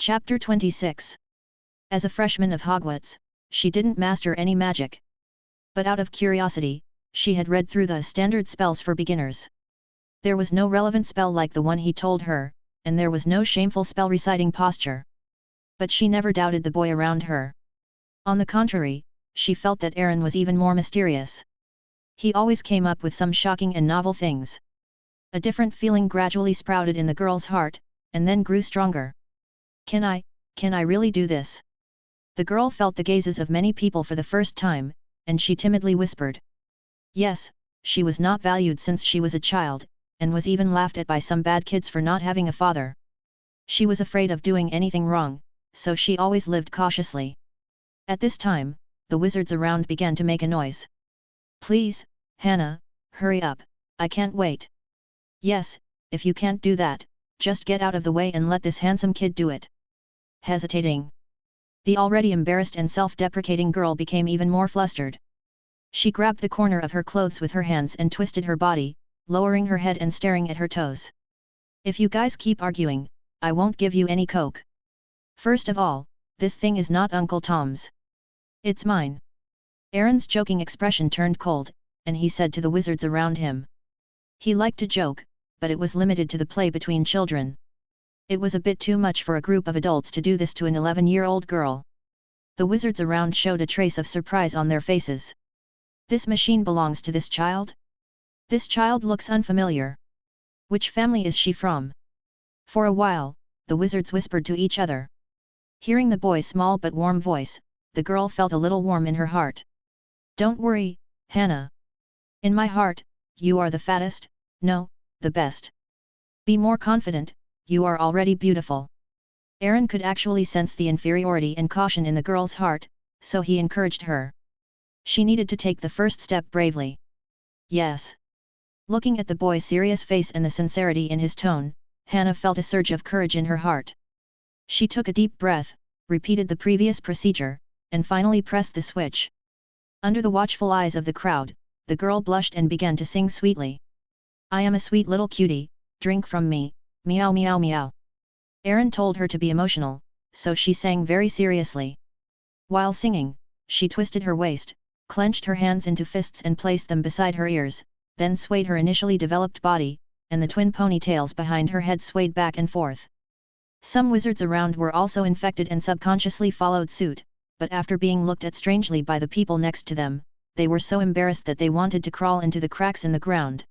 Chapter 26. As a freshman of Hogwarts, she didn't master any magic. But out of curiosity, she had read through the standard spells for beginners. There was no relevant spell like the one he told her, and there was no shameful spell reciting posture. But she never doubted the boy around her. On the contrary, she felt that Aaron was even more mysterious. He always came up with some shocking and novel things. A different feeling gradually sprouted in the girl's heart, and then grew stronger. Can I really do this? The girl felt the gazes of many people for the first time, and she timidly whispered. Yes, she was not valued since she was a child, and was even laughed at by some bad kids for not having a father. She was afraid of doing anything wrong, so she always lived cautiously. At this time, the wizards around began to make a noise. Please, Hannah, hurry up, I can't wait. Yes, if you can't do that, just get out of the way and let this handsome kid do it. Hesitating. The already embarrassed and self-deprecating girl became even more flustered. She grabbed the corner of her clothes with her hands and twisted her body, lowering her head and staring at her toes. If you guys keep arguing, I won't give you any coke. First of all, this thing is not Uncle Tom's. It's mine. Aaron's joking expression turned cold, and he said to the wizards around him. He liked to joke, but it was limited to the play between children. It was a bit too much for a group of adults to do this to an 11-year-old girl. The wizards around showed a trace of surprise on their faces. This machine belongs to this child? This child looks unfamiliar. Which family is she from? For a while, the wizards whispered to each other. Hearing the boy's small but warm voice, the girl felt a little warm in her heart. Don't worry, Hannah. In my heart, you are the fattest, no, the best. Be more confident, you are already beautiful. Aaron could actually sense the inferiority and caution in the girl's heart, so he encouraged her. She needed to take the first step bravely. Yes. Looking at the boy's serious face and the sincerity in his tone, Hannah felt a surge of courage in her heart. She took a deep breath, repeated the previous procedure, and finally pressed the switch. Under the watchful eyes of the crowd, the girl blushed and began to sing sweetly. I am a sweet little cutie, drink from me, meow meow meow. Aaron told her to be emotional, so she sang very seriously. While singing, she twisted her waist, clenched her hands into fists and placed them beside her ears, then swayed her initially developed body, and the twin ponytails behind her head swayed back and forth. Some wizards around were also infected and subconsciously followed suit, but after being looked at strangely by the people next to them, they were so embarrassed that they wanted to crawl into the cracks in the ground.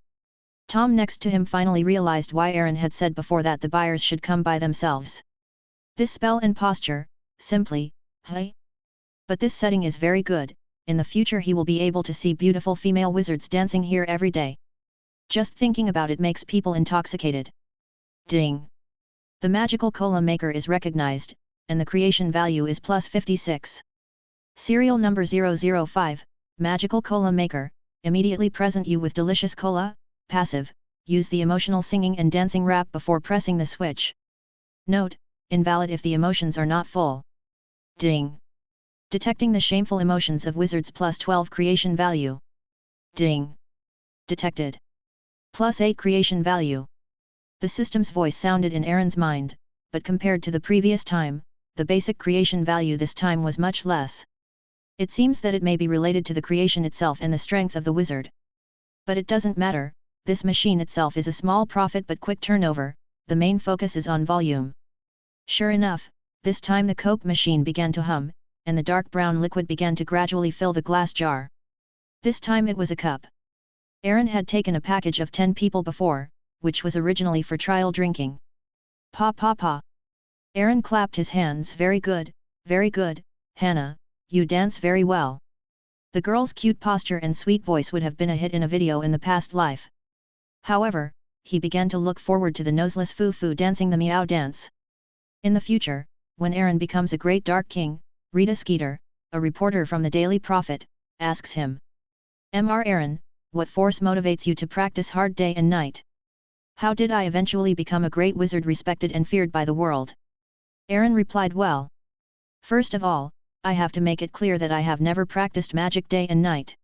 Tom next to him finally realized why Aaron had said before that the buyers should come by themselves. This spell and posture, simply, hey. But this setting is very good, in the future he will be able to see beautiful female wizards dancing here every day. Just thinking about it makes people intoxicated. Ding! The magical cola maker is recognized, and the creation value is plus 56. Serial number 005, Magical Cola Maker, immediately present you with delicious cola. Passive, use the emotional singing and dancing rap before pressing the switch. Note, invalid if the emotions are not full. Ding! Detecting the shameful emotions of wizards plus 12 creation value. Ding! Detected. Plus 8 creation value. The system's voice sounded in Aaron's mind, but compared to the previous time, the basic creation value this time was much less. It seems that it may be related to the creation itself and the strength of the wizard. But it doesn't matter. This machine itself is a small profit but quick turnover, the main focus is on volume. Sure enough, this time the Coke machine began to hum, and the dark brown liquid began to gradually fill the glass jar. This time it was a cup. Aaron had taken a package of 10 people before, which was originally for trial drinking. Pa pa pa. Aaron clapped his hands. Very good, Hannah, you dance very well. The girl's cute posture and sweet voice would have been a hit in a video in the past life. However, he began to look forward to the noseless foo-foo dancing the meow dance. In the future, when Aaron becomes a great dark king, Rita Skeeter, a reporter from the Daily Prophet, asks him. Mr. Aaron, what force motivates you to practice hard day and night? How did I eventually become a great wizard respected and feared by the world? Aaron replied, well. First of all, I have to make it clear that I have never practiced magic day and night.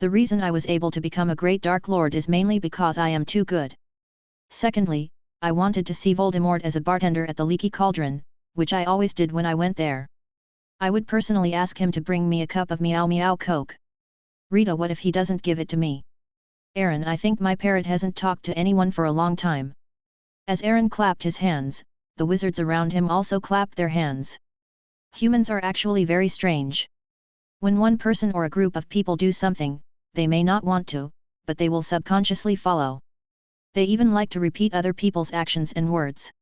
The reason I was able to become a great Dark Lord is mainly because I am too good. Secondly, I wanted to see Voldemort as a bartender at the Leaky Cauldron, which I always did when I went there. I would personally ask him to bring me a cup of meow meow Coke. Rita, what if he doesn't give it to me? Aaron, I think my parrot hasn't talked to anyone for a long time. As Aaron clapped his hands, the wizards around him also clapped their hands. Humans are actually very strange. When one person or a group of people do something, they may not want to, but they will subconsciously follow. They even like to repeat other people's actions and words.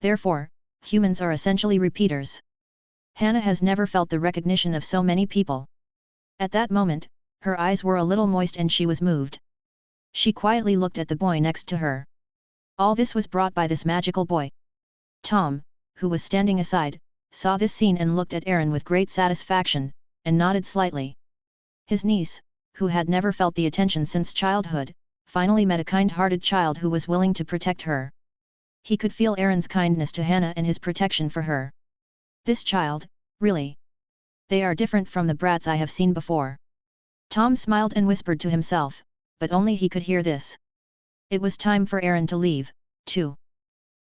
Therefore, humans are essentially repeaters. Hannah has never felt the recognition of so many people. At that moment, her eyes were a little moist and she was moved. She quietly looked at the boy next to her. All this was brought by this magical boy. Tom, who was standing aside, saw this scene and looked at Aaron with great satisfaction, and nodded slightly. His niece, who had never felt the attention since childhood, finally met a kind-hearted child who was willing to protect her. He could feel Aaron's kindness to Hannah and his protection for her. This child, really? They are different from the brats I have seen before. Tom smiled and whispered to himself, but only he could hear this. It was time for Aaron to leave, too.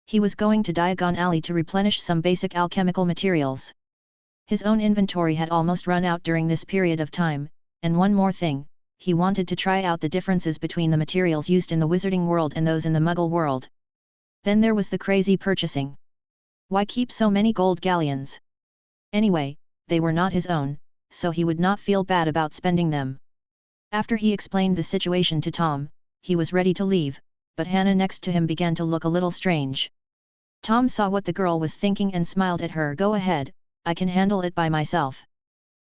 He was going to Diagon Alley to replenish some basic alchemical materials. His own inventory had almost run out during this period of time, and one more thing, he wanted to try out the differences between the materials used in the wizarding world and those in the Muggle world. Then there was the crazy purchasing. Why keep so many gold galleons? Anyway, they were not his own, so he would not feel bad about spending them. After he explained the situation to Tom, he was ready to leave, but Hannah next to him began to look a little strange. Tom saw what the girl was thinking and smiled at her. Go ahead, I can handle it by myself.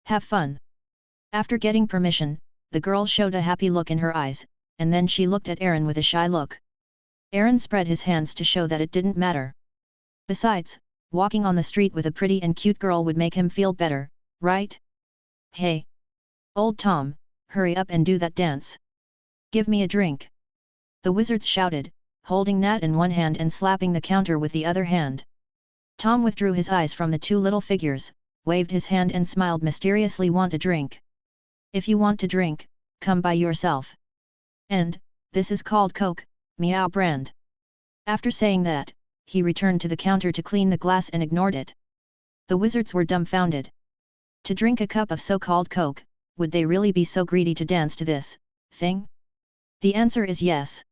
Have fun. After getting permission, the girl showed a happy look in her eyes, and then she looked at Aaron with a shy look. Aaron spread his hands to show that it didn't matter. Besides, walking on the street with a pretty and cute girl would make him feel better, right? Hey! Old Tom, hurry up and do that dance. Give me a drink. The wizards shouted, holding Nat in one hand and slapping the counter with the other hand. Tom withdrew his eyes from the two little figures, waved his hand and smiled mysteriously. Want a drink? If you want to drink, come by yourself. And, this is called Coke, Meow brand. After saying that, he returned to the counter to clean the glass and ignored it. The wizards were dumbfounded. To drink a cup of so-called Coke, would they really be so greedy to dance to this thing? The answer is yes.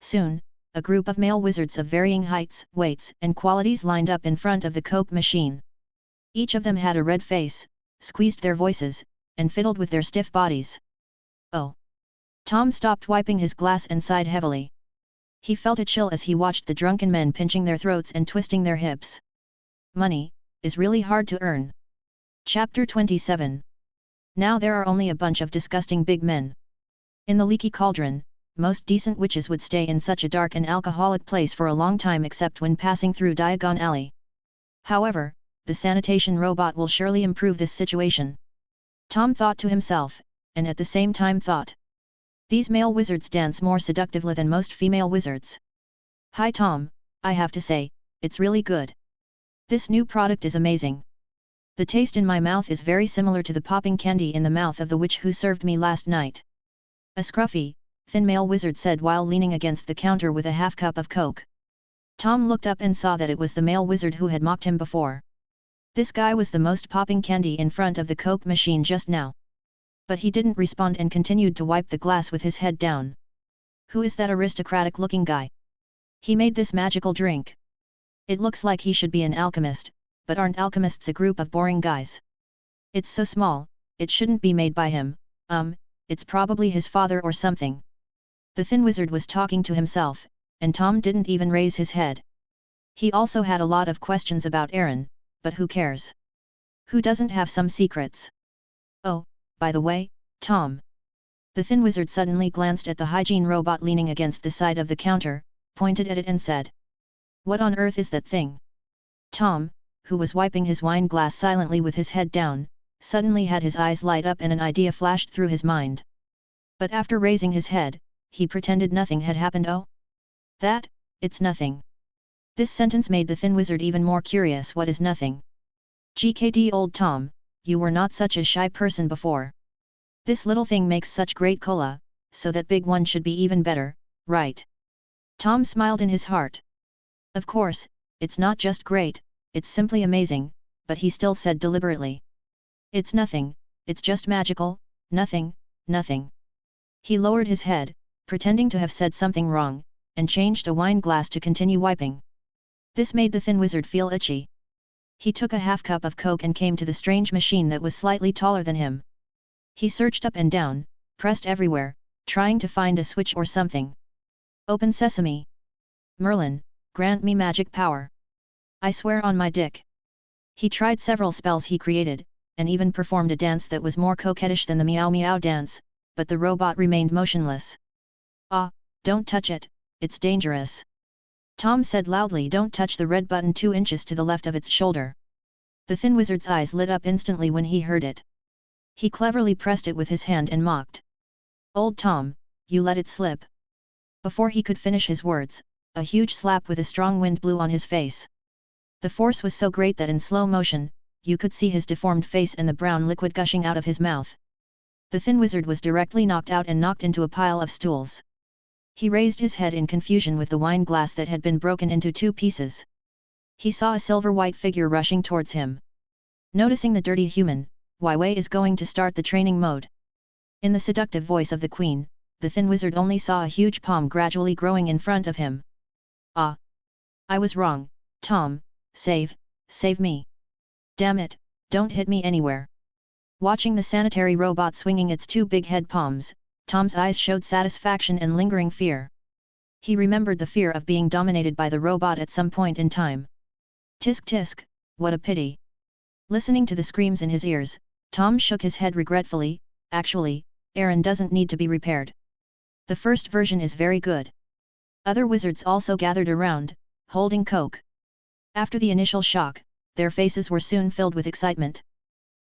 Soon, a group of male wizards of varying heights, weights, and qualities lined up in front of the Coke machine. Each of them had a red face, squeezed their voices, and fiddled with their stiff bodies. Oh! Tom stopped wiping his glass and sighed heavily. He felt a chill as he watched the drunken men pinching their throats and twisting their hips. Money is really hard to earn. Chapter 27. Now there are only a bunch of disgusting big men. In the leaky cauldron, most decent witches would stay in such a dark and alcoholic place for a long time except when passing through Diagon Alley. However, the sanitation robot will surely improve this situation. Tom thought to himself, and at the same time thought. These male wizards dance more seductively than most female wizards. Hi Tom, I have to say, it's really good. This new product is amazing. The taste in my mouth is very similar to the popping candy in the mouth of the witch who served me last night. A scruffy, thin male wizard said while leaning against the counter with a half cup of Coke. Tom looked up and saw that it was the male wizard who had mocked him before. This guy was the most popping candy in front of the Coke machine just now. But he didn't respond and continued to wipe the glass with his head down. Who is that aristocratic-looking guy? He made this magical drink. It looks like he should be an alchemist, but aren't alchemists a group of boring guys? It's so small, it shouldn't be made by him, it's probably his father or something. The thin wizard was talking to himself, and Tom didn't even raise his head. He also had a lot of questions about Aaron, but who cares? Who doesn't have some secrets? Oh, by the way, Tom. The thin wizard suddenly glanced at the hygiene robot leaning against the side of the counter, pointed at it and said. What on earth is that thing? Tom, who was wiping his wine glass silently with his head down, suddenly had his eyes light up and an idea flashed through his mind. But after raising his head, he pretended nothing had happened. Oh? That, it's nothing. This sentence made the thin wizard even more curious. What is nothing? GKD old Tom, you were not such a shy person before. This little thing makes such great cola, so that big one should be even better, right? Tom smiled in his heart. Of course, it's not just great, it's simply amazing, but he still said deliberately. It's nothing, it's just magical, nothing, nothing. He lowered his head, pretending to have said something wrong, and changed a wine glass to continue wiping. This made the thin wizard feel itchy. He took a half cup of Coke and came to the strange machine that was slightly taller than him. He searched up and down, pressed everywhere, trying to find a switch or something. Open sesame. Merlin, grant me magic power. I swear on my dick. He tried several spells he created, and even performed a dance that was more coquettish than the meow meow dance, but the robot remained motionless. Ah, don't touch it, it's dangerous. Tom said loudly, don't touch the red button 2 inches to the left of its shoulder. The thin wizard's eyes lit up instantly when he heard it. He cleverly pressed it with his hand and mocked. Old Tom, you let it slip. Before he could finish his words, a huge slap with a strong wind blew on his face. The force was so great that in slow motion, you could see his deformed face and the brown liquid gushing out of his mouth. The thin wizard was directly knocked out and knocked into a pile of stools. He raised his head in confusion with the wine glass that had been broken into 2 pieces. He saw a silver-white figure rushing towards him. Noticing the dirty human, Wai Wei is going to start the training mode. In the seductive voice of the queen, the thin wizard only saw a huge palm gradually growing in front of him. Ah! I was wrong, Tom, save me. Damn it, don't hit me anywhere. Watching the sanitary robot swinging its 2 big head palms, Tom's eyes showed satisfaction and lingering fear. He remembered the fear of being dominated by the robot at some point in time. Tisk tisk, what a pity. Listening to the screams in his ears, Tom shook his head regretfully. Actually, Aaron doesn't need to be repaired. The first version is very good. Other wizards also gathered around, holding Coke. After the initial shock, their faces were soon filled with excitement.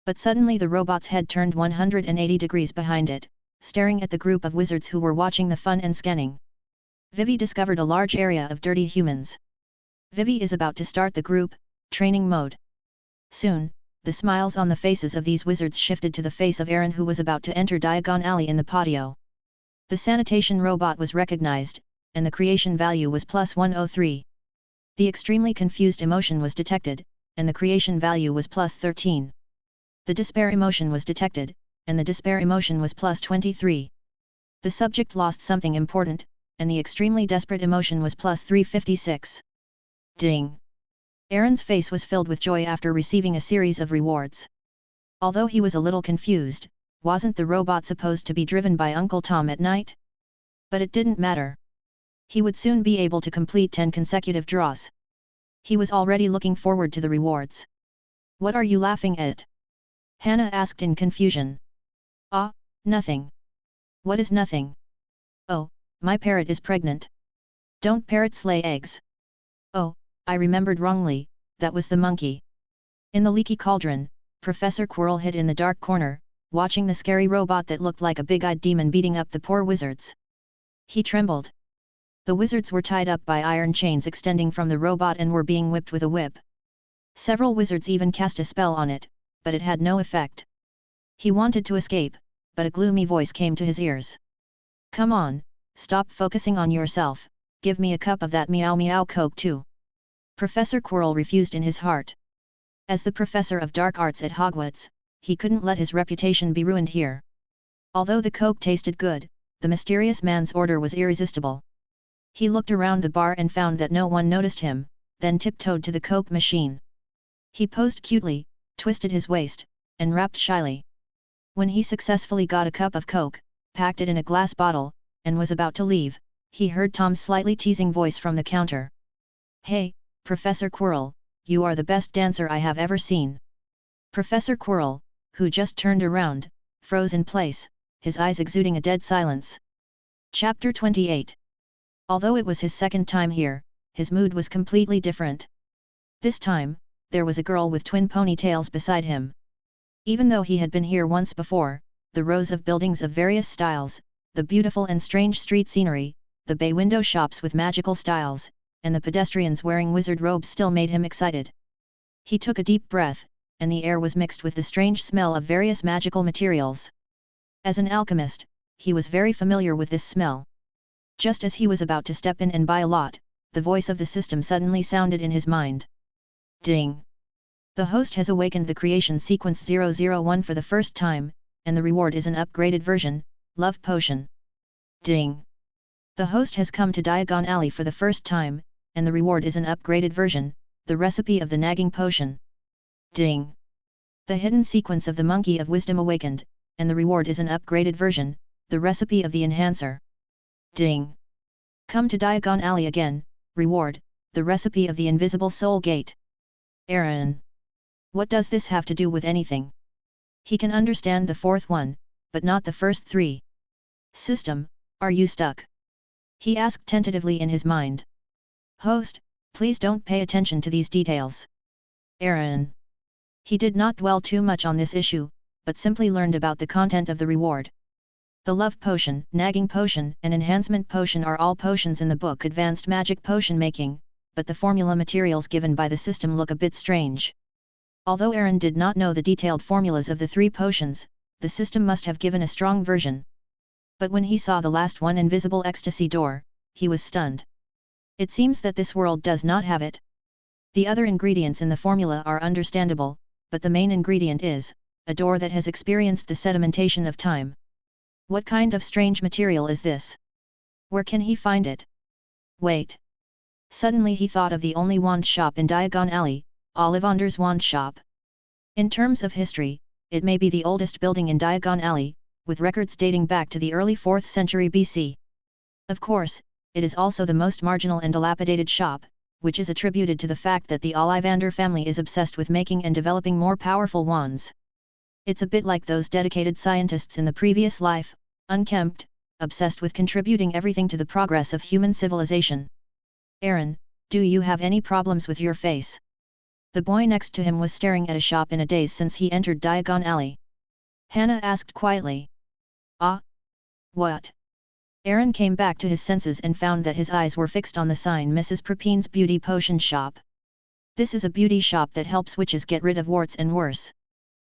But suddenly the robot's head turned 180 degrees behind it, staring at the group of wizards who were watching the fun and scanning. Vivi discovered a large area of dirty humans. Vivi is about to start the group training mode. Soon, the smiles on the faces of these wizards shifted to the face of Aaron, who was about to enter Diagon Alley in the patio. The sanitation robot was recognized, and the creation value was +103. The extremely confused emotion was detected, and the creation value was +13. The despair emotion was detected, and the despair emotion was +23. The subject lost something important, and the extremely desperate emotion was +356. Ding! Aaron's face was filled with joy after receiving a series of rewards. Although he was a little confused, wasn't the robot supposed to be driven by Uncle Tom at night? But it didn't matter. He would soon be able to complete 10 consecutive draws. He was already looking forward to the rewards. What are you laughing at? Hannah asked in confusion. Ah, nothing. What is nothing? Oh, my parrot is pregnant. Don't parrots lay eggs? Oh, I remembered wrongly, that was the monkey. In the leaky cauldron, Professor Quirrell hid in the dark corner, watching the scary robot that looked like a big-eyed demon beating up the poor wizards. He trembled. The wizards were tied up by iron chains extending from the robot and were being whipped with a whip. Several wizards even cast a spell on it, but it had no effect. He wanted to escape, but a gloomy voice came to his ears. Come on, stop focusing on yourself, give me a cup of that meow meow Coke too. Professor Quirrell refused in his heart. As the professor of dark arts at Hogwarts, he couldn't let his reputation be ruined here. Although the Coke tasted good, the mysterious man's order was irresistible. He looked around the bar and found that no one noticed him, then tiptoed to the Coke machine. He posed cutely, twisted his waist, and rapped shyly. When he successfully got a cup of Coke, packed it in a glass bottle, and was about to leave, he heard Tom's slightly teasing voice from the counter. Hey, Professor Quirrell, you are the best dancer I have ever seen. Professor Quirrell, who just turned around, froze in place, his eyes exuding a dead silence. Chapter 28. Although it was his second time here, his mood was completely different. This time, there was a girl with twin ponytails beside him. Even though he had been here once before, the rows of buildings of various styles, the beautiful and strange street scenery, the bay window shops with magical styles, and the pedestrians wearing wizard robes still made him excited. He took a deep breath, and the air was mixed with the strange smell of various magical materials. As an alchemist, he was very familiar with this smell. Just as he was about to step in and buy a lot, the voice of the system suddenly sounded in his mind. Ding! The host has awakened the creation sequence 001 for the first time, and the reward is an upgraded version, Love Potion. Ding! The host has come to Diagon Alley for the first time, and the reward is an upgraded version, the recipe of the Nagging Potion. Ding! The hidden sequence of the Monkey of Wisdom awakened, and the reward is an upgraded version, the recipe of the Enhancer. Ding! Come to Diagon Alley again, reward, the recipe of the Invisible Soul Gate. Aaron! What does this have to do with anything? He can understand the fourth one, but not the first three. System, are you stuck? He asked tentatively in his mind. Host, please don't pay attention to these details. Aaron! He did not dwell too much on this issue, but simply learned about the content of the reward. The Love Potion, Nagging Potion, and Enhancement Potion are all potions in the book Advanced Magic Potion Making, but the formula materials given by the system look a bit strange. Although Aaron did not know the detailed formulas of the three potions, the system must have given a strong version. But when he saw the last one, Invisible Ecstasy Door, he was stunned. It seems that this world does not have it. The other ingredients in the formula are understandable, but the main ingredient is a door that has experienced the sedimentation of time. What kind of strange material is this? Where can he find it? Wait! Suddenly he thought of the only wand shop in Diagon Alley, Ollivander's Wand Shop. In terms of history, it may be the oldest building in Diagon Alley, with records dating back to the early 4th century BC. Of course, it is also the most marginal and dilapidated shop, which is attributed to the fact that the Ollivander family is obsessed with making and developing more powerful wands. It's a bit like those dedicated scientists in the previous life, unkempt, obsessed with contributing everything to the progress of human civilization. Aaron, do you have any problems with your face? The boy next to him was staring at a shop in a daze since he entered Diagon Alley. Hannah asked quietly. Ah? What? Aaron came back to his senses and found that his eyes were fixed on the sign Mrs. Propine's Beauty Potion Shop. This is a beauty shop that helps witches get rid of warts and worse.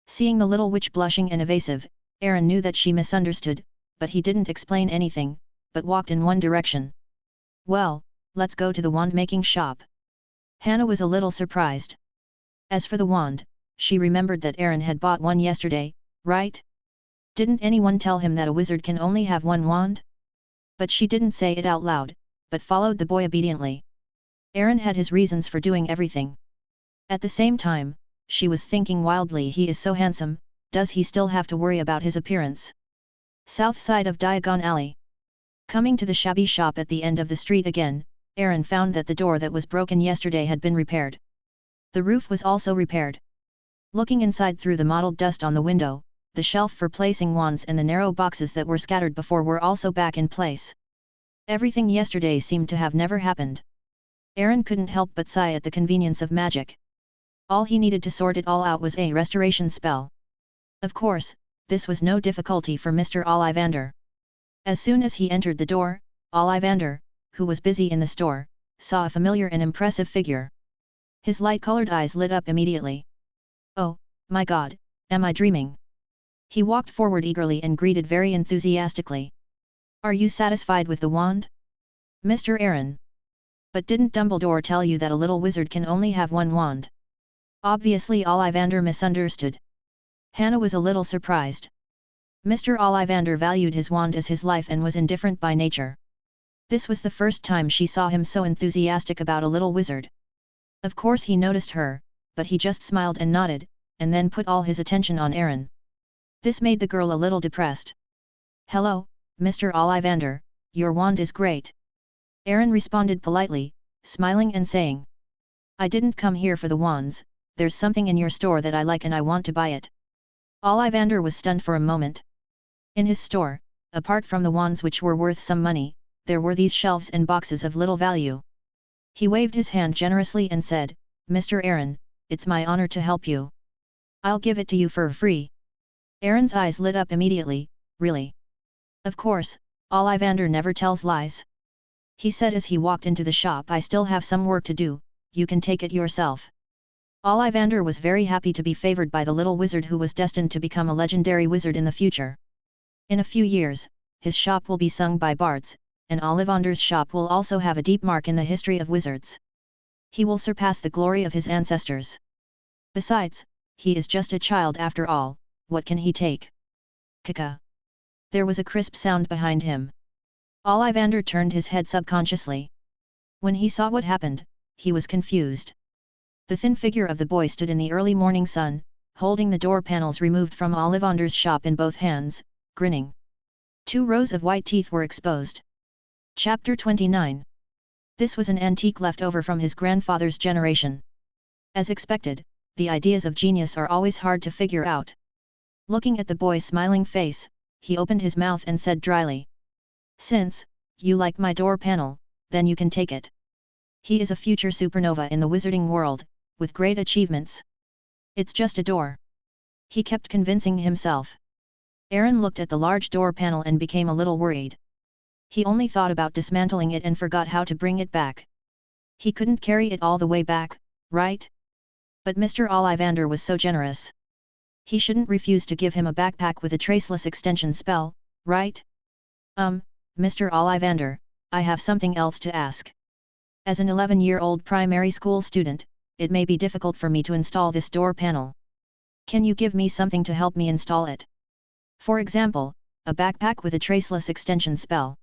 Seeing the little witch blushing and evasive, Aaron knew that she misunderstood, but he didn't explain anything, but walked in one direction. Well, let's go to the wand-making shop. Hannah was a little surprised. As for the wand, she remembered that Aaron had bought one yesterday, right? Didn't anyone tell him that a wizard can only have one wand? But she didn't say it out loud, but followed the boy obediently. Aaron had his reasons for doing everything. At the same time, she was thinking wildly, he is so handsome, does he still have to worry about his appearance? South side of Diagon Alley. Coming to the shabby shop at the end of the street again, Aaron found that the door that was broken yesterday had been repaired. The roof was also repaired. Looking inside through the mottled dust on the window, the shelf for placing wands and the narrow boxes that were scattered before were also back in place. Everything yesterday seemed to have never happened. Aaron couldn't help but sigh at the convenience of magic. All he needed to sort it all out was a restoration spell. Of course, this was no difficulty for Mr. Ollivander. As soon as he entered the door, Ollivander, who was busy in the store, saw a familiar and impressive figure. His light-colored eyes lit up immediately. Oh, my God, am I dreaming? He walked forward eagerly and greeted very enthusiastically. Are you satisfied with the wand? Mr. Aaron. But didn't Dumbledore tell you that a little wizard can only have one wand? Obviously Ollivander misunderstood. Hannah was a little surprised. Mr. Ollivander valued his wand as his life and was indifferent by nature. This was the first time she saw him so enthusiastic about a little wizard. Of course he noticed her, but he just smiled and nodded, and then put all his attention on Aaron. This made the girl a little depressed. Hello, Mr. Ollivander, your wand is great. Aaron responded politely, smiling and saying. I didn't come here for the wands, there's something in your store that I like and I want to buy it. Ollivander was stunned for a moment. In his store, apart from the wands which were worth some money, there were these shelves and boxes of little value. He waved his hand generously and said, Mr. Aaron, it's my honor to help you. I'll give it to you for free. Aaron's eyes lit up immediately, really? Of course, Ollivander never tells lies. He said as he walked into the shop, I still have some work to do, you can take it yourself. Ollivander was very happy to be favored by the little wizard who was destined to become a legendary wizard in the future. In a few years, his shop will be sung by bards, and Ollivander's shop will also have a deep mark in the history of wizards. He will surpass the glory of his ancestors. Besides, he is just a child after all, what can he take? Kaka. There was a crisp sound behind him. Ollivander turned his head subconsciously. When he saw what happened, he was confused. The thin figure of the boy stood in the early morning sun, holding the door panels removed from Ollivander's shop in both hands, grinning. 2 rows of white teeth were exposed. Chapter 29. This was an antique left over from his grandfather's generation. As expected, the ideas of genius are always hard to figure out. Looking at the boy's smiling face, he opened his mouth and said dryly. Since you like my door panel, then you can take it. He is a future supernova in the wizarding world, with great achievements. It's just a door. He kept convincing himself. Aaron looked at the large door panel and became a little worried. He only thought about dismantling it and forgot how to bring it back. He couldn't carry it all the way back, right? But Mr. Ollivander was so generous. He shouldn't refuse to give him a backpack with a traceless extension spell, right? Mr. Ollivander, I have something else to ask. As an 11-year-old primary school student, it may be difficult for me to install this door panel. Can you give me something to help me install it? For example, a backpack with a traceless extension spell.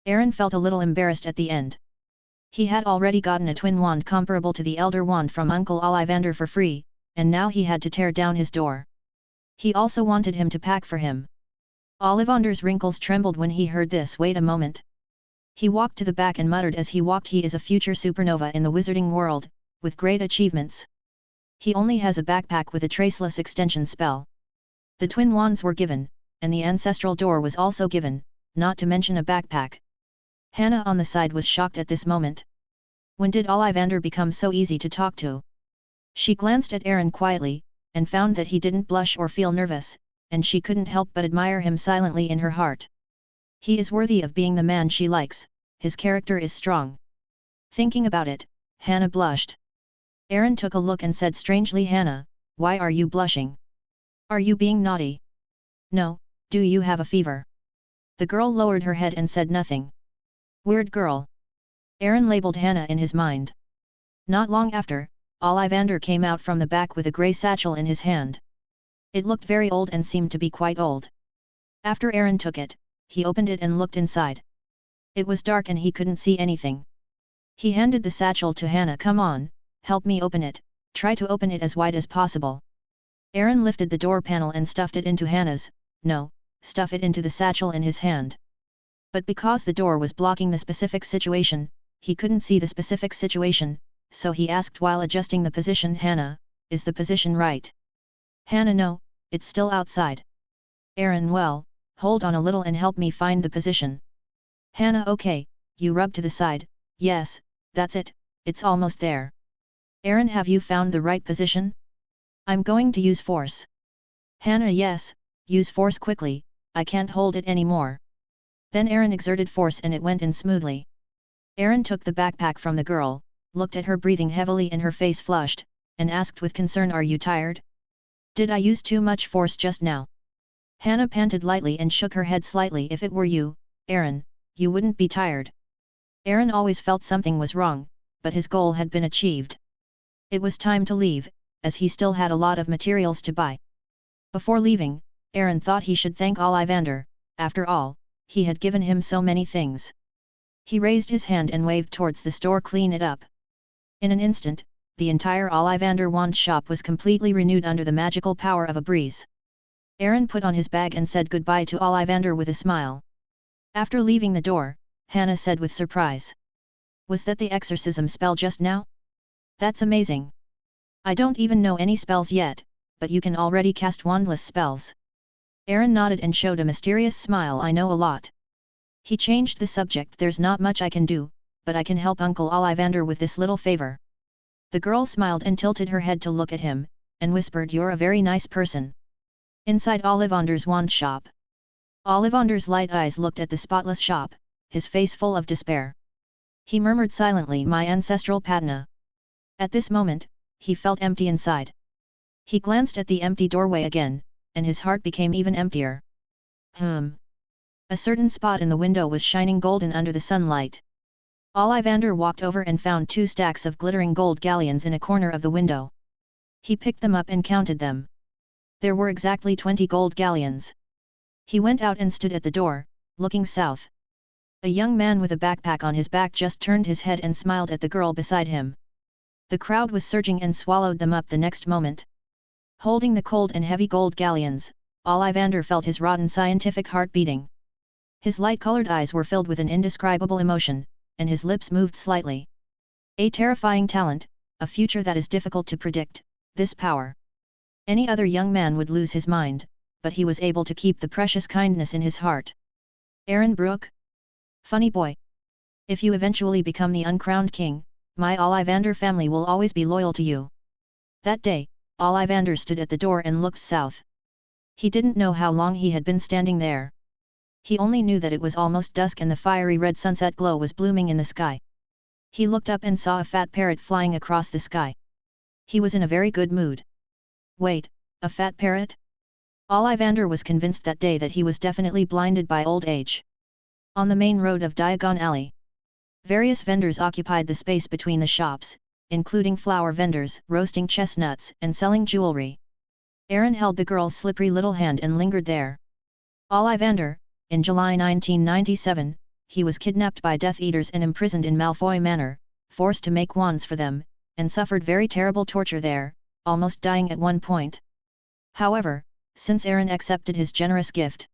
Aaron felt a little embarrassed at the end. He had already gotten a twin wand comparable to the Elder Wand from Uncle Ollivander for free, and now he had to tear down his door. He also wanted him to pack for him. Ollivander's wrinkles trembled when he heard this. Wait a moment. He walked to the back and muttered as he walked. He is a future supernova in the wizarding world, with great achievements. He only has a backpack with a traceless extension spell. The twin wands were given, and the ancestral door was also given, not to mention a backpack. Hannah on the side was shocked at this moment. When did Ollivander become so easy to talk to? She glanced at Aaron quietly, and found that he didn't blush or feel nervous, and she couldn't help but admire him silently in her heart. He is worthy of being the man she likes, his character is strong. Thinking about it, Hannah blushed. Aaron took a look and said strangely, Hannah, why are you blushing? Are you being naughty? No, do you have a fever? The girl lowered her head and said nothing. Weird girl. Aaron labeled Hannah in his mind. Not long after, Ollivander came out from the back with a grey satchel in his hand. It looked very old and seemed to be quite old. After Aaron took it, he opened it and looked inside. It was dark and he couldn't see anything. He handed the satchel to Hannah. Come on, help me open it, try to open it as wide as possible. Aaron lifted the door panel and stuffed it into Hannah's, stuff it into the satchel in his hand. But because the door was blocking the specific situation, he couldn't see the specific situation, so he asked while adjusting the position, Hannah, is the position right? Hannah, no, it's still outside. Aaron, well, hold on a little and help me find the position. Hannah, okay, you rub to the side, yes, that's it, it's almost there. Aaron, have you found the right position? I'm going to use force. Hannah, yes, use force quickly, I can't hold it anymore. Then Aaron exerted force and it went in smoothly. Aaron took the backpack from the girl, looked at her breathing heavily and her face flushed, and asked with concern, are you tired? Did I use too much force just now? Hannah panted lightly and shook her head slightly. If it were you, Aaron, you wouldn't be tired. Aaron always felt something was wrong, but his goal had been achieved. It was time to leave, as he still had a lot of materials to buy. Before leaving, Aaron thought he should thank Ollivander, after all, he had given him so many things. He raised his hand and waved towards the store. Clean it up. In an instant, the entire Ollivander wand shop was completely renewed under the magical power of a breeze. Aaron put on his bag and said goodbye to Ollivander with a smile. After leaving the door, Hannah said with surprise. Was that the exorcism spell just now? That's amazing. I don't even know any spells yet, but you can already cast wandless spells. Aaron nodded and showed a mysterious smile. I know a lot. He changed the subject. There's not much I can do, but I can help Uncle Ollivander with this little favor. The girl smiled and tilted her head to look at him, and whispered, you're a very nice person. Inside Ollivander's wand shop. Ollivander's light eyes looked at the spotless shop, his face full of despair. He murmured silently, my ancestral Padna. At this moment, he felt empty inside. He glanced at the empty doorway again, and his heart became even emptier. A certain spot in the window was shining golden under the sunlight. Ollivander walked over and found 2 stacks of glittering gold galleons in a corner of the window. He picked them up and counted them. There were exactly 20 gold galleons. He went out and stood at the door, looking south. A young man with a backpack on his back just turned his head and smiled at the girl beside him. The crowd was surging and swallowed them up the next moment. Holding the cold and heavy gold galleons, Ollivander felt his rotten scientific heart beating. His light-colored eyes were filled with an indescribable emotion, and his lips moved slightly. A terrifying talent, a future that is difficult to predict, this power. Any other young man would lose his mind, but he was able to keep the precious kindness in his heart. Aaron Brooke? Funny boy. If you eventually become the uncrowned king, my Ollivander family will always be loyal to you. That day, Ollivander stood at the door and looked south. He didn't know how long he had been standing there. He only knew that it was almost dusk and the fiery red sunset glow was blooming in the sky. He looked up and saw a fat parrot flying across the sky. He was in a very good mood. Wait, a fat parrot? Ollivander was convinced that day that he was definitely blinded by old age. On the main road of Diagon Alley, various vendors occupied the space between the shops, including flower vendors, roasting chestnuts, and selling jewelry. Aaron held the girl's slippery little hand and lingered there. Ollivander, in July 1997, he was kidnapped by Death Eaters and imprisoned in Malfoy Manor, forced to make wands for them, and suffered very terrible torture there, almost dying at one point. However, since Aaron accepted his generous gift,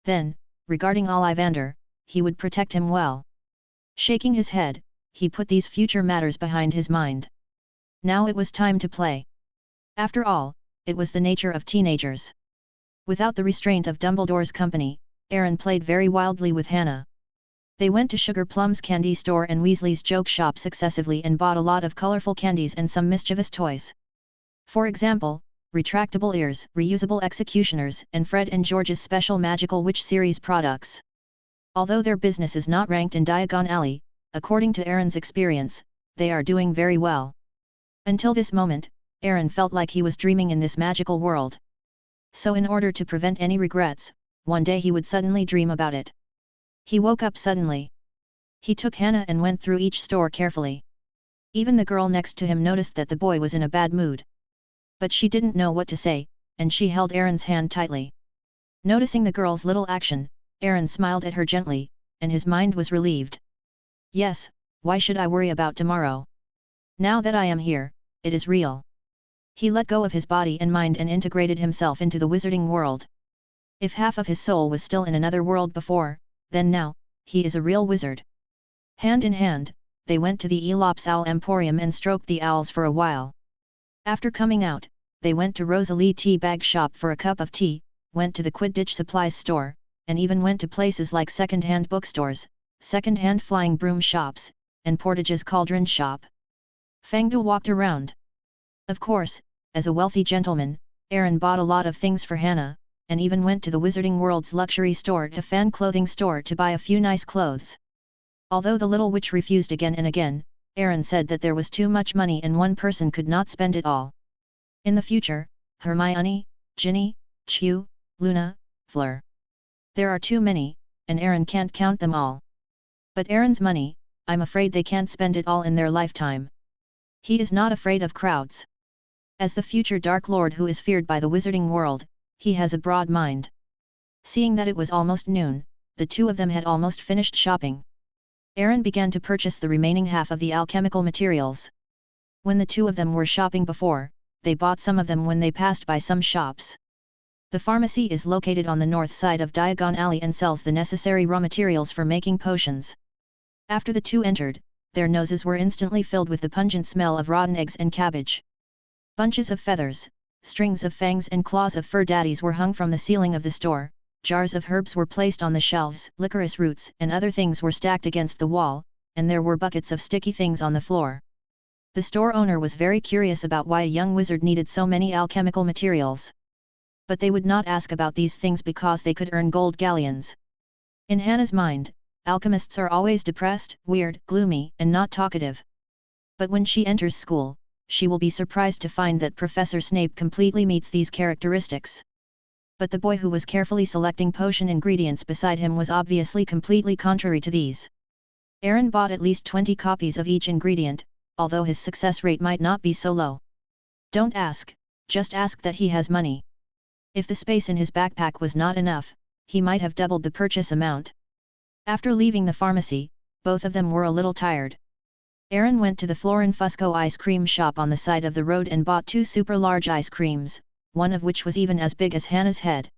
then, regarding Ollivander, he would protect him well. Shaking his head, he put these future matters behind his mind. Now it was time to play. After all, it was the nature of teenagers. Without the restraint of Dumbledore's company, Aaron played very wildly with Hannah. They went to Sugar Plum's candy store and Weasley's joke shop successively and bought a lot of colorful candies and some mischievous toys. For example, retractable ears, reusable executioners, and Fred and George's special Magical Witch series products. Although their business is not ranked in Diagon Alley, according to Aaron's experience, they are doing very well. Until this moment, Aaron felt like he was dreaming in this magical world. So in order to prevent any regrets, one day he would suddenly dream about it. He woke up suddenly. He took Hannah and went through each store carefully. Even the girl next to him noticed that the boy was in a bad mood. But she didn't know what to say, and she held Aaron's hand tightly. Noticing the girl's little action, Aaron smiled at her gently, and his mind was relieved. Yes, why should I worry about tomorrow? Now that I am here, it is real. He let go of his body and mind and integrated himself into the wizarding world. If half of his soul was still in another world before, then now, he is a real wizard. Hand in hand, they went to the Aelops Owl Emporium and stroked the owls for a while. After coming out, they went to Rosalie Tea Bag Shop for a cup of tea, went to the Quidditch Supplies store, and even went to places like second-hand bookstores, second-hand flying broom shops, and Portage's Cauldron Shop. Fangdu walked around. Of course, as a wealthy gentleman, Aaron bought a lot of things for Hannah, and even went to the Wizarding World's luxury store to fan clothing store to buy a few nice clothes. Although the little witch refused again and again, Aaron said that there was too much money and one person could not spend it all. In the future, Hermione, Ginny, Chu, Luna, Fleur. There are too many, and Aaron can't count them all. But Aaron's money, I'm afraid they can't spend it all in their lifetime. He is not afraid of crowds. As the future Dark Lord who is feared by the Wizarding World, he has a broad mind. Seeing that it was almost noon, the two of them had almost finished shopping. Aaron began to purchase the remaining half of the alchemical materials. When the two of them were shopping before, they bought some of them when they passed by some shops. The pharmacy is located on the north side of Diagon Alley and sells the necessary raw materials for making potions. After the two entered, their noses were instantly filled with the pungent smell of rotten eggs and cabbage. Bunches of feathers, strings of fangs and claws of fur daddies were hung from the ceiling of the store, jars of herbs were placed on the shelves, licorice roots and other things were stacked against the wall, and there were buckets of sticky things on the floor. The store owner was very curious about why a young wizard needed so many alchemical materials. But they would not ask about these things because they could earn gold galleons. In Hannah's mind, alchemists are always depressed, weird, gloomy, and not talkative. But when she enters school, she will be surprised to find that Professor Snape completely meets these characteristics. But the boy who was carefully selecting potion ingredients beside him was obviously completely contrary to these. Aaron bought at least 20 copies of each ingredient, although his success rate might not be so low. Don't ask, just ask that he has money. If the space in his backpack was not enough, he might have doubled the purchase amount. After leaving the pharmacy, both of them were a little tired. Aaron went to the Florin Fusco ice cream shop on the side of the road and bought 2 super large ice creams, one of which was even as big as Hannah's head.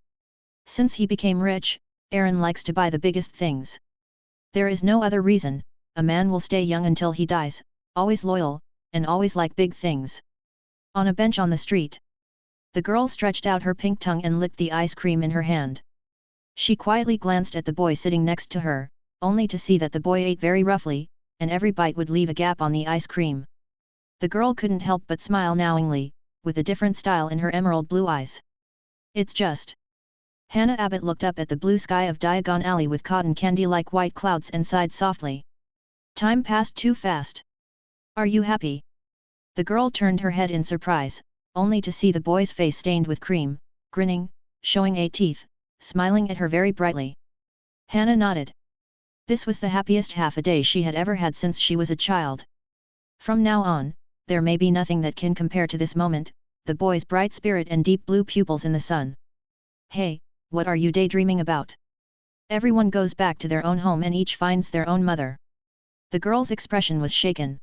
Since he became rich, Aaron likes to buy the biggest things. There is no other reason. A man will stay young until he dies, always loyal, and always like big things. On a bench on the street, the girl stretched out her pink tongue and licked the ice cream in her hand. She quietly glanced at the boy sitting next to her, only to see that the boy ate very roughly, and every bite would leave a gap on the ice cream. The girl couldn't help but smile knowingly, with a different style in her emerald blue eyes. It's just. Hannah Abbott looked up at the blue sky of Diagon Alley with cotton candy like white clouds and sighed softly. Time passed too fast. Are you happy? The girl turned her head in surprise, only to see the boy's face stained with cream, grinning, showing 8 teeth, smiling at her very brightly. Hannah nodded. This was the happiest half a day she had ever had since she was a child. From now on, there may be nothing that can compare to this moment, the boy's bright spirit and deep blue pupils in the sun. Hey, what are you daydreaming about? Everyone goes back to their own home and each finds their own mother. The girl's expression was shaken.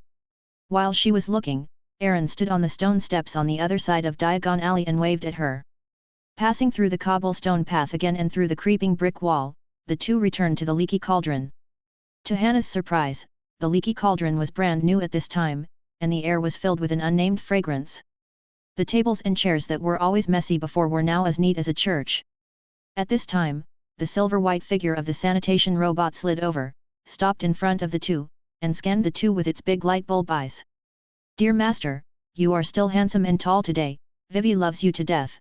While she was looking, Aaron stood on the stone steps on the other side of Diagon Alley and waved at her. Passing through the cobblestone path again and through the creeping brick wall, the two returned to the leaky cauldron. To Hannah's surprise, the leaky cauldron was brand new at this time, and the air was filled with an unnamed fragrance. The tables and chairs that were always messy before were now as neat as a church. At this time, the silver-white figure of the sanitation robot slid over, stopped in front of the two, and scanned the two with its big light bulb eyes. Dear Master, you are still handsome and tall today, Vivi loves you to death.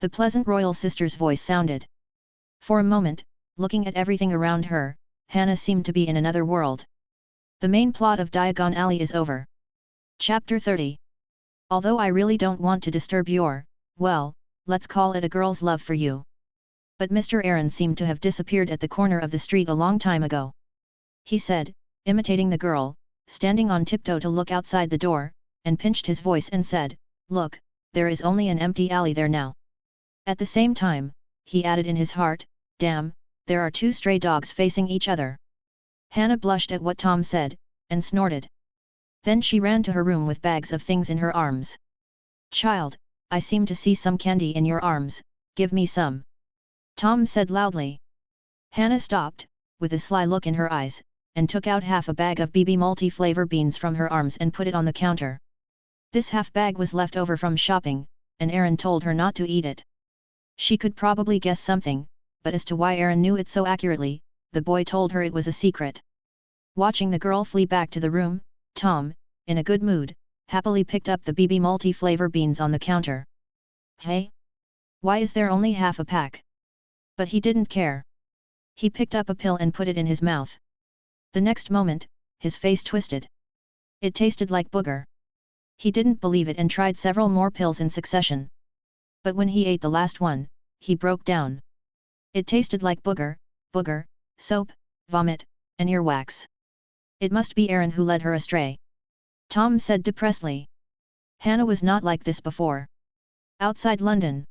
The pleasant royal sister's voice sounded. For a moment, looking at everything around her, Hannah seemed to be in another world. The main plot of Diagon Alley is over. Chapter 30. Although I really don't want to disturb your, well, let's call it a girl's love for you. But Mr. Aaron seemed to have disappeared at the corner of the street a long time ago. He said, imitating the girl, standing on tiptoe to look outside the door, and pinched his voice and said, Look, there is only an empty alley there now. At the same time, he added in his heart, Damn, there are 2 stray dogs facing each other. Hannah blushed at what Tom said, and snorted. Then she ran to her room with bags of things in her arms. Child, I seem to see some candy in your arms, give me some. Tom said loudly. Hannah stopped, with a sly look in her eyes, and took out half a bag of BB multi-flavor beans from her arms and put it on the counter. This half bag was left over from shopping, and Aaron told her not to eat it. She could probably guess something, but as to why Aaron knew it so accurately, the boy told her it was a secret. Watching the girl flee back to the room, Tom, in a good mood, happily picked up the BB multi-flavor beans on the counter. Hey? Why is there only half a pack? But he didn't care. He picked up a pill and put it in his mouth. The next moment, his face twisted. It tasted like booger. He didn't believe it and tried several more pills in succession. But when he ate the last one, he broke down. It tasted like booger, soap, vomit, and earwax. It must be Aaron who led her astray. Tom said depressedly. Hannah was not like this before. Outside London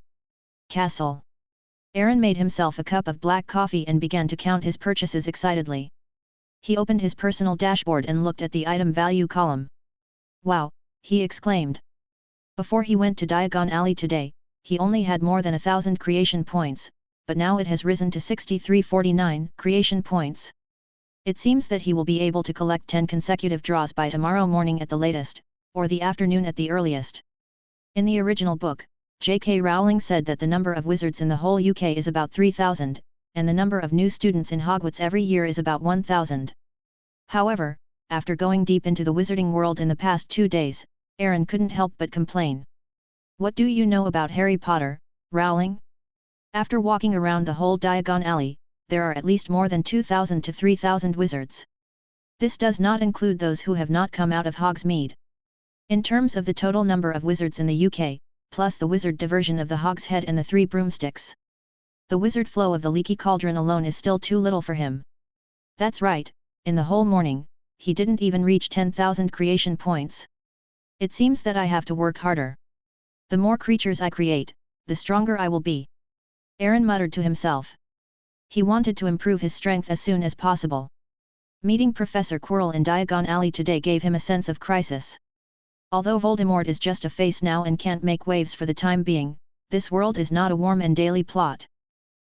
Castle. Aaron made himself a cup of black coffee and began to count his purchases excitedly. He opened his personal dashboard and looked at the item value column. Wow, he exclaimed. Before he went to Diagon Alley today, he only had more than 1,000 creation points, but now it has risen to 6349 creation points. It seems that he will be able to collect 10 consecutive draws by tomorrow morning at the latest, or the afternoon at the earliest. In the original book, J.K. Rowling said that the number of wizards in the whole UK is about 3,000, and the number of new students in Hogwarts every year is about 1,000. However, after going deep into the wizarding world in the past 2 days, Aaron couldn't help but complain. What do you know about Harry Potter, Rowling? After walking around the whole Diagon Alley, there are at least more than 2,000 to 3,000 wizards. This does not include those who have not come out of Hogsmeade. In terms of the total number of wizards in the UK, plus the wizard diversion of the Hog's Head and the 3 broomsticks. The wizard flow of the leaky cauldron alone is still too little for him. That's right, in the whole morning, he didn't even reach 10,000 creation points. It seems that I have to work harder. The more creatures I create, the stronger I will be. Aaron muttered to himself. He wanted to improve his strength as soon as possible. Meeting Professor Quirrell in Diagon Alley today gave him a sense of crisis. Although Voldemort is just a face now and can't make waves for the time being, this world is not a warm and daily plot.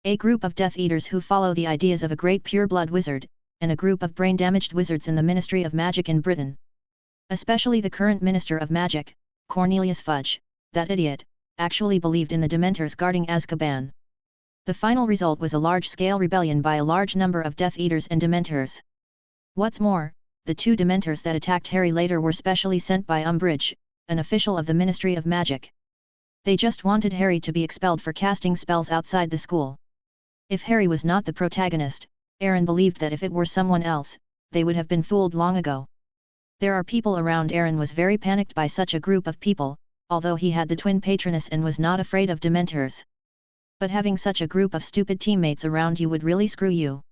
A group of Death Eaters who follow the ideas of a great pure-blood wizard, and a group of brain-damaged wizards in the Ministry of Magic in Britain. Especially the current Minister of Magic, Cornelius Fudge, that idiot, actually believed in the Dementors guarding Azkaban. The final result was a large-scale rebellion by a large number of Death Eaters and Dementors. What's more, the 2 Dementors that attacked Harry later were specially sent by Umbridge, an official of the Ministry of Magic. They just wanted Harry to be expelled for casting spells outside the school. If Harry was not the protagonist, Aaron believed that if it were someone else, they would have been fooled long ago. There are people around. Aaron was very panicked by such a group of people, although he had the twin patroness and was not afraid of Dementors. But having such a group of stupid teammates around you would really screw you.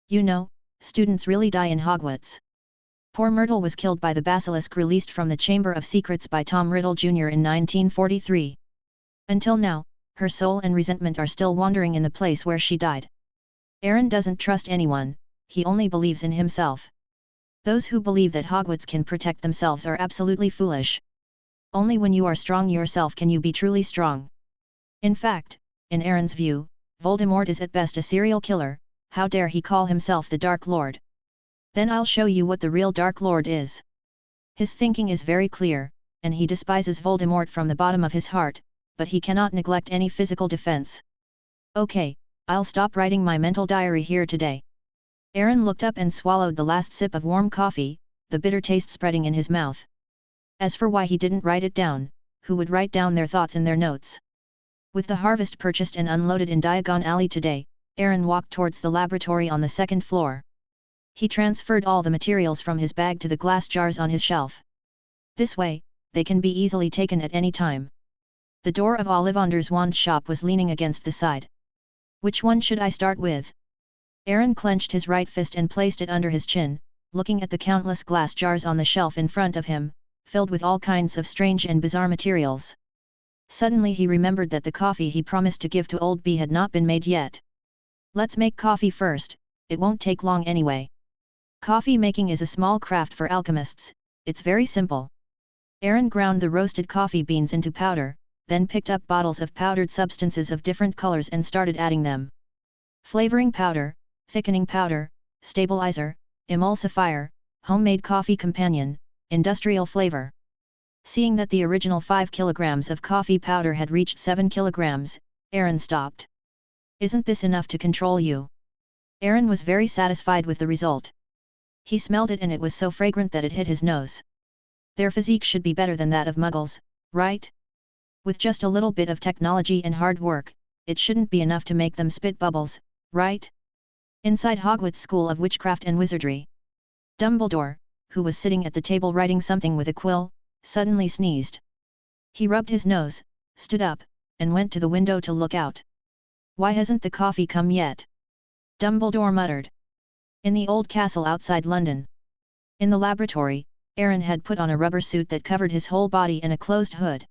You know, students really die in Hogwarts. Poor Myrtle was killed by the basilisk released from the Chamber of Secrets by Tom Riddle Jr. in 1943. Until now, her soul and resentment are still wandering in the place where she died. Aaron doesn't trust anyone, he only believes in himself. Those who believe that Hogwarts can protect themselves are absolutely foolish. Only when you are strong yourself can you be truly strong. In fact, in Aaron's view, Voldemort is at best a serial killer. How dare he call himself the Dark Lord? Then I'll show you what the real Dark Lord is. His thinking is very clear, and he despises Voldemort from the bottom of his heart, but he cannot neglect any physical defense. Okay, I'll stop writing my mental diary here today. Aaron looked up and swallowed the last sip of warm coffee, the bitter taste spreading in his mouth. As for why he didn't write it down, who would write down their thoughts in their notes? With the harvest purchased and unloaded in Diagon Alley today, Aaron walked towards the laboratory on the second floor. He transferred all the materials from his bag to the glass jars on his shelf. This way, they can be easily taken at any time. The door of Ollivander's wand shop was leaning against the side. Which one should I start with? Aaron clenched his right fist and placed it under his chin, looking at the countless glass jars on the shelf in front of him, filled with all kinds of strange and bizarre materials. Suddenly he remembered that the coffee he promised to give to Old B had not been made yet. Let's make coffee first, it won't take long anyway. Coffee making is a small craft for alchemists, it's very simple. Aaron ground the roasted coffee beans into powder, then picked up bottles of powdered substances of different colors and started adding them. Flavoring powder, thickening powder, stabilizer, emulsifier, homemade coffee companion, industrial flavor. Seeing that the original 5 kilograms of coffee powder had reached 7 kilograms, Aaron stopped. Isn't this enough to control you? Aaron was very satisfied with the result. He smelled it and it was so fragrant that it hit his nose. Their physique should be better than that of Muggles, right? With just a little bit of technology and hard work, it shouldn't be enough to make them spit bubbles, right? Inside Hogwarts School of Witchcraft and Wizardry, Dumbledore, who was sitting at the table writing something with a quill, suddenly sneezed. He rubbed his nose, stood up, and went to the window to look out. Why hasn't the coffee come yet? Dumbledore muttered. In the old castle outside London. In the laboratory, Aaron had put on a rubber suit that covered his whole body and a closed hood.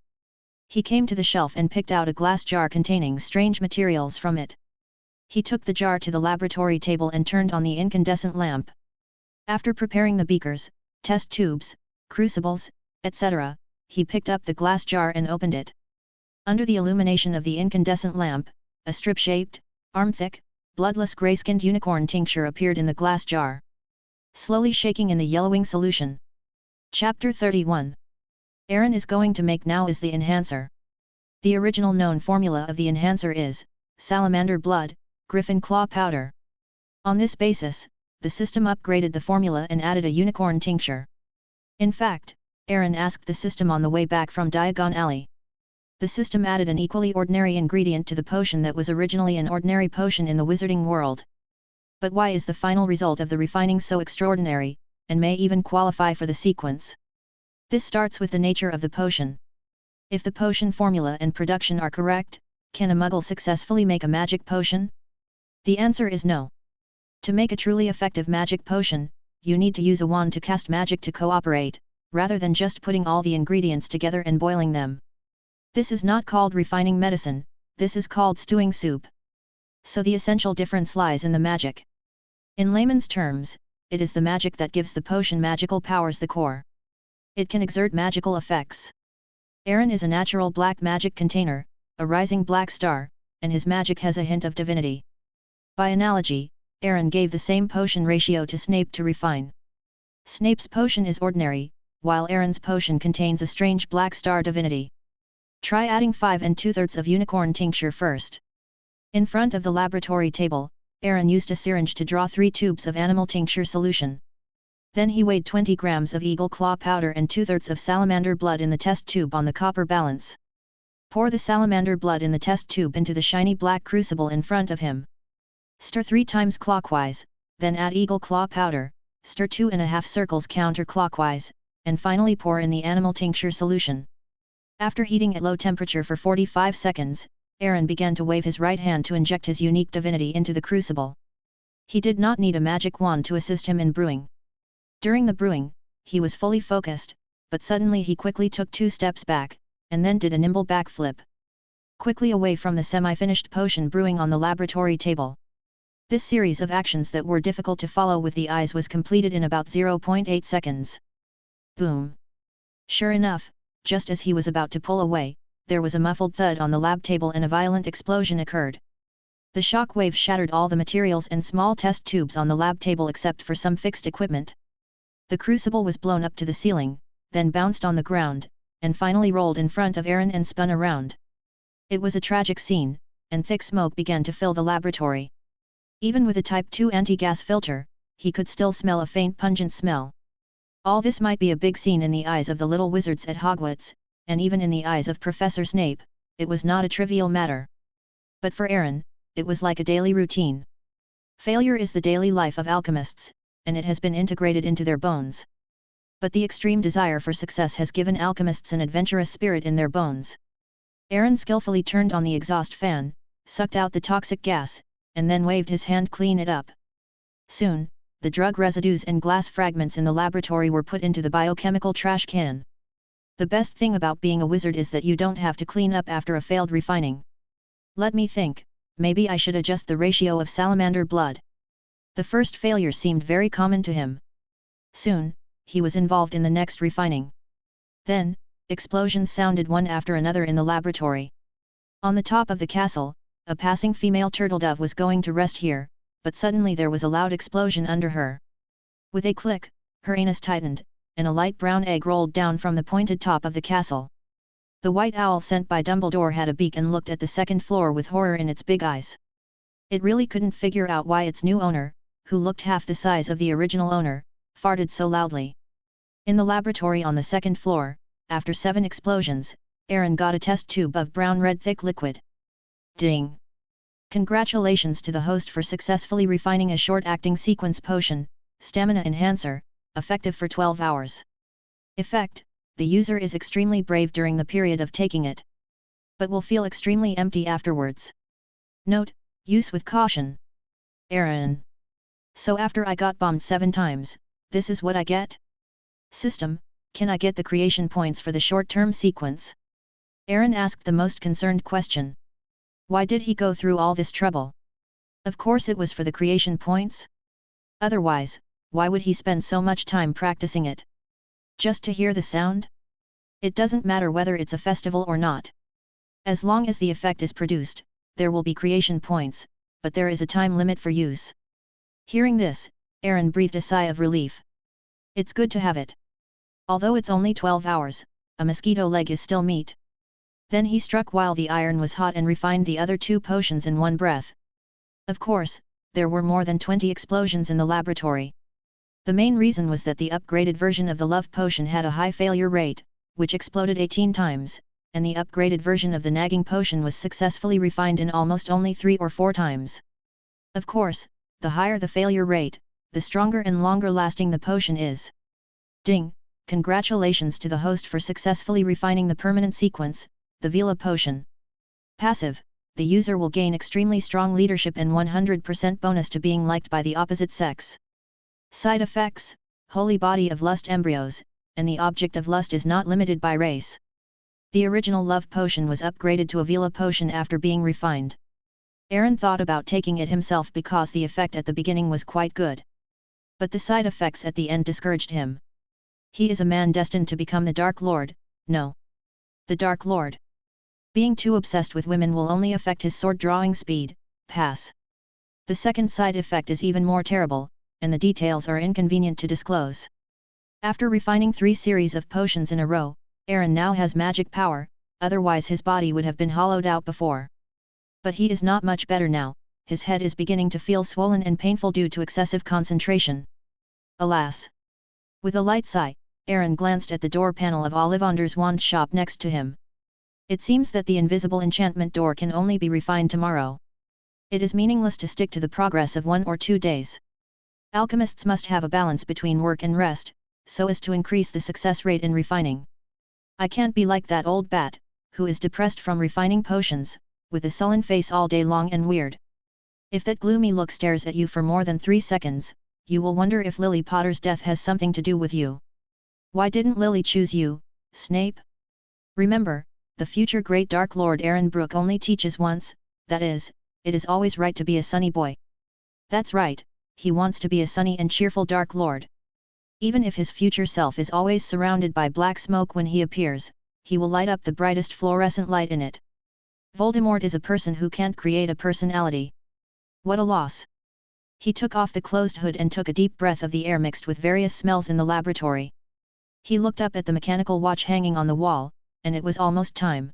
He came to the shelf and picked out a glass jar containing strange materials from it. He took the jar to the laboratory table and turned on the incandescent lamp. After preparing the beakers, test tubes, crucibles, etc., he picked up the glass jar and opened it. Under the illumination of the incandescent lamp, a strip-shaped, arm-thick, bloodless grey-skinned unicorn tincture appeared in the glass jar, slowly shaking in the yellowing solution. Chapter 31. Aaron is going to make now is the enhancer. The original known formula of the enhancer is salamander blood, griffin claw powder. On this basis, the system upgraded the formula and added a unicorn tincture. In fact, Aaron asked the system on the way back from Diagon Alley. The system added an equally ordinary ingredient to the potion that was originally an ordinary potion in the wizarding world. But why is the final result of the refining so extraordinary, and may even qualify for the sequence? This starts with the nature of the potion. If the potion formula and production are correct, can a muggle successfully make a magic potion? The answer is no. To make a truly effective magic potion, you need to use a wand to cast magic to cooperate, rather than just putting all the ingredients together and boiling them. This is not called refining medicine, this is called stewing soup. So the essential difference lies in the magic. In layman's terms, it is the magic that gives the potion magical powers, the core. It can exert magical effects. Aaron is a natural black magic container, a rising black star, and his magic has a hint of divinity. By analogy, Aaron gave the same potion ratio to Snape to refine. Snape's potion is ordinary, while Aaron's potion contains a strange black star divinity. Try adding 5 2/3 of unicorn tincture first. In front of the laboratory table, Aaron used a syringe to draw 3 tubes of animal tincture solution. Then he weighed 20 grams of eagle claw powder and 2/3 of salamander blood in the test tube on the copper balance. Pour the salamander blood in the test tube into the shiny black crucible in front of him. Stir 3 times clockwise, then add eagle claw powder, stir 2½ circles counterclockwise, and finally pour in the animal tincture solution. After heating at low temperature for 45 seconds, Aaron began to wave his right hand to inject his unique divinity into the crucible. He did not need a magic wand to assist him in brewing. During the brewing, he was fully focused, but suddenly he quickly took 2 steps back, and then did a nimble backflip. Quickly away from the semi-finished potion brewing on the laboratory table. This series of actions that were difficult to follow with the eyes was completed in about 0.8 seconds. Boom! Sure enough, just as he was about to pull away, there was a muffled thud on the lab table and a violent explosion occurred. The shock wave shattered all the materials and small test tubes on the lab table except for some fixed equipment. The crucible was blown up to the ceiling, then bounced on the ground, and finally rolled in front of Aaron and spun around. It was a tragic scene, and thick smoke began to fill the laboratory. Even with a Type 2 anti-gas filter, he could still smell a faint pungent smell. All this might be a big scene in the eyes of the little wizards at Hogwarts, and even in the eyes of Professor Snape, it was not a trivial matter. But for Aaron, it was like a daily routine. Failure is the daily life of alchemists, and it has been integrated into their bones. But the extreme desire for success has given alchemists an adventurous spirit in their bones. Aaron skillfully turned on the exhaust fan, sucked out the toxic gas, and then waved his hand clean it up. Soon, the drug residues and glass fragments in the laboratory were put into the biochemical trash can. The best thing about being a wizard is that you don't have to clean up after a failed refining. Let me think, maybe I should adjust the ratio of salamander blood. The first failure seemed very common to him. Soon, he was involved in the next refining. Then, explosions sounded one after another in the laboratory. On the top of the castle, a passing female turtledove was going to rest here, but suddenly there was a loud explosion under her. With a click, her anus tightened, and a light brown egg rolled down from the pointed top of the castle. The white owl sent by Dumbledore had a beak and looked at the second floor with horror in its big eyes. It really couldn't figure out why its new owner, who looked half the size of the original owner, farted so loudly. In the laboratory on the second floor, after 7 explosions, Aaron got a test tube of brown-red thick liquid. Ding! Congratulations to the host for successfully refining a short-acting sequence potion, Stamina Enhancer, effective for 12 hours. Effect: the user is extremely brave during the period of taking it, but will feel extremely empty afterwards. Note: use with caution. Aaron. So after I got bombed 7 times, this is what I get? System: can I get the creation points for the short-term sequence? Aaron asked the most concerned question. Why did he go through all this trouble? Of course it was for the creation points. Otherwise, why would he spend so much time practicing it? Just to hear the sound? It doesn't matter whether it's a festival or not. As long as the effect is produced, there will be creation points, but there is a time limit for use. Hearing this, Aaron breathed a sigh of relief. It's good to have it. Although it's only 12 hours, a mosquito leg is still meat. Then he struck while the iron was hot and refined the other 2 potions in one breath. Of course, there were more than 20 explosions in the laboratory. The main reason was that the upgraded version of the love potion had a high failure rate, which exploded 18 times, and the upgraded version of the nagging potion was successfully refined in almost only 3 or 4 times. Of course, the higher the failure rate, the stronger and longer lasting the potion is. Ding! Congratulations to the host for successfully refining the permanent sequence, the Vila potion. Passive: the user will gain extremely strong leadership and 100% bonus to being liked by the opposite sex. Side effects: holy body of lust embryos, and the object of lust is not limited by race. The original love potion was upgraded to a Vila potion after being refined. Aaron thought about taking it himself because the effect at the beginning was quite good. But the side effects at the end discouraged him. He is a man destined to become the Dark Lord. No. The Dark Lord. Being too obsessed with women will only affect his sword drawing speed. Pass. The second side effect is even more terrible, and the details are inconvenient to disclose. After refining 3 series of potions in a row, Aaron now has magic power, otherwise his body would have been hollowed out before. But he is not much better now, his head is beginning to feel swollen and painful due to excessive concentration. Alas! With a light sigh, Aaron glanced at the door panel of Ollivanders' wand shop next to him. It seems that the invisible enchantment door can only be refined tomorrow. It is meaningless to stick to the progress of 1 or 2 days. Alchemists must have a balance between work and rest, so as to increase the success rate in refining. I can't be like that old bat, who is depressed from refining potions, with a sullen face all day long and weird. If that gloomy look stares at you for more than 3 seconds, you will wonder if Lily Potter's death has something to do with you. Why didn't Lily choose you, Snape? Remember, the future great Dark Lord Aaron Brooke only teaches once, that is, it is always right to be a sunny boy. That's right, he wants to be a sunny and cheerful Dark Lord. Even if his future self is always surrounded by black smoke when he appears, he will light up the brightest fluorescent light in it. Voldemort is a person who can't create a personality. What a loss! He took off the closed hood and took a deep breath of the air mixed with various smells in the laboratory. He looked up at the mechanical watch hanging on the wall, and it was almost time.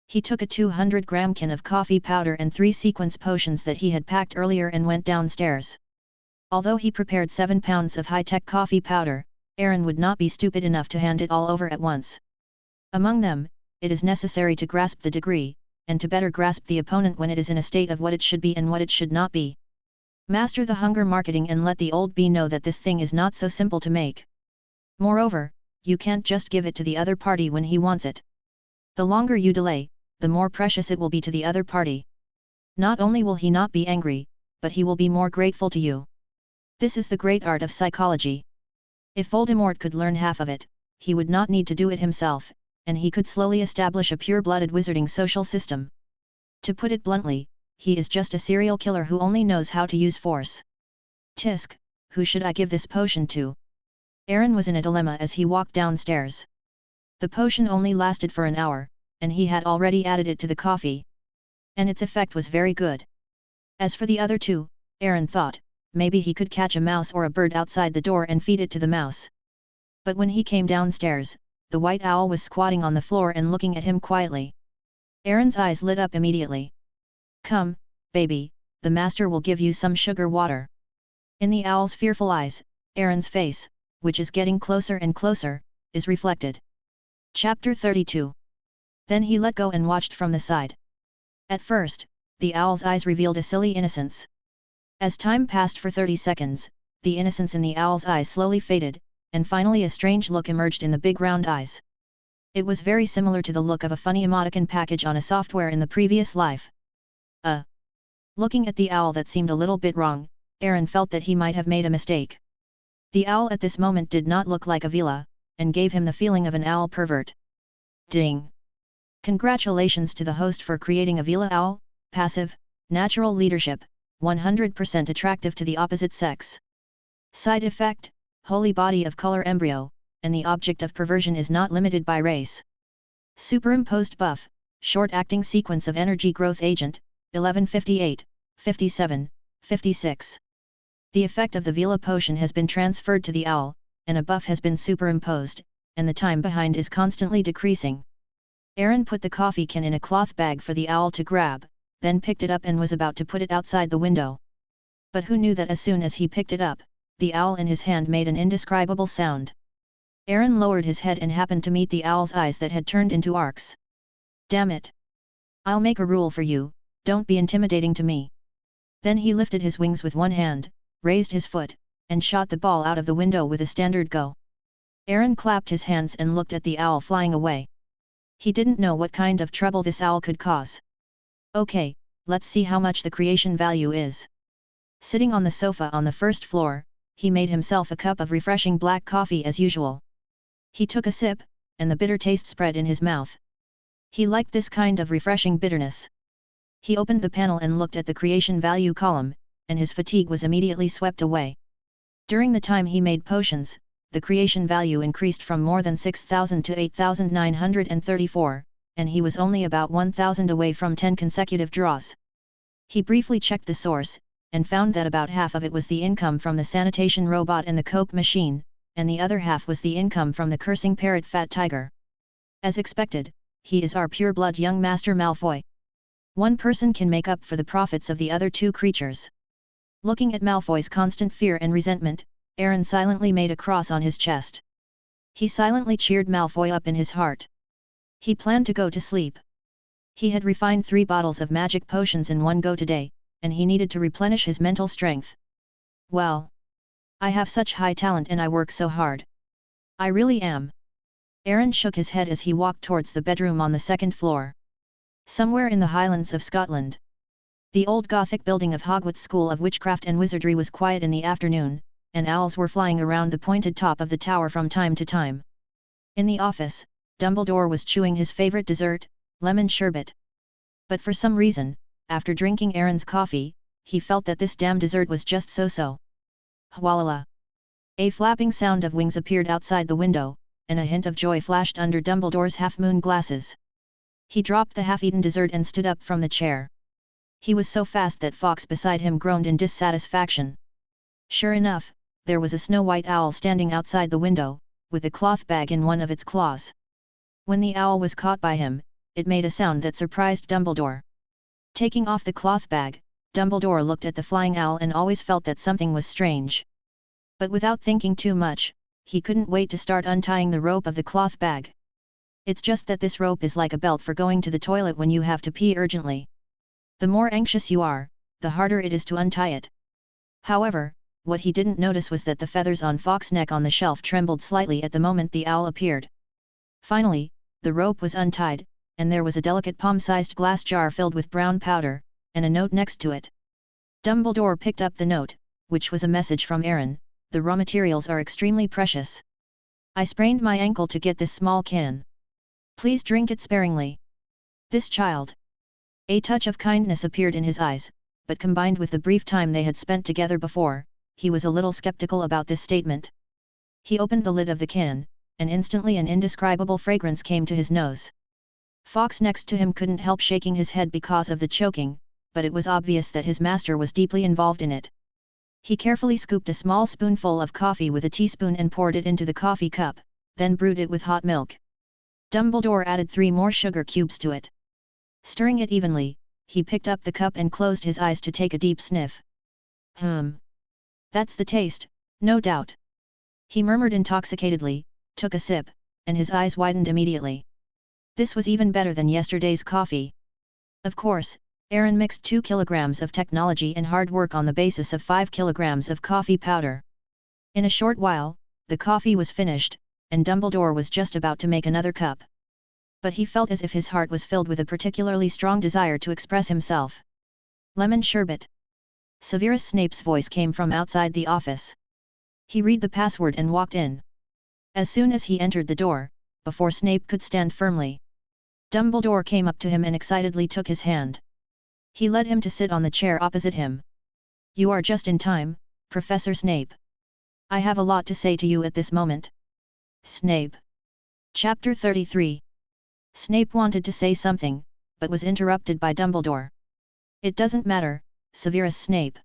He took a 200-gram can of coffee powder and 3 sequence potions that he had packed earlier and went downstairs. Although he prepared 7 pounds of high-tech coffee powder, Aaron would not be stupid enough to hand it all over at once. Among them, it is necessary to grasp the degree, and to better grasp the opponent when it is in a state of what it should be and what it should not be. Master the hunger marketing and let the old bee know that this thing is not so simple to make. Moreover, you can't just give it to the other party when he wants it. The longer you delay, the more precious it will be to the other party. Not only will he not be angry, but he will be more grateful to you. This is the great art of psychology. If Voldemort could learn half of it, he would not need to do it himself, and he could slowly establish a pure-blooded wizarding social system. To put it bluntly, he is just a serial killer who only knows how to use force. Tisk, who should I give this potion to? Aaron was in a dilemma as he walked downstairs. The potion only lasted for an hour, and he had already added it to the coffee. And its effect was very good. As for the other 2, Aaron thought, maybe he could catch a mouse or a bird outside the door and feed it to the mouse. But when he came downstairs, the white owl was squatting on the floor and looking at him quietly. Aaron's eyes lit up immediately. Come, baby, the master will give you some sugar water. In the owl's fearful eyes, Aaron's face, which is getting closer and closer, is reflected. Chapter 32. Then he let go and watched from the side. At first, the owl's eyes revealed a silly innocence. As time passed for 30 seconds, the innocence in the owl's eyes slowly faded, and finally a strange look emerged in the big round eyes. It was very similar to the look of a funny emoticon package on a software in the previous life. Looking at the owl that seemed a little bit wrong, Aaron felt that he might have made a mistake. The owl at this moment did not look like a Vila, and gave him the feeling of an owl pervert. Ding! Congratulations to the host for creating a Vila owl, passive, natural leadership, 100% attractive to the opposite sex. Side effect, holy body of color embryo, and the object of perversion is not limited by race. Superimposed buff, short-acting sequence of energy growth agent, 1158, 57, 56. The effect of the Vila potion has been transferred to the owl, and a buff has been superimposed, and the time behind is constantly decreasing. Aaron put the coffee can in a cloth bag for the owl to grab, then picked it up and was about to put it outside the window. But who knew that as soon as he picked it up, the owl in his hand made an indescribable sound. Aaron lowered his head and happened to meet the owl's eyes that had turned into arcs. Damn it! I'll make a rule for you, don't be intimidating to me. Then he lifted his wings with one hand, raised his foot, and shot the ball out of the window with a standard go. Aaron clapped his hands and looked at the owl flying away. He didn't know what kind of trouble this owl could cause. Okay, let's see how much the creation value is. Sitting on the sofa on the first floor, he made himself a cup of refreshing black coffee as usual. He took a sip, and the bitter taste spread in his mouth. He liked this kind of refreshing bitterness. He opened the panel and looked at the creation value column, and his fatigue was immediately swept away. During the time he made potions, the creation value increased from more than 6,000 to 8,934, and he was only about 1,000 away from 10 consecutive draws. He briefly checked the source, and found that about half of it was the income from the sanitation robot and the Coke machine, and the other half was the income from the cursing parrot Fat Tiger. As expected, he is our pure-blood young Master Malfoy. One person can make up for the profits of the other two creatures. Looking at Malfoy's constant fear and resentment, Aaron silently made a cross on his chest. He silently cheered Malfoy up in his heart. He planned to go to sleep. He had refined 3 bottles of magic potions in one go today, and he needed to replenish his mental strength. Well, I have such high talent and I work so hard. I really am. Aaron shook his head as he walked towards the bedroom on the 2nd floor. Somewhere in the Highlands of Scotland. The old Gothic building of Hogwarts School of Witchcraft and Wizardry was quiet in the afternoon, and owls were flying around the pointed top of the tower from time to time. In the office, Dumbledore was chewing his favorite dessert, lemon sherbet. But for some reason, after drinking Aaron's coffee, he felt that this damn dessert was just so-so. Hwalala! A flapping sound of wings appeared outside the window, and a hint of joy flashed under Dumbledore's half-moon glasses. He dropped the half-eaten dessert and stood up from the chair. He was so fast that Fawkes beside him groaned in dissatisfaction. Sure enough, there was a snow-white owl standing outside the window, with a cloth bag in one of its claws. When the owl was caught by him, it made a sound that surprised Dumbledore. Taking off the cloth bag, Dumbledore looked at the flying owl and always felt that something was strange. But without thinking too much, he couldn't wait to start untying the rope of the cloth bag. It's just that this rope is like a belt for going to the toilet when you have to pee urgently. The more anxious you are, the harder it is to untie it. However, what he didn't notice was that the feathers on Fawkes' neck on the shelf trembled slightly at the moment the owl appeared. Finally, the rope was untied, and there was a delicate palm-sized glass jar filled with brown powder, and a note next to it. Dumbledore picked up the note, which was a message from Aaron. The raw materials are extremely precious. I sprained my ankle to get this small can. Please drink it sparingly. This child. A touch of kindness appeared in his eyes, but combined with the brief time they had spent together before, he was a little skeptical about this statement. He opened the lid of the can, and instantly an indescribable fragrance came to his nose. Fawkes next to him couldn't help shaking his head because of the choking, but it was obvious that his master was deeply involved in it. He carefully scooped a small spoonful of coffee with a teaspoon and poured it into the coffee cup, then brewed it with hot milk. Dumbledore added 3 more sugar cubes to it. Stirring it evenly, he picked up the cup and closed his eyes to take a deep sniff. That's the taste, no doubt. He murmured intoxicatedly, took a sip, and his eyes widened immediately. This was even better than yesterday's coffee. Of course, Aaron mixed 2 kilograms of technology and hard work on the basis of 5 kilograms of coffee powder. In a short while, the coffee was finished, and Dumbledore was just about to make another cup. But he felt as if his heart was filled with a particularly strong desire to express himself. Lemon sherbet. Severus Snape's voice came from outside the office. He read the password and walked in. As soon as he entered the door, before Snape could stand firmly, Dumbledore came up to him and excitedly took his hand. He led him to sit on the chair opposite him. You are just in time, Professor Snape. I have a lot to say to you at this moment. Snape. Chapter 33. Snape wanted to say something, but was interrupted by Dumbledore. It doesn't matter, Severus Snape.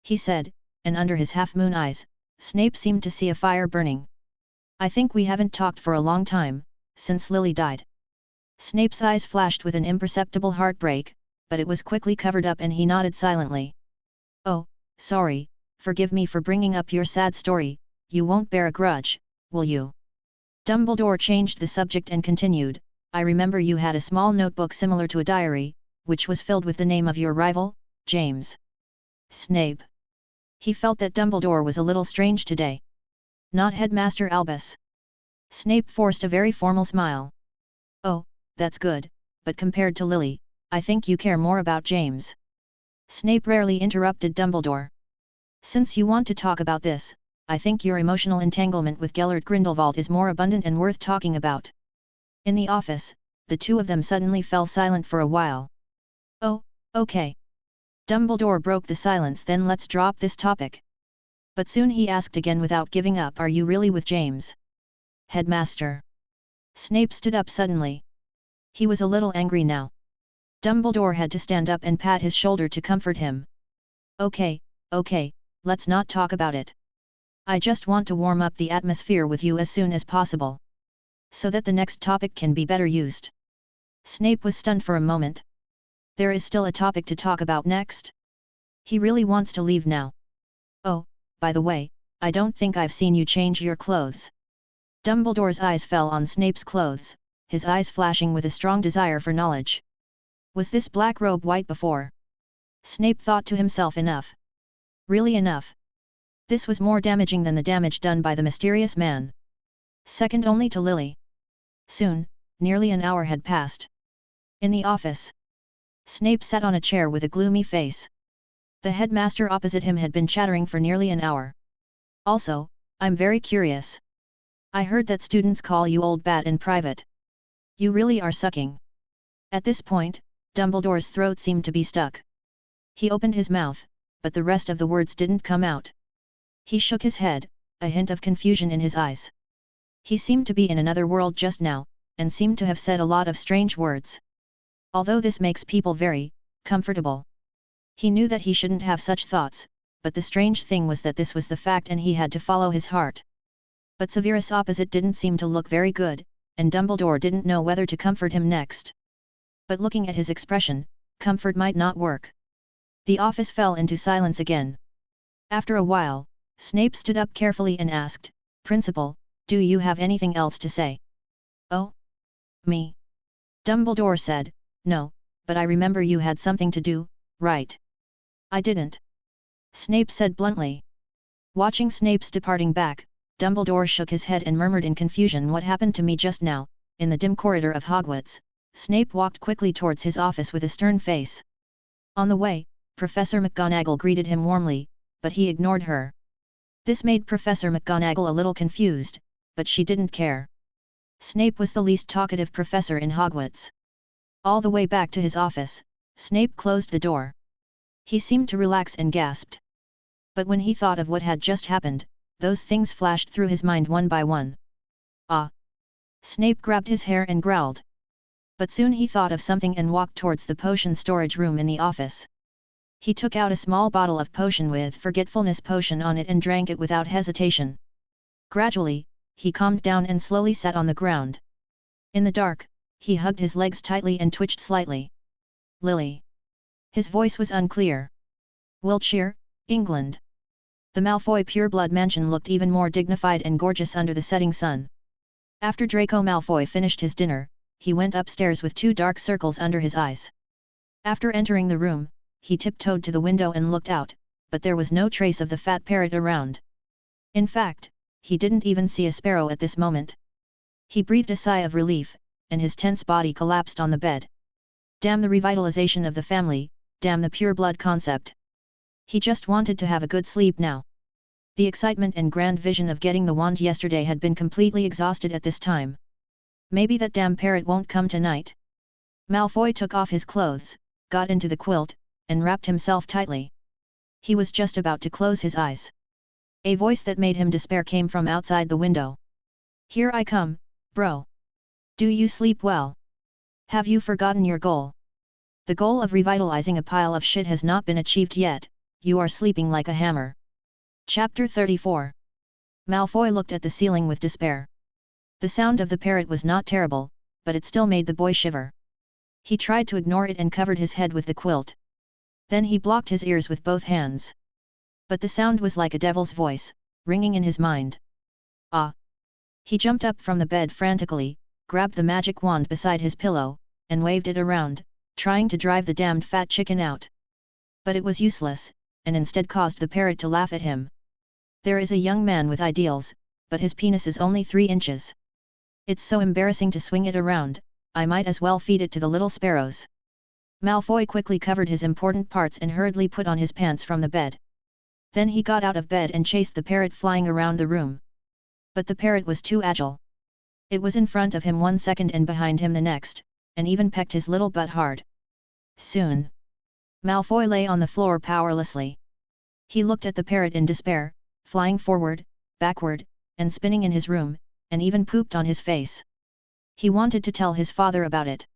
He said, and under his half-moon eyes, Snape seemed to see a fire burning. I think we haven't talked for a long time, since Lily died. Snape's eyes flashed with an imperceptible heartbreak, but it was quickly covered up and he nodded silently. Oh, sorry, forgive me for bringing up your sad story, you won't bear a grudge, will you? Dumbledore changed the subject and continued, I remember you had a small notebook similar to a diary, which was filled with the name of your rival, James. Snape. He felt that Dumbledore was a little strange today. Not Headmaster Albus. Snape forced a very formal smile. Oh, that's good, but compared to Lily, I think you care more about James. Snape rarely interrupted Dumbledore. Since you want to talk about this, I think your emotional entanglement with Gellert Grindelwald is more abundant and worth talking about. In the office, the two of them suddenly fell silent for a while. Oh, okay. Dumbledore broke the silence. Then let's drop this topic. But soon he asked again without giving up, are you really with James? Headmaster. Snape stood up suddenly. He was a little angry now. Dumbledore had to stand up and pat his shoulder to comfort him. Okay, let's not talk about it. I just want to warm up the atmosphere with you as soon as possible, so that the next topic can be better used. Snape was stunned for a moment. There is still a topic to talk about next? He really wants to leave now. Oh, by the way, I don't think I've seen you change your clothes. Dumbledore's eyes fell on Snape's clothes, his eyes flashing with a strong desire for knowledge. Was this black robe white before? Snape thought to himself, enough. Really enough. This was more damaging than the damage done by the mysterious man. Second only to Lily. Soon, nearly an hour had passed. In the office, Snape sat on a chair with a gloomy face. The headmaster opposite him had been chattering for nearly an hour. Also, I'm very curious. I heard that students call you old bat in private. You really are sucking. At this point, Dumbledore's throat seemed to be stuck. He opened his mouth, but the rest of the words didn't come out. He shook his head, a hint of confusion in his eyes. He seemed to be in another world just now, and seemed to have said a lot of strange words. Although this makes people very comfortable. He knew that he shouldn't have such thoughts, but the strange thing was that this was the fact and he had to follow his heart. But Severus opposite didn't seem to look very good, and Dumbledore didn't know whether to comfort him next. But looking at his expression, comfort might not work. The office fell into silence again. After a while, Snape stood up carefully and asked, Principal, do you have anything else to say? Oh? Me? Dumbledore said, No, but I remember you had something to do, right? I didn't. Snape said bluntly. Watching Snape's departing back, Dumbledore shook his head and murmured in confusion, what happened to me just now? In the dim corridor of Hogwarts, Snape walked quickly towards his office with a stern face. On the way, Professor McGonagall greeted him warmly, but he ignored her. This made Professor McGonagall a little confused, but she didn't care. Snape was the least talkative professor in Hogwarts. All the way back to his office, Snape closed the door. He seemed to relax and gasped. But when he thought of what had just happened, those things flashed through his mind one by one. Ah! Snape grabbed his hair and growled. But soon he thought of something and walked towards the potion storage room in the office. He took out a small bottle of potion with forgetfulness potion on it and drank it without hesitation. Gradually, he calmed down and slowly sat on the ground. In the dark, he hugged his legs tightly and twitched slightly. Lily. His voice was unclear. Wiltshire, England. The Malfoy pureblood mansion looked even more dignified and gorgeous under the setting sun. After Draco Malfoy finished his dinner, he went upstairs with 2 dark circles under his eyes. After entering the room, he tiptoed to the window and looked out, but there was no trace of the fat parrot around. In fact, he didn't even see a sparrow at this moment. He breathed a sigh of relief, and his tense body collapsed on the bed. Damn the revitalization of the family, damn the pure blood concept. He just wanted to have a good sleep now. The excitement and grand vision of getting the wand yesterday had been completely exhausted at this time. Maybe that damn parrot won't come tonight. Malfoy took off his clothes, got into the quilt, and wrapped himself tightly. He was just about to close his eyes. A voice that made him despair came from outside the window. Here I come, bro. Do you sleep well? Have you forgotten your goal? The goal of revitalizing a pile of shit has not been achieved yet, you are sleeping like a hammer. Chapter 34. Malfoy looked at the ceiling with despair. The sound of the parrot was not terrible, but it still made the boy shiver. He tried to ignore it and covered his head with the quilt. Then he blocked his ears with both hands. But the sound was like a devil's voice, ringing in his mind. Ah! He jumped up from the bed frantically, grabbed the magic wand beside his pillow, and waved it around, trying to drive the damned fat chicken out. But it was useless, and instead caused the parrot to laugh at him. There is a young man with ideals, but his penis is only 3 inches. It's so embarrassing to swing it around, I might as well feed it to the little sparrows. Malfoy quickly covered his important parts and hurriedly put on his pants from the bed. Then he got out of bed and chased the parrot flying around the room. But the parrot was too agile. It was in front of him 1 second and behind him the next, and even pecked his little butt hard. Soon, Malfoy lay on the floor powerlessly. He looked at the parrot in despair, flying forward, backward, and spinning in his room, and even pooped on his face. He wanted to tell his father about it.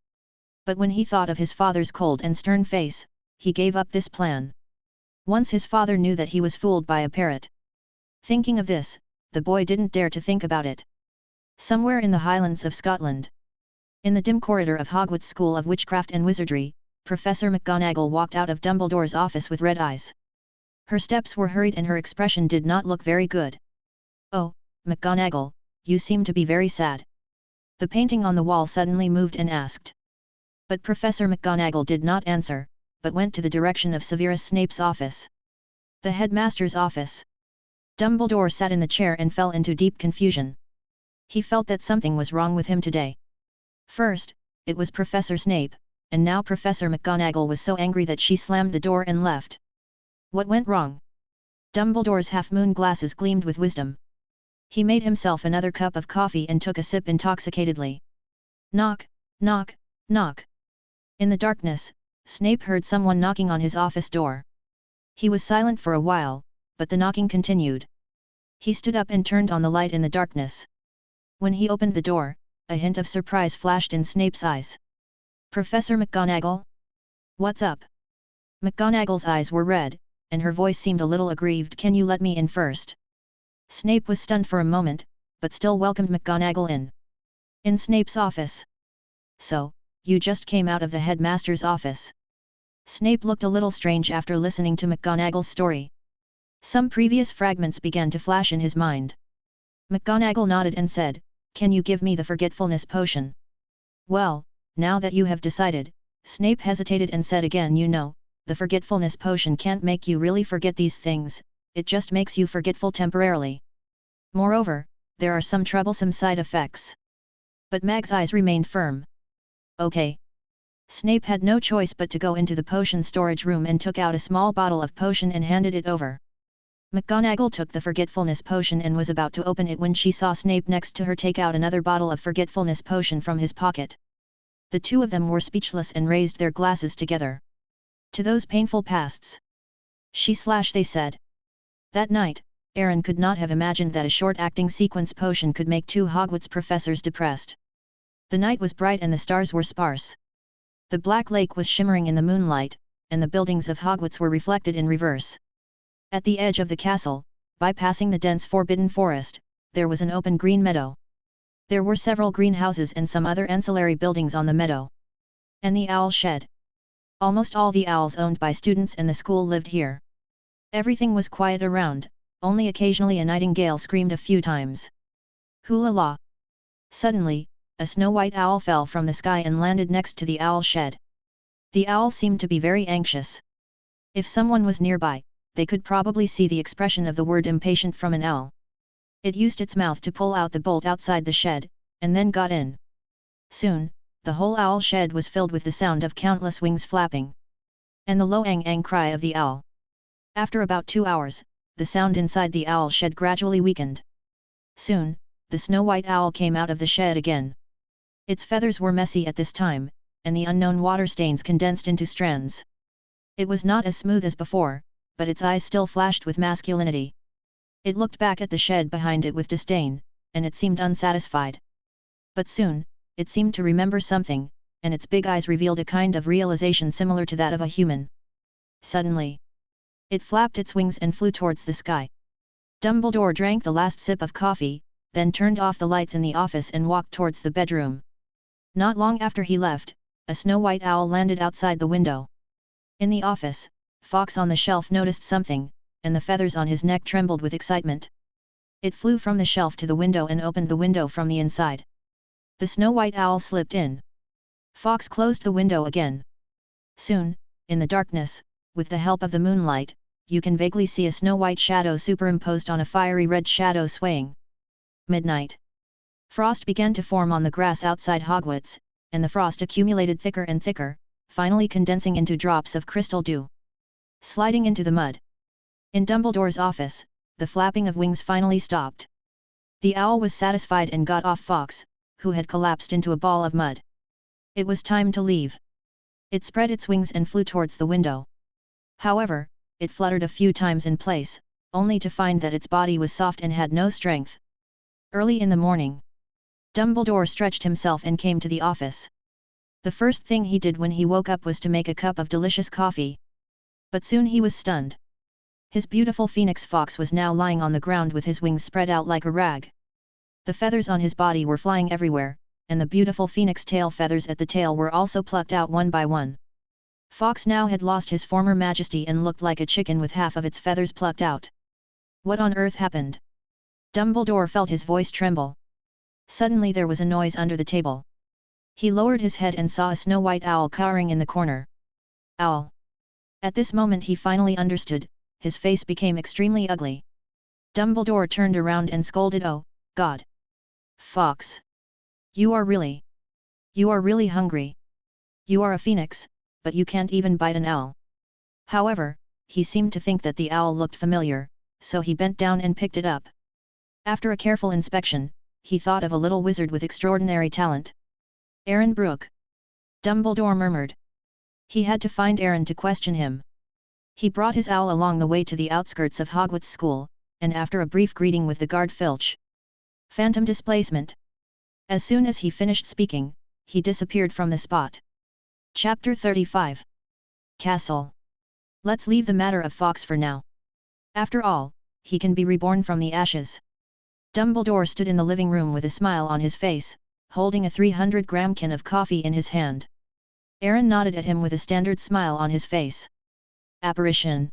But when he thought of his father's cold and stern face, he gave up this plan. Once his father knew that he was fooled by a parrot. Thinking of this, the boy didn't dare to think about it. Somewhere in the Highlands of Scotland, in the dim corridor of Hogwarts School of Witchcraft and Wizardry, Professor McGonagall walked out of Dumbledore's office with red eyes. Her steps were hurried and her expression did not look very good. "Oh, McGonagall, you seem to be very sad." The painting on the wall suddenly moved and asked. But Professor McGonagall did not answer, but went to the direction of Severus Snape's office. The headmaster's office. Dumbledore sat in the chair and fell into deep confusion. He felt that something was wrong with him today. First, it was Professor Snape, and now Professor McGonagall was so angry that she slammed the door and left. What went wrong? Dumbledore's half-moon glasses gleamed with wisdom. He made himself another cup of coffee and took a sip intoxicatedly. Knock, knock, knock. In the darkness, Snape heard someone knocking on his office door. He was silent for a while, but the knocking continued. He stood up and turned on the light in the darkness. When he opened the door, a hint of surprise flashed in Snape's eyes. "Professor McGonagall? What's up?" McGonagall's eyes were red, and her voice seemed a little aggrieved. "Can you let me in first?" Snape was stunned for a moment, but still welcomed McGonagall in. In Snape's office. "So, you just came out of the headmaster's office?" Snape looked a little strange after listening to McGonagall's story. Some previous fragments began to flash in his mind. McGonagall nodded and said, "Can you give me the forgetfulness potion?" "Well, now that you have decided," Snape hesitated and said again, "You know, the forgetfulness potion can't make you really forget these things, it just makes you forgetful temporarily. Moreover, there are some troublesome side effects." But Mag's eyes remained firm. "Okay." Snape had no choice but to go into the potion storage room and took out a small bottle of potion and handed it over. McGonagall took the forgetfulness potion and was about to open it when she saw Snape next to her take out another bottle of forgetfulness potion from his pocket. The two of them were speechless and raised their glasses together. "To those painful pasts." They said. That night, Aaron could not have imagined that a short-acting sequence potion could make two Hogwarts professors depressed. The night was bright and the stars were sparse. The Black Lake was shimmering in the moonlight, and the buildings of Hogwarts were reflected in reverse. At the edge of the castle, bypassing the dense forbidden forest, there was an open green meadow. There were several greenhouses and some other ancillary buildings on the meadow. And the owl shed. Almost all the owls owned by students and the school lived here. Everything was quiet around, only occasionally a nightingale screamed a few times. "Hula la!" Suddenly, a snow-white owl fell from the sky and landed next to the owl shed. The owl seemed to be very anxious. If someone was nearby, they could probably see the expression of the word impatient from an owl. It used its mouth to pull out the bolt outside the shed, and then got in. Soon, the whole owl shed was filled with the sound of countless wings flapping. And the low ang-ang cry of the owl. After about 2 hours, the sound inside the owl shed gradually weakened. Soon, the snow-white owl came out of the shed again. Its feathers were messy at this time, and the unknown water stains condensed into strands. It was not as smooth as before, but its eyes still flashed with masculinity. It looked back at the shed behind it with disdain, and it seemed unsatisfied. But soon, it seemed to remember something, and its big eyes revealed a kind of realization similar to that of a human. Suddenly, it flapped its wings and flew towards the sky. Dumbledore drank the last sip of coffee, then turned off the lights in the office and walked towards the bedroom. Not long after he left, a snow-white owl landed outside the window. In the office, Fawkes on the shelf noticed something, and the feathers on his neck trembled with excitement. It flew from the shelf to the window and opened the window from the inside. The snow-white owl slipped in. Fawkes closed the window again. Soon, in the darkness, with the help of the moonlight, you can vaguely see a snow-white shadow superimposed on a fiery red shadow swaying. Midnight. Frost began to form on the grass outside Hogwarts, and the frost accumulated thicker and thicker, finally condensing into drops of crystal dew. Sliding into the mud. In Dumbledore's office, the flapping of wings finally stopped. The owl was satisfied and got off Fawkes, who had collapsed into a ball of mud. It was time to leave. It spread its wings and flew towards the window. However, it fluttered a few times in place, only to find that its body was soft and had no strength. Early in the morning, Dumbledore stretched himself and came to the office. The first thing he did when he woke up was to make a cup of delicious coffee. But soon he was stunned. His beautiful phoenix Fawkes was now lying on the ground with his wings spread out like a rag. The feathers on his body were flying everywhere, and the beautiful phoenix tail feathers at the tail were also plucked out one by one. Fawkes now had lost his former majesty and looked like a chicken with half of its feathers plucked out. What on earth happened? Dumbledore felt his voice tremble. Suddenly there was a noise under the table. He lowered his head and saw a snow-white owl cowering in the corner. Owl! At this moment he finally understood, his face became extremely ugly. Dumbledore turned around and scolded, "Oh, God! Fawkes! You are really hungry. You are a phoenix, but you can't even bite an owl." However, he seemed to think that the owl looked familiar, so he bent down and picked it up. After a careful inspection, he thought of a little wizard with extraordinary talent. "Aaron Brooke," Dumbledore murmured. He had to find Aaron to question him. He brought his owl along the way to the outskirts of Hogwarts School, and after a brief greeting with the guard Filch. Phantom displacement. As soon as he finished speaking, he disappeared from the spot. Chapter 35. Castle. Let's leave the matter of Fawkes for now. After all, he can be reborn from the ashes. Dumbledore stood in the living room with a smile on his face, holding a 300-gram can of coffee in his hand. Aaron nodded at him with a standard smile on his face. Apparition.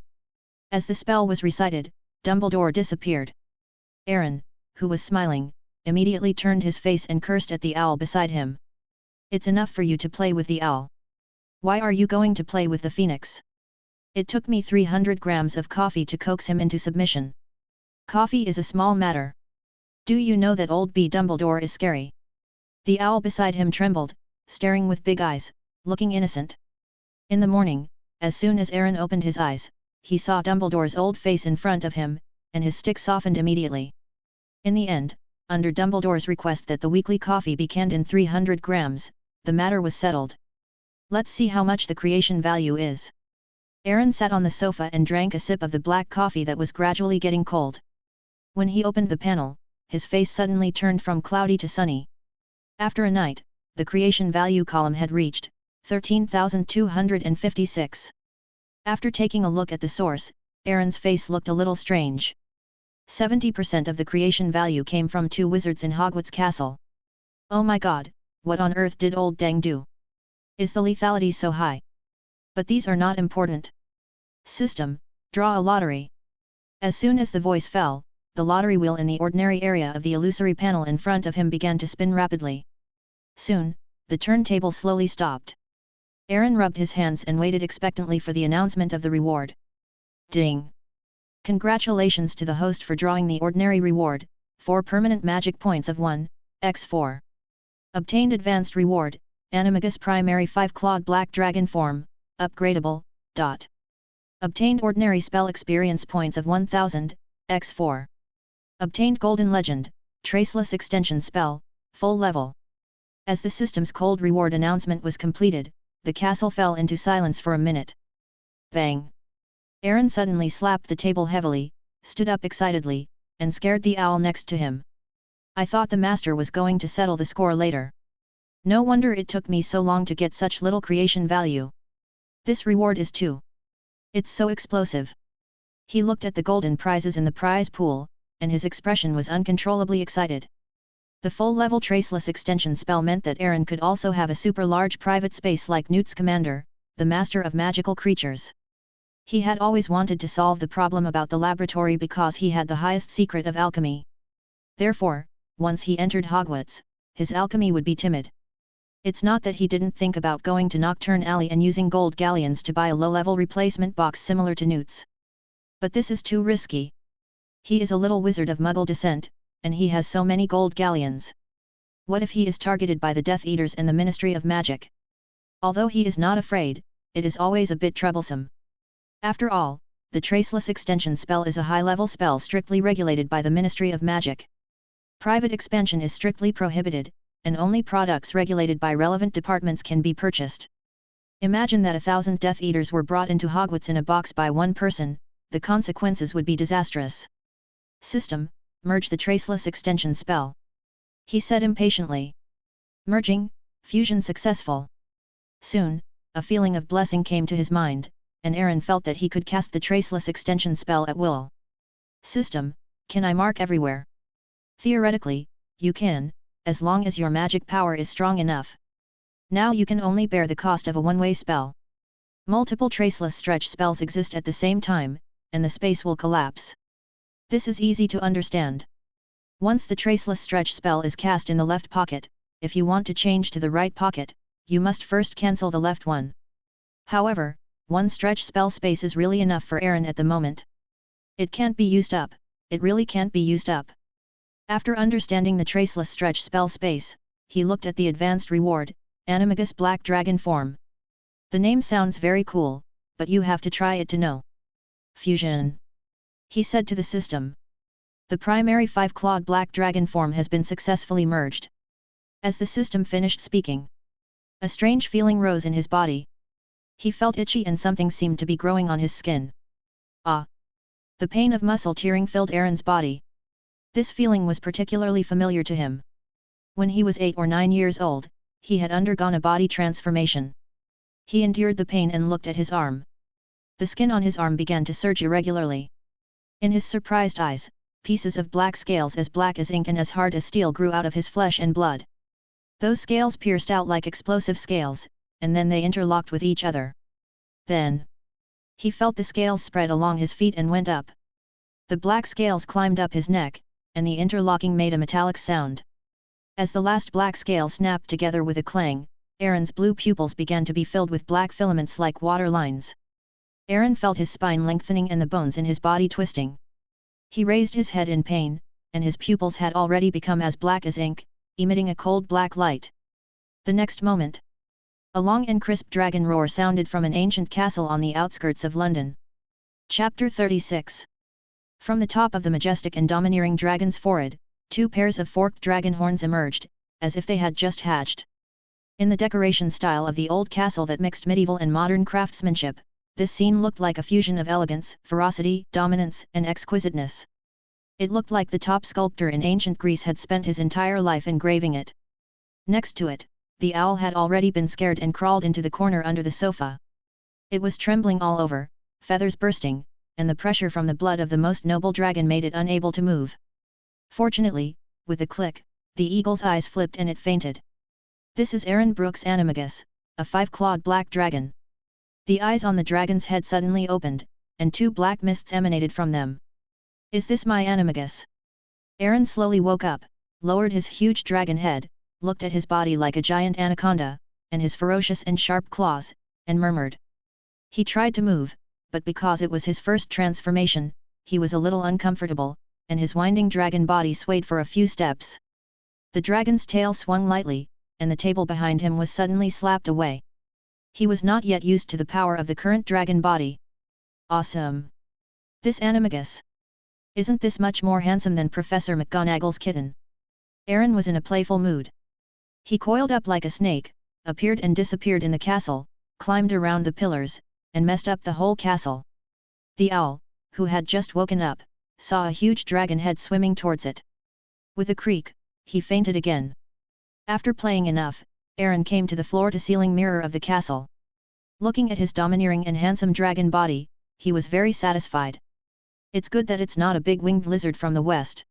As the spell was recited, Dumbledore disappeared. Aaron, who was smiling, immediately turned his face and cursed at the owl beside him. "It's enough for you to play with the owl. Why are you going to play with the phoenix?" It took me 300 grams of coffee to coax him into submission. Coffee is a small matter. Do you know that old B. Dumbledore is scary? The owl beside him trembled, staring with big eyes, looking innocent. In the morning, as soon as Aaron opened his eyes, he saw Dumbledore's old face in front of him, and his stick softened immediately. In the end, under Dumbledore's request that the weekly coffee be canned in 300 grams, the matter was settled. Let's see how much the creation value is. Aaron sat on the sofa and drank a sip of the black coffee that was gradually getting cold. When he opened the panel, his face suddenly turned from cloudy to sunny. After a night, the creation value column had reached 13,256. After taking a look at the source, Aaron's face looked a little strange. 70% of the creation value came from 2 wizards in Hogwarts Castle. Oh my god, what on earth did old Dang do? Is the lethality so high? But these are not important. System, draw a lottery. As soon as the voice fell, the lottery wheel in the ordinary area of the illusory panel in front of him began to spin rapidly. Soon, the turntable slowly stopped. Aaron rubbed his hands and waited expectantly for the announcement of the reward. Ding! Congratulations to the host for drawing the ordinary reward, 4 permanent magic points of 1x4. Obtained advanced reward, Animagus primary 5-clawed black dragon form, upgradable, ... Obtained ordinary spell experience points of 1000, x4. Obtained golden legend, traceless extension spell, full level. As the system's cold reward announcement was completed, the castle fell into silence for a minute. Bang! Aaron suddenly slapped the table heavily, stood up excitedly, and scared the owl next to him. I thought the master was going to settle the score later. No wonder it took me so long to get such little creation value. This reward is too. It's so explosive. He looked at the golden prizes in the prize pool, and his expression was uncontrollably excited. The full-level traceless extension spell meant that Aaron could also have a super-large private space like Newt's commander, the master of magical creatures. He had always wanted to solve the problem about the laboratory because he had the highest secret of alchemy. Therefore, once he entered Hogwarts, his alchemy would be timid. It's not that he didn't think about going to Nocturne Alley and using gold galleons to buy a low-level replacement box similar to Newt's. But this is too risky. He is a little wizard of Muggle descent, and he has so many gold galleons. What if he is targeted by the Death Eaters and the Ministry of Magic? Although he is not afraid, it is always a bit troublesome. After all, the Traceless Extension spell is a high-level spell strictly regulated by the Ministry of Magic. Private expansion is strictly prohibited, and only products regulated by relevant departments can be purchased. Imagine that 1,000 Death Eaters were brought into Hogwarts in a box by one person, the consequences would be disastrous. System, merge the Traceless Extension spell. He said impatiently. Merging, fusion successful. Soon, a feeling of blessing came to his mind, and Aaron felt that he could cast the Traceless Extension spell at will. System, can I mark everywhere? Theoretically, you can, as long as your magic power is strong enough. Now you can only bear the cost of a one-way spell. Multiple Traceless stretch spells exist at the same time, and the space will collapse. This is easy to understand. Once the Traceless stretch spell is cast in the left pocket, if you want to change to the right pocket, you must first cancel the left one. However, one stretch spell space is really enough for Aaron at the moment. It can't be used up, it really can't be used up. After understanding the Traceless stretch spell space, he looked at the advanced reward, Animagus Black Dragon form. The name sounds very cool, but you have to try it to know. Fusion. He said to the system. The primary 5-clawed Black Dragon form has been successfully merged. As the system finished speaking, a strange feeling rose in his body. He felt itchy and something seemed to be growing on his skin. Ah! The pain of muscle tearing filled Aaron's body. This feeling was particularly familiar to him. When he was 8 or 9 years old, he had undergone a body transformation. He endured the pain and looked at his arm. The skin on his arm began to surge irregularly. In his surprised eyes, pieces of black scales as black as ink and as hard as steel grew out of his flesh and blood. Those scales pierced out like explosive scales, and then they interlocked with each other. Then, he felt the scales spread along his feet and went up. The black scales climbed up his neck, and the interlocking made a metallic sound. As the last black scale snapped together with a clang, Aaron's blue pupils began to be filled with black filaments like water lines. Aaron felt his spine lengthening and the bones in his body twisting. He raised his head in pain, and his pupils had already become as black as ink, emitting a cold black light. The next moment, a long and crisp dragon roar sounded from an ancient castle on the outskirts of London. Chapter 36. From the top of the majestic and domineering dragon's forehead, 2 pairs of forked dragon horns emerged, as if they had just hatched. In the decoration style of the old castle that mixed medieval and modern craftsmanship, this scene looked like a fusion of elegance, ferocity, dominance, and exquisiteness. It looked like the top sculptor in ancient Greece had spent his entire life engraving it. Next to it, the owl had already been scared and crawled into the corner under the sofa. It was trembling all over, feathers bursting, and the pressure from the blood of the most noble dragon made it unable to move. Fortunately, with a click, the eagle's eyes flipped and it fainted. This is Aaron Brooks' Animagus, a 5-clawed black dragon. The eyes on the dragon's head suddenly opened, and 2 black mists emanated from them. Is this my Animagus? Aaron slowly woke up, lowered his huge dragon head, looked at his body like a giant anaconda, and his ferocious and sharp claws, and murmured. He tried to move, but because it was his first transformation, he was a little uncomfortable, and his winding dragon body swayed for a few steps. The dragon's tail swung lightly, and the table behind him was suddenly slapped away. He was not yet used to the power of the current dragon body. Awesome! This Animagus! Isn't this much more handsome than Professor McGonagall's kitten? Aaron was in a playful mood. He coiled up like a snake, appeared and disappeared in the castle, climbed around the pillars, and messed up the whole castle. The owl, who had just woken up, saw a huge dragon head swimming towards it. With a creak, he fainted again. After playing enough, Aaron came to the floor-to-ceiling mirror of the castle. Looking at his domineering and handsome dragon body, he was very satisfied. It's good that it's not a big winged lizard from the west.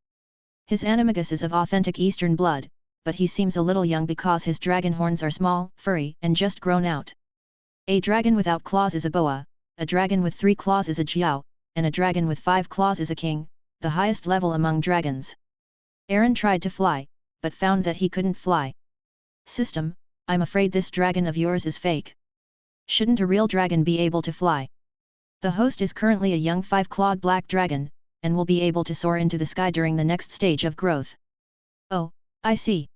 His Animagus is of authentic eastern blood, but he seems a little young because his dragon horns are small, furry, and just grown out. A dragon without claws is a boa, a dragon with 3 claws is a jiao, and a dragon with 5 claws is a king, the highest level among dragons. Aaron tried to fly, but found that he couldn't fly. System, I'm afraid this dragon of yours is fake. Shouldn't a real dragon be able to fly? The host is currently a young 5-clawed black dragon, and will be able to soar into the sky during the next stage of growth. Oh, I see.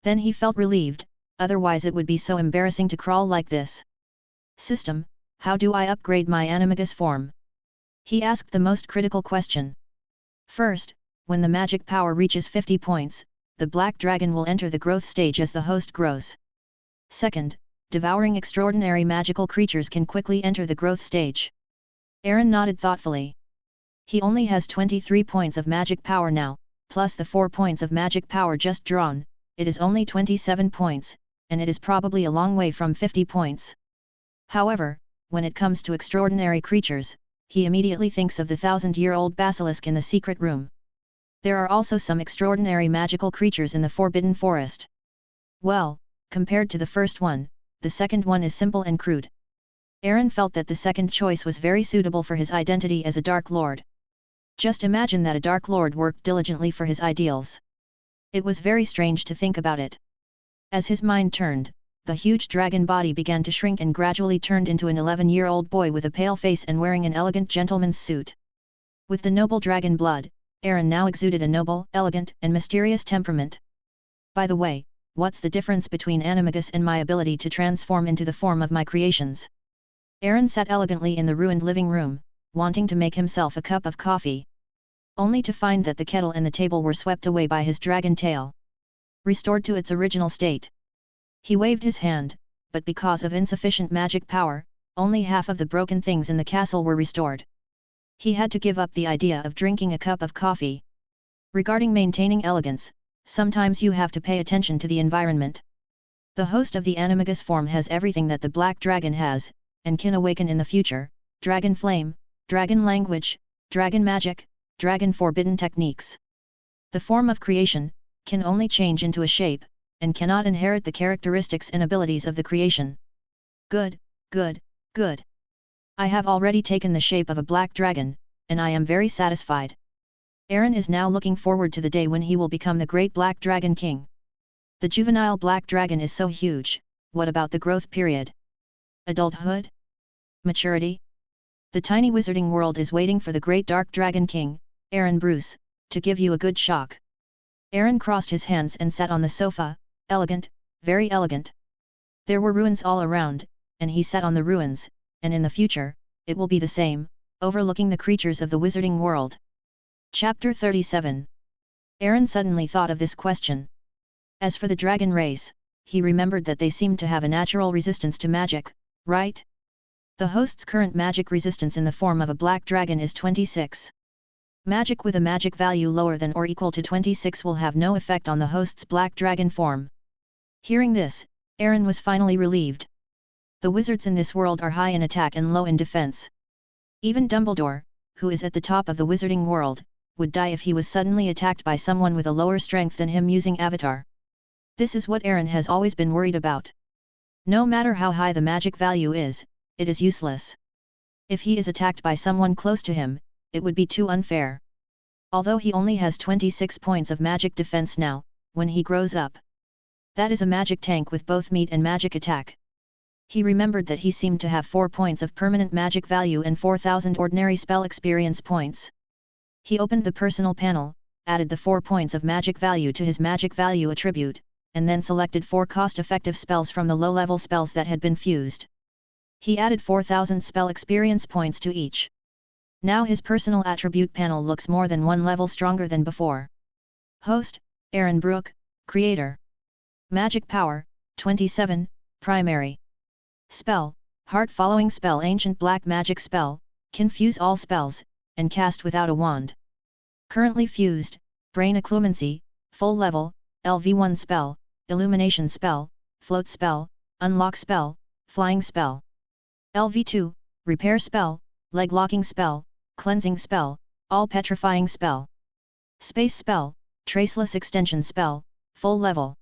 Then he felt relieved, otherwise it would be so embarrassing to crawl like this. System, how do I upgrade my Animagus form? He asked the most critical question. First, when the magic power reaches 50 points, the black dragon will enter the growth stage as the host grows. Second, devouring extraordinary magical creatures can quickly enter the growth stage. Aaron nodded thoughtfully. He only has 23 points of magic power now, plus the 4 points of magic power just drawn, it is only 27 points, and it is probably a long way from 50 points. However, when it comes to extraordinary creatures, he immediately thinks of the 1,000-year-old basilisk in the secret room. There are also some extraordinary magical creatures in the Forbidden Forest. Well, compared to the first one, the second one is simple and crude. Aaron felt that the second choice was very suitable for his identity as a Dark Lord. Just imagine that a Dark Lord worked diligently for his ideals. It was very strange to think about it. As his mind turned, the huge dragon body began to shrink and gradually turned into an 11-year-old boy with a pale face and wearing an elegant gentleman's suit. With the noble dragon blood, Aaron now exuded a noble, elegant, and mysterious temperament. By the way, what's the difference between animagus and my ability to transform into the form of my creations? Aaron sat elegantly in the ruined living room, wanting to make himself a cup of coffee. Only to find that the kettle and the table were swept away by his dragon tail. Restored to its original state. He waved his hand, but because of insufficient magic power, only half of the broken things in the castle were restored. He had to give up the idea of drinking a cup of coffee. Regarding maintaining elegance, sometimes you have to pay attention to the environment. The host of the animagus form has everything that the black dragon has, and can awaken in the future: dragon flame, dragon language, dragon magic, dragon forbidden techniques. The form of creation can only change into a shape, and cannot inherit the characteristics and abilities of the creation. Good, good, good. I have already taken the shape of a black dragon, and I am very satisfied. Aaron is now looking forward to the day when he will become the great Black Dragon King. The juvenile black dragon is so huge, what about the growth period? Adulthood? Maturity? The tiny wizarding world is waiting for the great Dark Dragon King, Aaron Bruce, to give you a good shock. Aaron crossed his hands and sat on the sofa, elegant, very elegant. There were ruins all around, and he sat on the ruins, and in the future, it will be the same, overlooking the creatures of the wizarding world. Chapter 37. Aaron suddenly thought of this question. As for the dragon race, he remembered that they seemed to have a natural resistance to magic, right? The host's current magic resistance in the form of a black dragon is 26. Magic with a magic value lower than or equal to 26 will have no effect on the host's black dragon form. Hearing this, Aaron was finally relieved. The wizards in this world are high in attack and low in defense. Even Dumbledore, who is at the top of the wizarding world, would die if he was suddenly attacked by someone with a lower strength than him using Avatar. This is what Aaron has always been worried about. No matter how high the magic value is, it is useless. If he is attacked by someone close to him, it would be too unfair. Although he only has 26 points of magic defense now, when he grows up. That is a magic tank with both meat and magic attack. He remembered that he seemed to have 4 points of permanent magic value and 4,000 ordinary spell experience points. He opened the personal panel, added the 4 points of magic value to his magic value attribute, and then selected 4 cost-effective spells from the low-level spells that had been fused. He added 4,000 spell experience points to each. Now his personal attribute panel looks more than 1 level stronger than before. Host, Aaron Brooke, Creator. Magic Power, 27, Primary. Spell, Heart-following spell, Ancient Black Magic spell, can fuse all spells, and cast without a wand. Currently fused, Brain Occlumency, Full Level, LV1 spell, Illumination spell, Float spell, Unlock spell, Flying spell. LV2, Repair spell, Leg locking spell, Cleansing spell, All petrifying spell. Space spell, Traceless extension spell, Full level.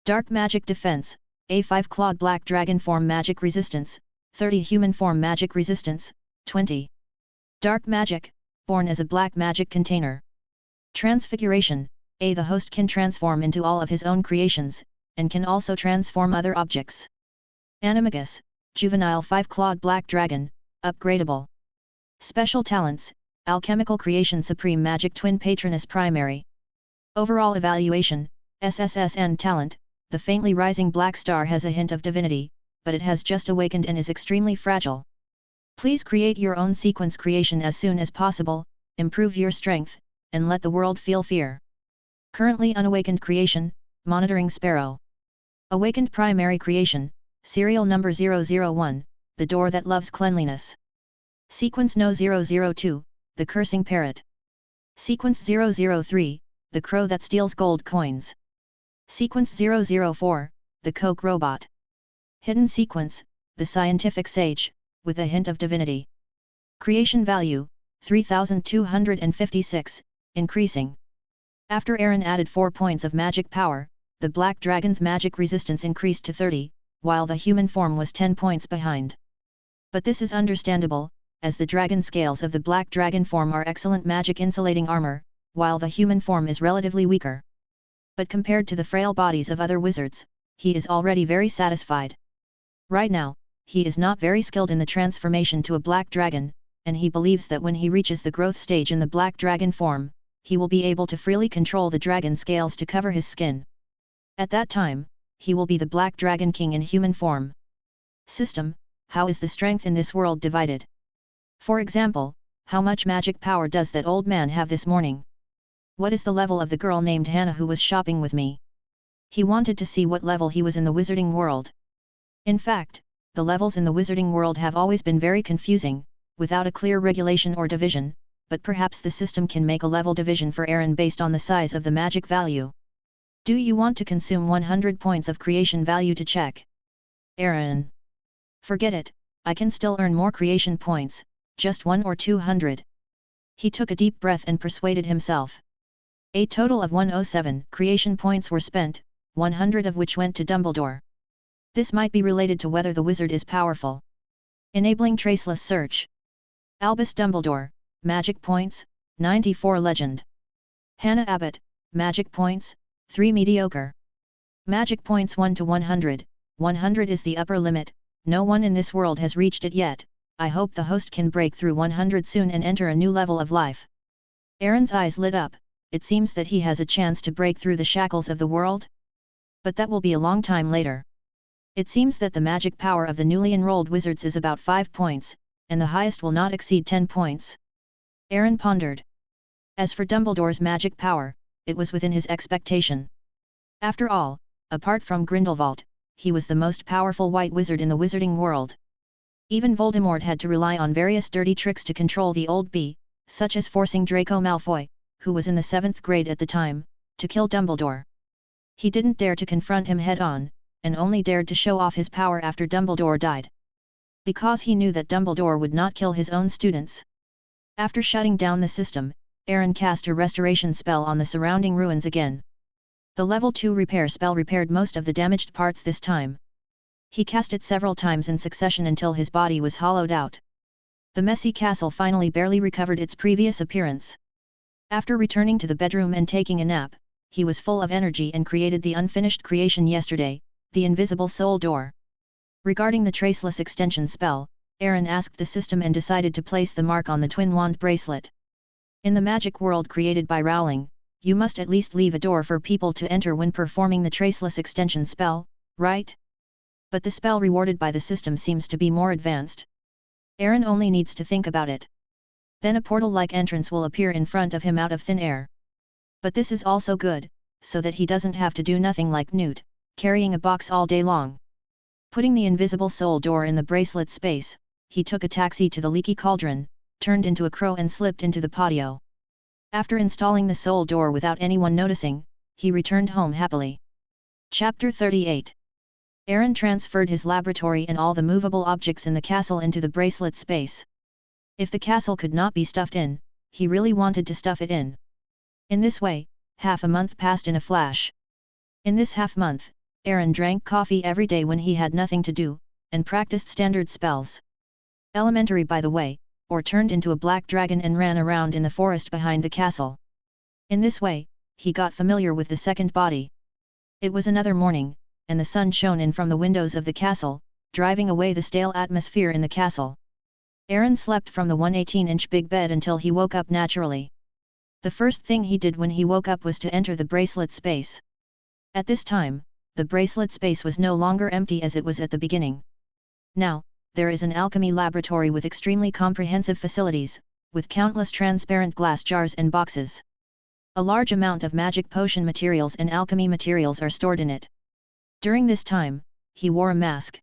Dark magic defense, A5 clawed black dragon form magic resistance, 30 human form magic resistance, 20. Dark magic, born as a black magic container. Transfiguration, the host can transform into all of his own creations, and can also transform other objects. Animagus, juvenile 5-clawed black dragon, upgradable. Special talents, alchemical creation, supreme magic, twin patroness, primary. Overall evaluation, SSSN talent, the faintly rising black star has a hint of divinity, but it has just awakened and is extremely fragile. Please create your own sequence creation as soon as possible, improve your strength, and let the world feel fear. Currently unawakened creation, monitoring sparrow. Awakened primary creation, serial number 001, the door that loves cleanliness. Sequence no 002, the cursing parrot. Sequence 003, the crow that steals gold coins. Sequence 004, the Coke robot. Hidden sequence, the scientific sage, with a hint of divinity. Creation value, 3256, increasing. After Aaron added 4 points of magic power, the black dragon's magic resistance increased to 30, while the human form was 10 points behind. But this is understandable, as the dragon scales of the black dragon form are excellent magic insulating armor, while the human form is relatively weaker. But compared to the frail bodies of other wizards, he is already very satisfied. Right now, he is not very skilled in the transformation to a black dragon, and he believes that when he reaches the growth stage in the black dragon form, he will be able to freely control the dragon scales to cover his skin. At that time, he will be the black dragon king in human form. System: how is the strength in this world divided? For example, how much magic power does that old man have this morning? What is the level of the girl named Hannah who was shopping with me? He wanted to see what level he was in the wizarding world. In fact, the levels in the wizarding world have always been very confusing, without a clear regulation or division, but perhaps the system can make a level division for Aaron based on the size of the magic value. Do you want to consume 100 points of creation value to check? Aaron. Forget it, I can still earn more creation points, just 1 or 200. He took a deep breath and persuaded himself. A total of 107 creation points were spent, 100 of which went to Dumbledore. This might be related to whether the wizard is powerful. Enabling traceless search. Albus Dumbledore, magic points, 94 legend. Hannah Abbott, magic points, 3 mediocre. Magic points 1 to 100, 100 is the upper limit, no one in this world has reached it yet. I hope the host can break through 100 soon and enter a new level of life. Aaron's eyes lit up, it seems that he has a chance to break through the shackles of the world? But that will be a long time later. It seems that the magic power of the newly enrolled wizards is about 5 points, and the highest will not exceed 10 points. Aaron pondered. As for Dumbledore's magic power, it was within his expectation. After all, apart from Grindelwald, he was the most powerful white wizard in the wizarding world. Even Voldemort had to rely on various dirty tricks to control the old bee, such as forcing Draco Malfoy, who was in the 7th grade at the time, to kill Dumbledore. He didn't dare to confront him head-on, and only dared to show off his power after Dumbledore died. Because he knew that Dumbledore would not kill his own students. After shutting down the system, Aaron cast a restoration spell on the surrounding ruins again. The level 2 repair spell repaired most of the damaged parts this time. He cast it several times in succession until his body was hollowed out. The messy castle finally barely recovered its previous appearance. After returning to the bedroom and taking a nap, he was full of energy and created the unfinished creation yesterday, the invisible soul door. Regarding the traceless extension spell, Aaron asked the system and decided to place the mark on the twin wand bracelet. In the magic world created by Rowling, you must at least leave a door for people to enter when performing the traceless extension spell, right? But the spell rewarded by the system seems to be more advanced. Aaron only needs to think about it. Then a portal-like entrance will appear in front of him out of thin air. But this is also good, so that he doesn't have to do nothing like Newt, carrying a box all day long. Putting the invisible soul door in the bracelet space, he took a taxi to the leaky cauldron, turned into a crow and slipped into the patio. After installing the soul door without anyone noticing, he returned home happily. Chapter 38. Aaron transferred his laboratory and all the movable objects in the castle into the bracelet space. If the castle could not be stuffed in, he really wanted to stuff it in. In this way, half a month passed in a flash. In this half-month, Aaron drank coffee every day when he had nothing to do, and practiced standard spells. Elementary by the way, or turned into a black dragon and ran around in the forest behind the castle. In this way, he got familiar with the second body. It was another morning, and the sun shone in from the windows of the castle, driving away the stale atmosphere in the castle. Aaron slept from the 118-inch big bed until he woke up naturally. The first thing he did when he woke up was to enter the bracelet space. At this time, the bracelet space was no longer empty as it was at the beginning. Now, there is an alchemy laboratory with extremely comprehensive facilities, with countless transparent glass jars and boxes. A large amount of magic potion materials and alchemy materials are stored in it. During this time, he wore a mask.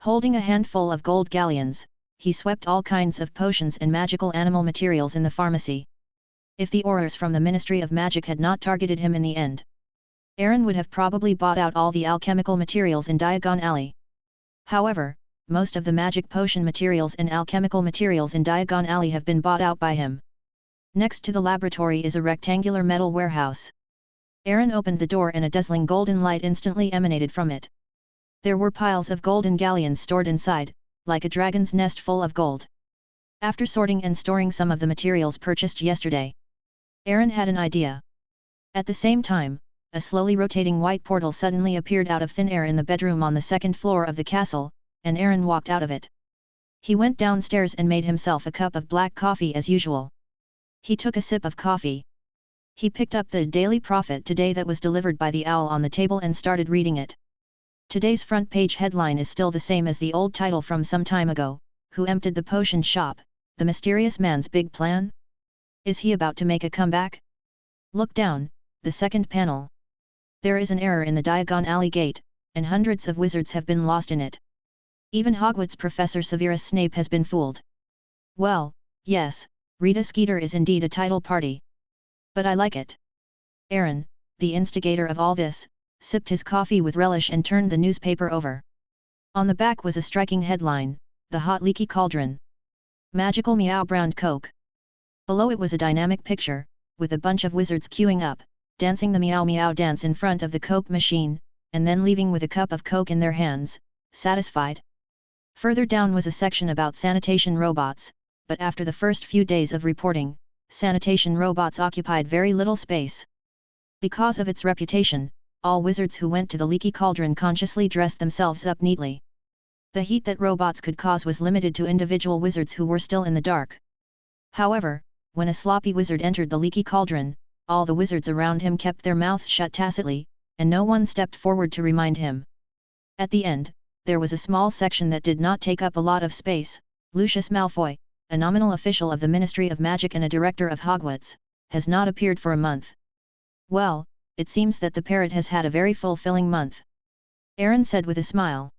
Holding a handful of gold galleons, he swept all kinds of potions and magical animal materials in the pharmacy. If the orders from the Ministry of Magic had not targeted him in the end, Aaron would have probably bought out all the alchemical materials in Diagon Alley. However, most of the magic potion materials and alchemical materials in Diagon Alley have been bought out by him. Next to the laboratory is a rectangular metal warehouse. Aaron opened the door and a dazzling golden light instantly emanated from it. There were piles of golden galleons stored inside, like a dragon's nest full of gold. After sorting and storing some of the materials purchased yesterday, Aaron had an idea. At the same time, a slowly rotating white portal suddenly appeared out of thin air in the bedroom on the second floor of the castle, and Aaron walked out of it. He went downstairs and made himself a cup of black coffee as usual. He took a sip of coffee. He picked up the Daily Prophet today that was delivered by the owl on the table and started reading it. Today's front page headline is still the same as the old title from some time ago: Who emptied the potion shop? The mysterious man's big plan? Is he about to make a comeback? Look down, the second panel. There is an error in the Diagon Alley gate, and hundreds of wizards have been lost in it. Even Hogwarts Professor Severus Snape has been fooled. Well, yes, Rita Skeeter is indeed a title party. But I like it. Aaron, the instigator of all this, sipped his coffee with relish and turned the newspaper over. On the back was a striking headline: The Hot Leaky Cauldron. Magical Meow Brand Coke. Below it was a dynamic picture, with a bunch of wizards queuing up, dancing the meow meow dance in front of the Coke machine, and then leaving with a cup of Coke in their hands, satisfied. Further down was a section about sanitation robots, but after the first few days of reporting, sanitation robots occupied very little space. Because of its reputation, all wizards who went to the leaky cauldron consciously dressed themselves up neatly. The heat that robots could cause was limited to individual wizards who were still in the dark. However, when a sloppy wizard entered the leaky cauldron, all the wizards around him kept their mouths shut tacitly, and no one stepped forward to remind him. At the end, there was a small section that did not take up a lot of space: Lucius Malfoy, a nominal official of the Ministry of Magic and a director of Hogwarts, has not appeared for a month. Well, it seems that the parrot has had a very fulfilling month. Aaron said with a smile.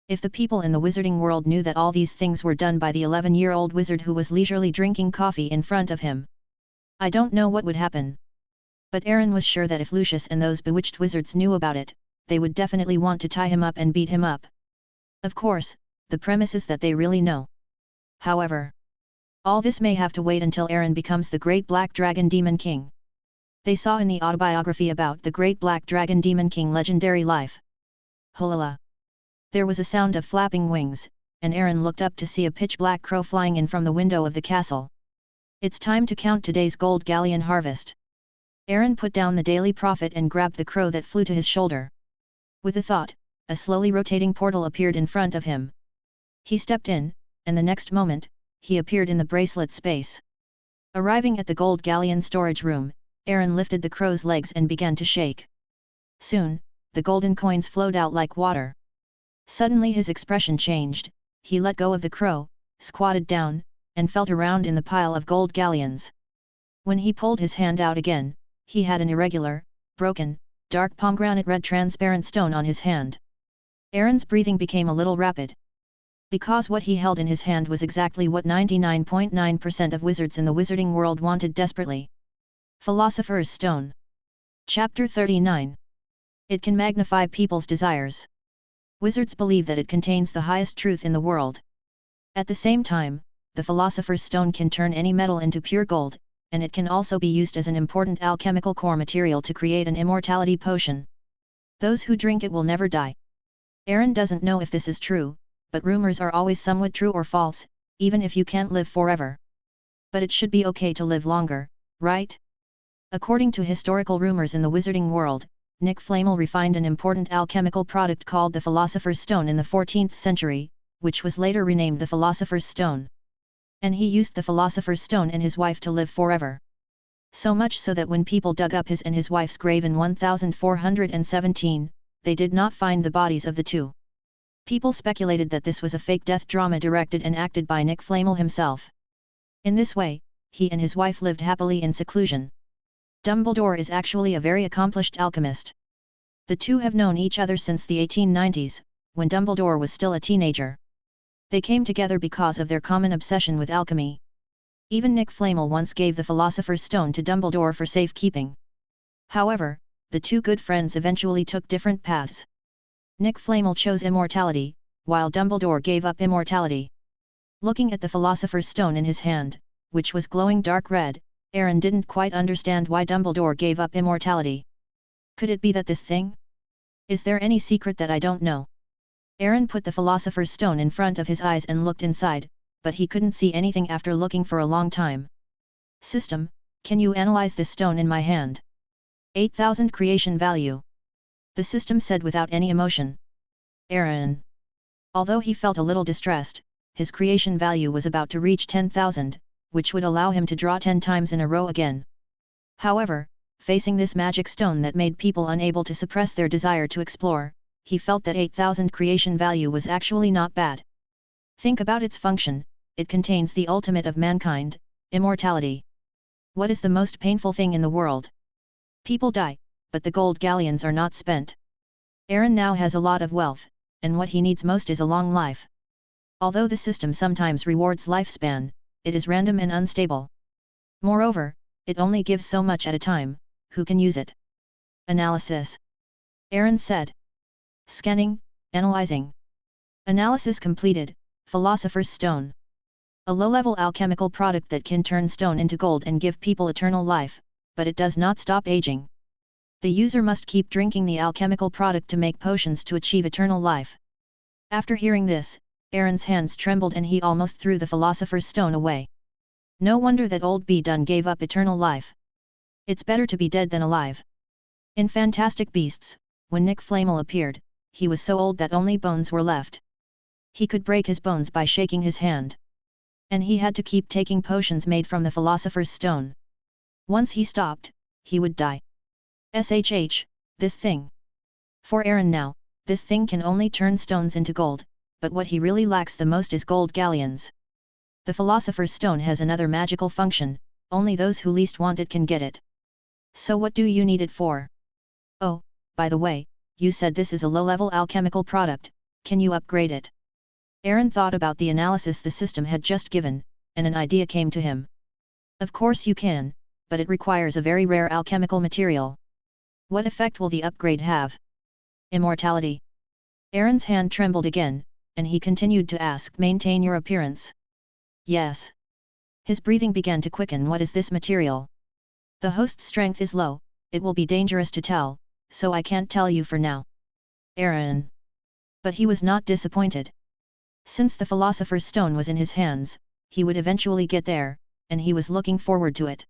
If the people in the wizarding world knew that all these things were done by the 11-year-old wizard who was leisurely drinking coffee in front of him, I don't know what would happen. But Aaron was sure that if Lucius and those bewitched wizards knew about it, they would definitely want to tie him up and beat him up. Of course, the premise is that they really know. However, all this may have to wait until Aaron becomes the Great Black Dragon Demon King. They saw in the autobiography about the Great Black Dragon Demon King legendary life. Holala! There was a sound of flapping wings, and Aaron looked up to see a pitch-black crow flying in from the window of the castle. It's time to count today's gold galleon harvest. Aaron put down the Daily Prophet and grabbed the crow that flew to his shoulder. With a thought, a slowly rotating portal appeared in front of him. He stepped in, and the next moment, he appeared in the bracelet space. Arriving at the gold galleon storage room, Aaron lifted the crow's legs and began to shake. Soon, the golden coins flowed out like water. Suddenly his expression changed. He let go of the crow, squatted down, and felt around in the pile of gold galleons. When he pulled his hand out again, he had an irregular, broken, dark pomegranate red transparent stone on his hand. Aaron's breathing became a little rapid. Because what he held in his hand was exactly what 99.9% of wizards in the wizarding world wanted desperately. Philosopher's Stone. Chapter 39. It can magnify people's desires. Wizards believe that it contains the highest truth in the world. At the same time, the Philosopher's Stone can turn any metal into pure gold, and it can also be used as an important alchemical core material to create an immortality potion. Those who drink it will never die. Aaron doesn't know if this is true, but rumors are always somewhat true or false, even if you can't live forever. But it should be okay to live longer, right? According to historical rumors in the wizarding world, Nick Flamel refined an important alchemical product called the Philosopher's Stone in the 14th century, which was later renamed the Philosopher's Stone. And he used the Philosopher's Stone and his wife to live forever. So much so that when people dug up his and his wife's grave in 1417, they did not find the bodies of the two. People speculated that this was a fake death drama directed and acted by Nick Flamel himself. In this way, he and his wife lived happily in seclusion. Dumbledore is actually a very accomplished alchemist. The two have known each other since the 1890s, when Dumbledore was still a teenager. They came together because of their common obsession with alchemy. Even Nick Flamel once gave the Philosopher's Stone to Dumbledore for safekeeping. However, the two good friends eventually took different paths. Nick Flamel chose immortality, while Dumbledore gave up immortality. Looking at the Philosopher's Stone in his hand, which was glowing dark red, Aaron didn't quite understand why Dumbledore gave up immortality. Could it be that this thing? Is there any secret that I don't know? Aaron put the Philosopher's Stone in front of his eyes and looked inside, but he couldn't see anything after looking for a long time. System, can you analyze this stone in my hand? 8,000 creation value. The system said without any emotion. Aaron. Although he felt a little distressed, his creation value was about to reach 10,000, which would allow him to draw 10 times in a row again. However, facing this magic stone that made people unable to suppress their desire to explore, he felt that 8,000 creation value was actually not bad. Think about its function, it contains the ultimate of mankind, immortality. What is the most painful thing in the world? People die, but the gold galleons are not spent. Aaron now has a lot of wealth, and what he needs most is a long life. Although the system sometimes rewards lifespan, it is random and unstable. Moreover, it only gives so much at a time. Who can use it? Analysis. Aaron said. Scanning, analyzing. Analysis completed, Philosopher's Stone. A low-level alchemical product that can turn stone into gold and give people eternal life, but it does not stop aging. The user must keep drinking the alchemical product to make potions to achieve eternal life. After hearing this, Aaron's hands trembled and he almost threw the Philosopher's Stone away. No wonder that old B. Dunn gave up eternal life. It's better to be dead than alive. In Fantastic Beasts, when Nick Flamel appeared, he was so old that only bones were left. He could break his bones by shaking his hand. And he had to keep taking potions made from the Philosopher's Stone. Once he stopped, he would die. This thing. For Aaron now, this thing can only turn stones into gold, but what he really lacks the most is gold galleons. The Philosopher's Stone has another magical function, only those who least want it can get it. So what do you need it for? Oh, by the way, you said this is a low-level alchemical product, can you upgrade it? Aaron thought about the analysis the system had just given, and an idea came to him. Of course you can, but it requires a very rare alchemical material. What effect will the upgrade have? Immortality. Aaron's hand trembled again, and he continued to ask, maintain your appearance? Yes. His breathing began to quicken. What is this material? The host's strength is low, it will be dangerous to tell, so I can't tell you for now. Aaron. But he was not disappointed. Since the Philosopher's Stone was in his hands, he would eventually get there, and he was looking forward to it.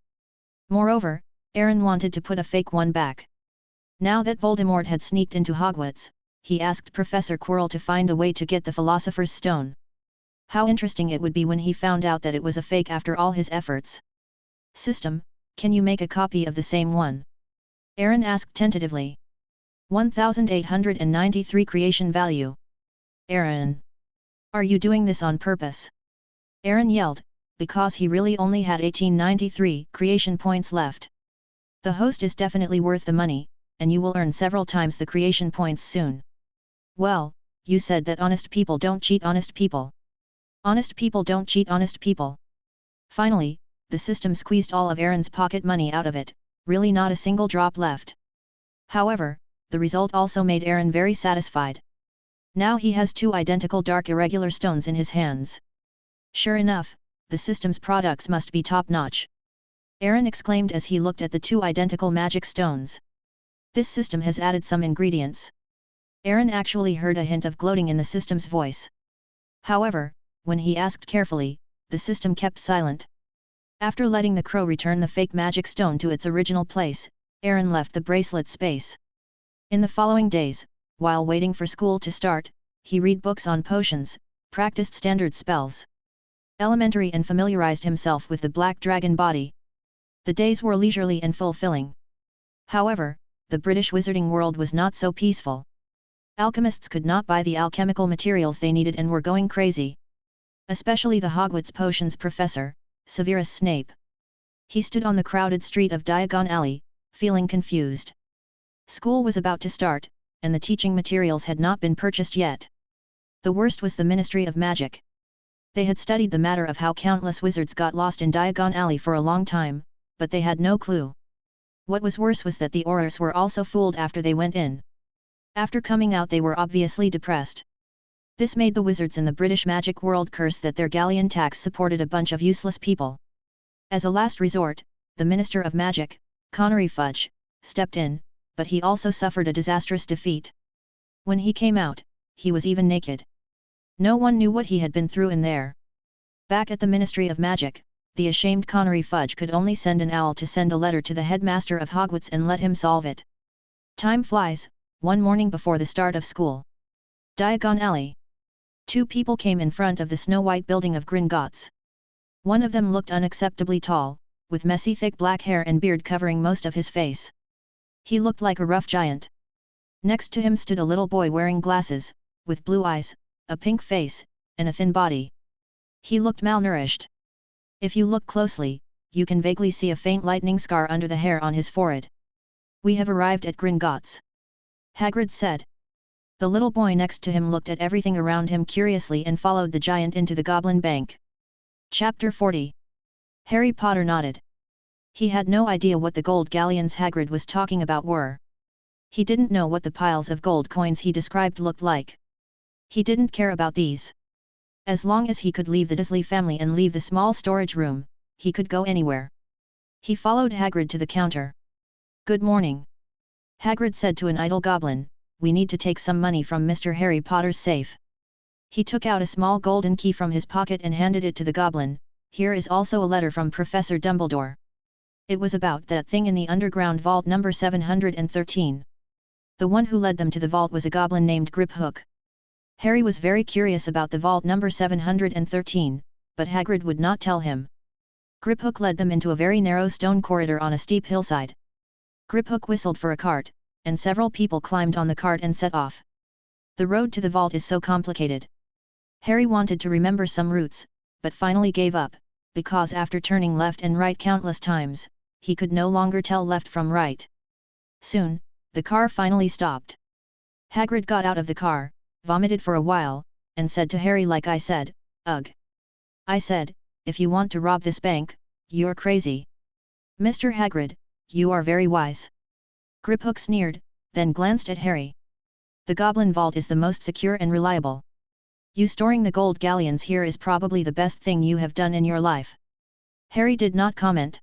Moreover, Aaron wanted to put a fake one back. Now that Voldemort had sneaked into Hogwarts, he asked Professor Quirrell to find a way to get the Philosopher's Stone. How interesting it would be when he found out that it was a fake after all his efforts. System, can you make a copy of the same one? Aaron asked tentatively. 1,893 creation value. Aaron. Are you doing this on purpose? Aaron yelled, because he really only had 1893 creation points left. The host is definitely worth the money, and you will earn several times the creation points soon. Well, you said that honest people don't cheat honest people. Honest people don't cheat honest people. Finally, the system squeezed all of Aaron's pocket money out of it, really not a single drop left. However, the result also made Aaron very satisfied. Now he has two identical dark irregular stones in his hands. Sure enough, the system's products must be top-notch. Aaron exclaimed as he looked at the two identical magic stones. This system has added some ingredients. Aaron actually heard a hint of gloating in the system's voice. However, when he asked carefully, the system kept silent. After letting the crow return the fake magic stone to its original place, Aaron left the bracelet space. In the following days, while waiting for school to start, he read books on potions, practiced standard spells. Elementary and familiarized himself with the black dragon body. The days were leisurely and fulfilling. However, the British wizarding world was not so peaceful. Alchemists could not buy the alchemical materials they needed and were going crazy. Especially the Hogwarts potions professor, Severus Snape. He stood on the crowded street of Diagon Alley, feeling confused. School was about to start, and the teaching materials had not been purchased yet. The worst was the Ministry of Magic. They had studied the matter of how countless wizards got lost in Diagon Alley for a long time, but they had no clue. What was worse was that the Aurors were also fooled after they went in. After coming out they were obviously depressed. This made the wizards in the British magic world curse that their galleon tax supported a bunch of useless people. As a last resort, the Minister of Magic, Connery Fudge, stepped in, but he also suffered a disastrous defeat. When he came out, he was even naked. No one knew what he had been through in there. Back at the Ministry of Magic, the ashamed Connery Fudge could only send an owl to send a letter to the headmaster of Hogwarts and let him solve it. Time flies. One morning before the start of school. Diagon Alley. Two people came in front of the snow-white building of Gringotts. One of them looked unacceptably tall, with messy thick black hair and beard covering most of his face. He looked like a rough giant. Next to him stood a little boy wearing glasses, with blue eyes, a pink face, and a thin body. He looked malnourished. If you look closely, you can vaguely see a faint lightning scar under the hair on his forehead. "We have arrived at Gringotts," Hagrid said. The little boy next to him looked at everything around him curiously and followed the giant into the Goblin Bank. Chapter 40. Harry Potter nodded. He had no idea what the gold galleons Hagrid was talking about were. He didn't know what the piles of gold coins he described looked like. He didn't care about these. As long as he could leave the Dursley family and leave the small storage room, he could go anywhere. He followed Hagrid to the counter. "Good morning," Hagrid said to an idle goblin. "We need to take some money from Mr. Harry Potter's safe." He took out a small golden key from his pocket and handed it to the goblin. "Here is also a letter from Professor Dumbledore." It was about that thing in the underground vault number 713. The one who led them to the vault was a goblin named Griphook. Harry was very curious about the vault number 713, but Hagrid would not tell him. Griphook led them into a very narrow stone corridor on a steep hillside. Griphook whistled for a cart, and several people climbed on the cart and set off. The road to the vault is so complicated. Harry wanted to remember some routes, but finally gave up, because after turning left and right countless times, he could no longer tell left from right. Soon, the car finally stopped. Hagrid got out of the car, vomited for a while, and said to Harry, "Like I said, ugh. I said, if you want to rob this bank, you're crazy. Mr. Hagrid, you are very wise." Griphook sneered, then glanced at Harry. "The Goblin Vault is the most secure and reliable. You storing the gold galleons here is probably the best thing you have done in your life." Harry did not comment.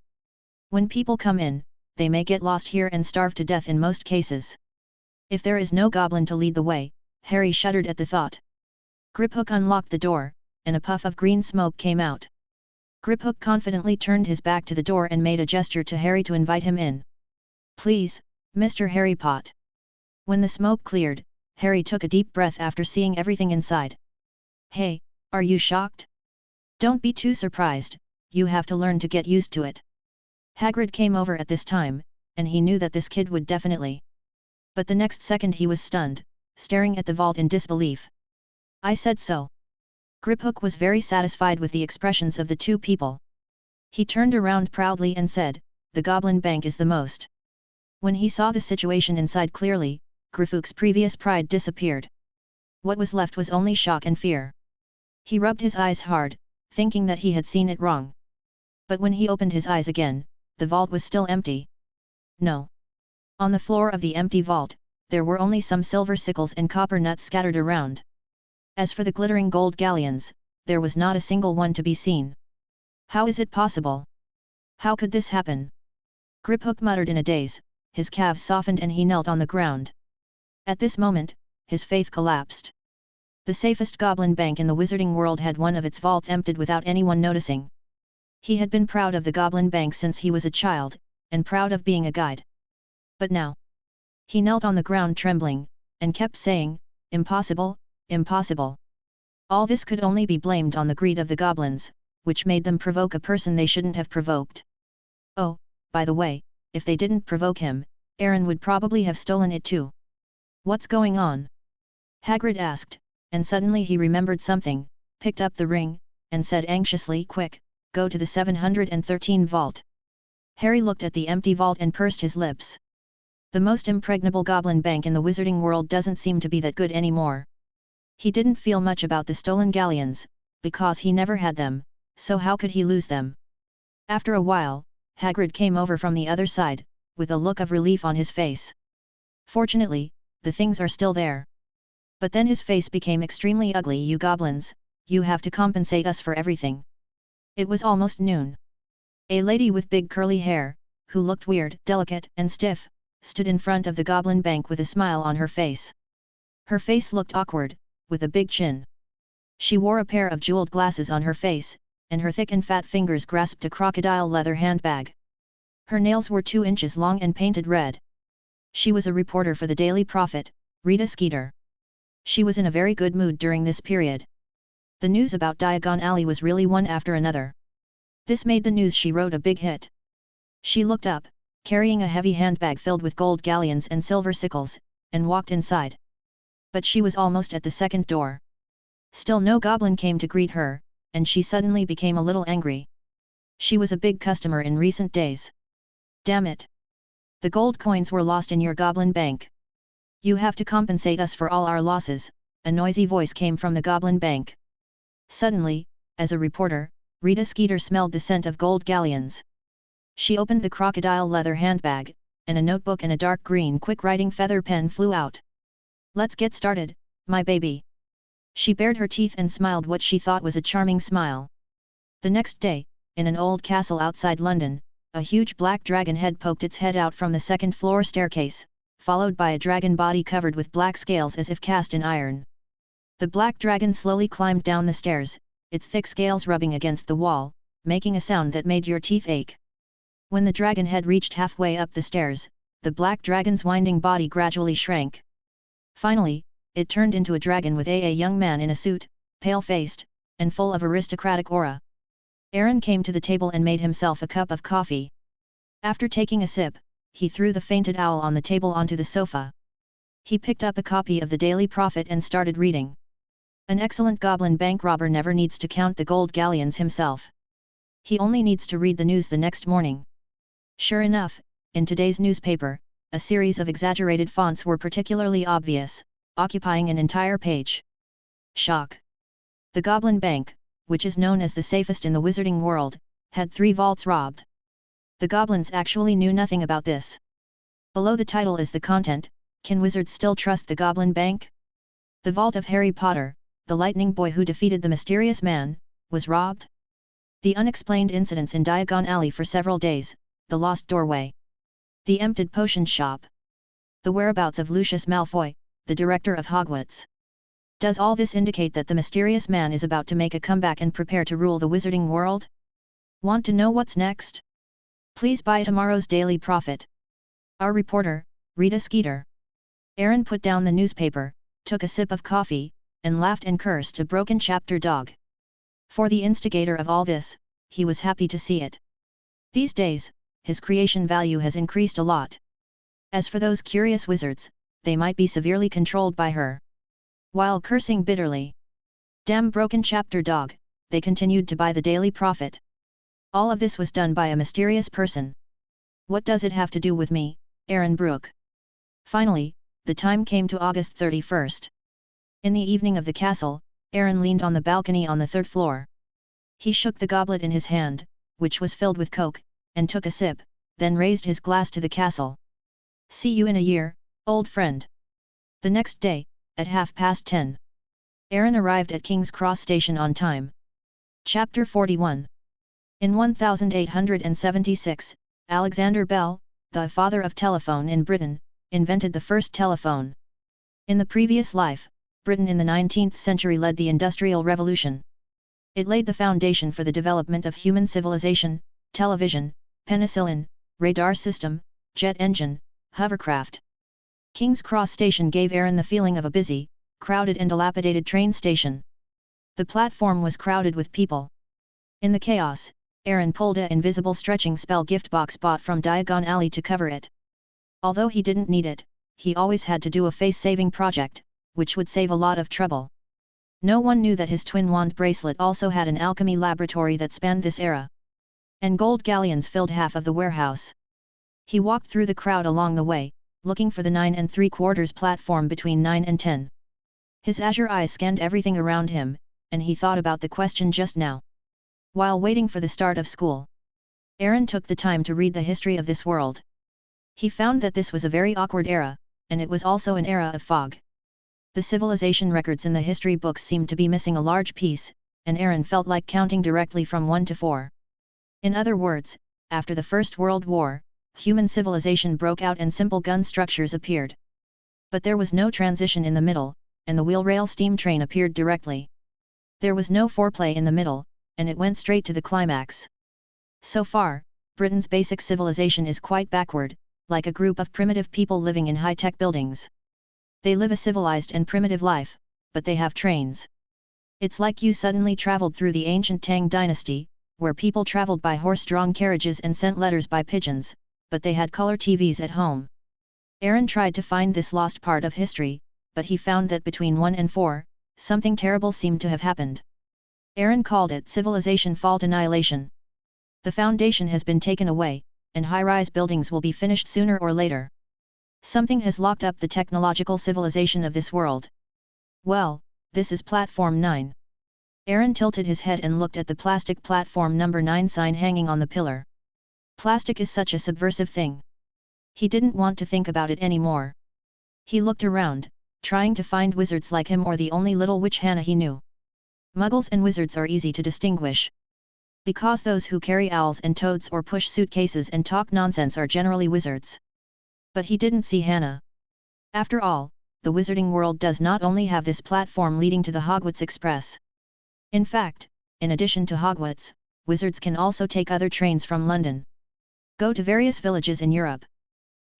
When people come in, they may get lost here and starve to death in most cases. If there is no goblin to lead the way, Harry shuddered at the thought. Griphook unlocked the door, and a puff of green smoke came out. Griphook confidently turned his back to the door and made a gesture to Harry to invite him in. "Please, Mr. Harry Pot." When the smoke cleared, Harry took a deep breath after seeing everything inside. "Hey, are you shocked? Don't be too surprised, you have to learn to get used to it." Hagrid came over at this time, and he knew that this kid would definitely. But the next second he was stunned, staring at the vault in disbelief. "I said so." Griphook was very satisfied with the expressions of the two people. He turned around proudly and said, "The Goblin Bank is the most." When he saw the situation inside clearly, Griphook's previous pride disappeared. What was left was only shock and fear. He rubbed his eyes hard, thinking that he had seen it wrong. But when he opened his eyes again, the vault was still empty. No. On the floor of the empty vault, there were only some silver sickles and copper nuts scattered around. As for the glittering gold galleons, there was not a single one to be seen. "How is it possible? How could this happen?" Griphook muttered in a daze, his calves softened and he knelt on the ground. At this moment, his faith collapsed. The safest goblin bank in the wizarding world had one of its vaults emptied without anyone noticing. He had been proud of the Goblin Bank since he was a child, and proud of being a guide. But now, he knelt on the ground trembling, and kept saying, "Impossible, impossible." All this could only be blamed on the greed of the goblins, which made them provoke a person they shouldn't have provoked. Oh, by the way, if they didn't provoke him, Aaron would probably have stolen it too. "What's going on?" Hagrid asked, and suddenly he remembered something, picked up the ring, and said anxiously, "Quick, go to the 713 vault." Harry looked at the empty vault and pursed his lips. The most impregnable goblin bank in the wizarding world doesn't seem to be that good anymore. He didn't feel much about the stolen galleons, because he never had them, so how could he lose them? After a while, Hagrid came over from the other side, with a look of relief on his face. Fortunately, the things are still there. But then his face became extremely ugly. "You goblins, you have to compensate us for everything." It was almost noon. A lady with big curly hair, who looked weird, delicate, and stiff, stood in front of the goblin bank with a smile on her face. Her face looked awkward, with a big chin. She wore a pair of jeweled glasses on her face, and her thick and fat fingers grasped a crocodile leather handbag. Her nails were 2 inches long and painted red. She was a reporter for the Daily Prophet, Rita Skeeter. She was in a very good mood during this period. The news about Diagon Alley was really one after another. This made the news she wrote a big hit. She looked up, carrying a heavy handbag filled with gold galleons and silver sickles, and walked inside. But she was almost at the second door. Still no goblin came to greet her, and she suddenly became a little angry. She was a big customer in recent days. "Damn it! The gold coins were lost in your goblin bank. You have to compensate us for all our losses," a noisy voice came from the goblin bank. Suddenly, as a reporter, Rita Skeeter smelled the scent of gold galleons. She opened the crocodile leather handbag, and a notebook and a dark green quick-writing feather pen flew out. "Let's get started, my baby." She bared her teeth and smiled what she thought was a charming smile. The next day, in an old castle outside London, a huge black dragon head poked its head out from the second-floor staircase, followed by a dragon body covered with black scales as if cast in iron. The black dragon slowly climbed down the stairs, its thick scales rubbing against the wall, making a sound that made your teeth ache. When the dragon head reached halfway up the stairs, the black dragon's winding body gradually shrank. Finally, it turned into a dragon with a young man in a suit, pale-faced, and full of aristocratic aura. Aaron came to the table and made himself a cup of coffee. After taking a sip, he threw the fainted owl on the table onto the sofa. He picked up a copy of the Daily Prophet and started reading. An excellent goblin bank robber never needs to count the gold galleons himself. He only needs to read the news the next morning. Sure enough, in today's newspaper, a series of exaggerated fonts were particularly obvious, occupying an entire page. Shock! The Goblin Bank, which is known as the safest in the wizarding world, had 3 vaults robbed. The goblins actually knew nothing about this. Below the title is the content: "Can wizards still trust the Goblin Bank?" The vault of Harry Potter, the lightning boy who defeated the mysterious man, was robbed. The unexplained incidents in Diagon Alley for several days, the lost doorway, the emptied potion shop, the whereabouts of Lucius Malfoy, the director of Hogwarts. Does all this indicate that the mysterious man is about to make a comeback and prepare to rule the wizarding world? Want to know what's next? Please buy tomorrow's Daily Prophet. Our reporter, Rita Skeeter. Aaron put down the newspaper, took a sip of coffee, and laughed and cursed a broken chapter dog. For the instigator of all this, he was happy to see it. These days, his creation value has increased a lot. As for those curious wizards, they might be severely controlled by her. While cursing bitterly, "Damn broken chapter dog," they continued to buy the Daily Prophet. All of this was done by a mysterious person. What does it have to do with me, Aaron Brooke? Finally, the time came to August 31st. In the evening of the castle, Aaron leaned on the balcony on the 3rd floor. He shook the goblet in his hand, which was filled with coke, and took a sip, then raised his glass to the castle. "See you in a year, old friend." The next day, at 10:30, Aaron arrived at King's Cross Station on time. Chapter 41. In 1876, Alexander Bell, the father of telephone in Britain, invented the first telephone. In the previous life, Britain in the 19th century led the Industrial Revolution. It laid the foundation for the development of human civilization: television, penicillin, radar system, jet engine, hovercraft. King's Cross Station gave Aaron the feeling of a busy, crowded and dilapidated train station. The platform was crowded with people. In the chaos, Aaron pulled an invisible stretching spell gift box bought from Diagon Alley to cover it. Although he didn't need it, he always had to do a face-saving project, which would save a lot of trouble. No one knew that his twin wand bracelet also had an alchemy laboratory that spanned this era. And gold galleons filled half of the warehouse. He walked through the crowd along the way, looking for the 9 3/4 platform between 9 and 10. His azure eyes scanned everything around him, and he thought about the question just now. While waiting for the start of school, Aaron took the time to read the history of this world. He found that this was a very awkward era, and it was also an era of fog. The civilization records in the history books seemed to be missing a large piece, and Aaron felt like counting directly from 1 to 4. In other words, after the First World War, human civilization broke out and simple gun structures appeared. But there was no transition in the middle, and the wheel-rail steam train appeared directly. There was no foreplay in the middle, and it went straight to the climax. So far, Britain's basic civilization is quite backward, like a group of primitive people living in high-tech buildings. They live a civilized and primitive life, but they have trains. It's like you suddenly traveled through the ancient Tang dynasty, where people traveled by horse-drawn carriages and sent letters by pigeons, but they had color TVs at home. Aaron tried to find this lost part of history, but he found that between 1 and 4, something terrible seemed to have happened. Aaron called it civilization fault annihilation. The foundation has been taken away, and high-rise buildings will be finished sooner or later. Something has locked up the technological civilization of this world. Well, this is platform 9. Aaron tilted his head and looked at the plastic platform number 9 sign hanging on the pillar. Plastic is such a subversive thing. He didn't want to think about it anymore. He looked around, trying to find wizards like him or the only little witch Hannah he knew. Muggles and wizards are easy to distinguish. Because those who carry owls and toads or push suitcases and talk nonsense are generally wizards. But he didn't see Hannah. After all, the wizarding world does not only have this platform leading to the Hogwarts Express. In fact, in addition to Hogwarts, wizards can also take other trains from London. Go to various villages in Europe.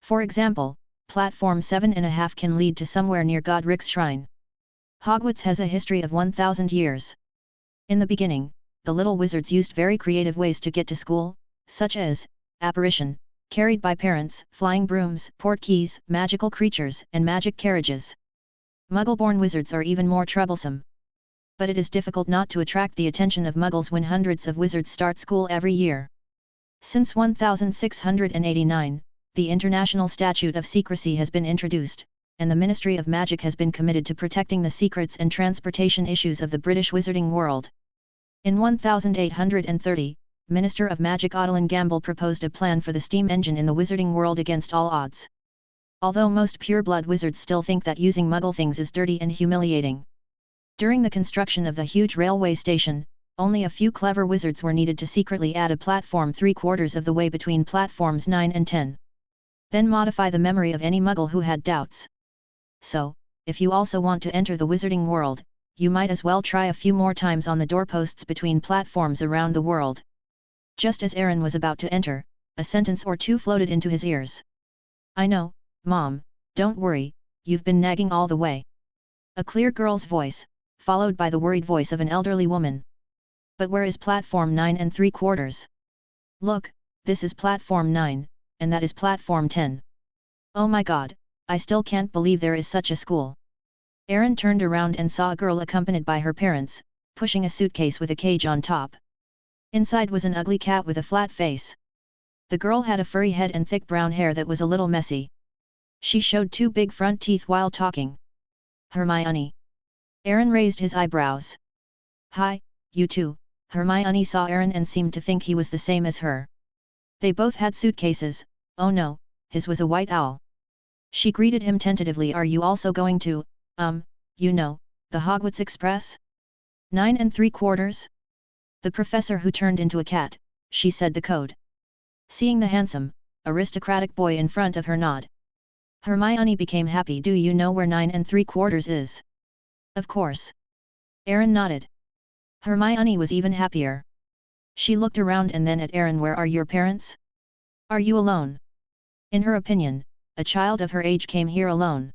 For example, platform 7.5 can lead to somewhere near Godric's shrine. Hogwarts has a history of 1,000 years. In the beginning, the little wizards used very creative ways to get to school, such as apparition, carried by parents, flying brooms, portkeys, magical creatures, and magic carriages. Muggle-born wizards are even more troublesome. But it is difficult not to attract the attention of Muggles when hundreds of wizards start school every year. Since 1689, the International Statute of Secrecy has been introduced, and the Ministry of Magic has been committed to protecting the secrets and transportation issues of the British wizarding world. In 1830, Minister of Magic Audlin Gamble proposed a plan for the steam engine in the wizarding world against all odds. Although most pure-blood wizards still think that using Muggle things is dirty and humiliating. During the construction of the huge railway station, only a few clever wizards were needed to secretly add a platform 3/4 of the way between platforms 9 and 10. Then modify the memory of any Muggle who had doubts. So, if you also want to enter the wizarding world, you might as well try a few more times on the doorposts between platforms around the world. Just as Aaron was about to enter, a sentence or two floated into his ears. "I know, Mom, don't worry, you've been nagging all the way." A clear girl's voice, followed by the worried voice of an elderly woman. "But where is platform 9 3/4? Look, this is platform 9, and that is platform 10. Oh my God, I still can't believe there is such a school." Aaron turned around and saw a girl accompanied by her parents, pushing a suitcase with a cage on top. Inside was an ugly cat with a flat face. The girl had a furry head and thick brown hair that was a little messy. She showed 2 big front teeth while talking. "Hermione." Aaron raised his eyebrows. "Hi, you two." Hermione saw Aaron and seemed to think he was the same as her. They both had suitcases. Oh no, his was a white owl. She greeted him tentatively. "Are you also going to, the Hogwarts Express? 9 3/4? The professor who turned into a cat," she said the code. Seeing the handsome, aristocratic boy in front of her nod, Hermione became happy. "Do you know where 9 3/4 is?" "Of course." Aaron nodded. Hermione was even happier. She looked around and then at Aaron. "Where are your parents? Are you alone?" In her opinion, a child of her age came here alone.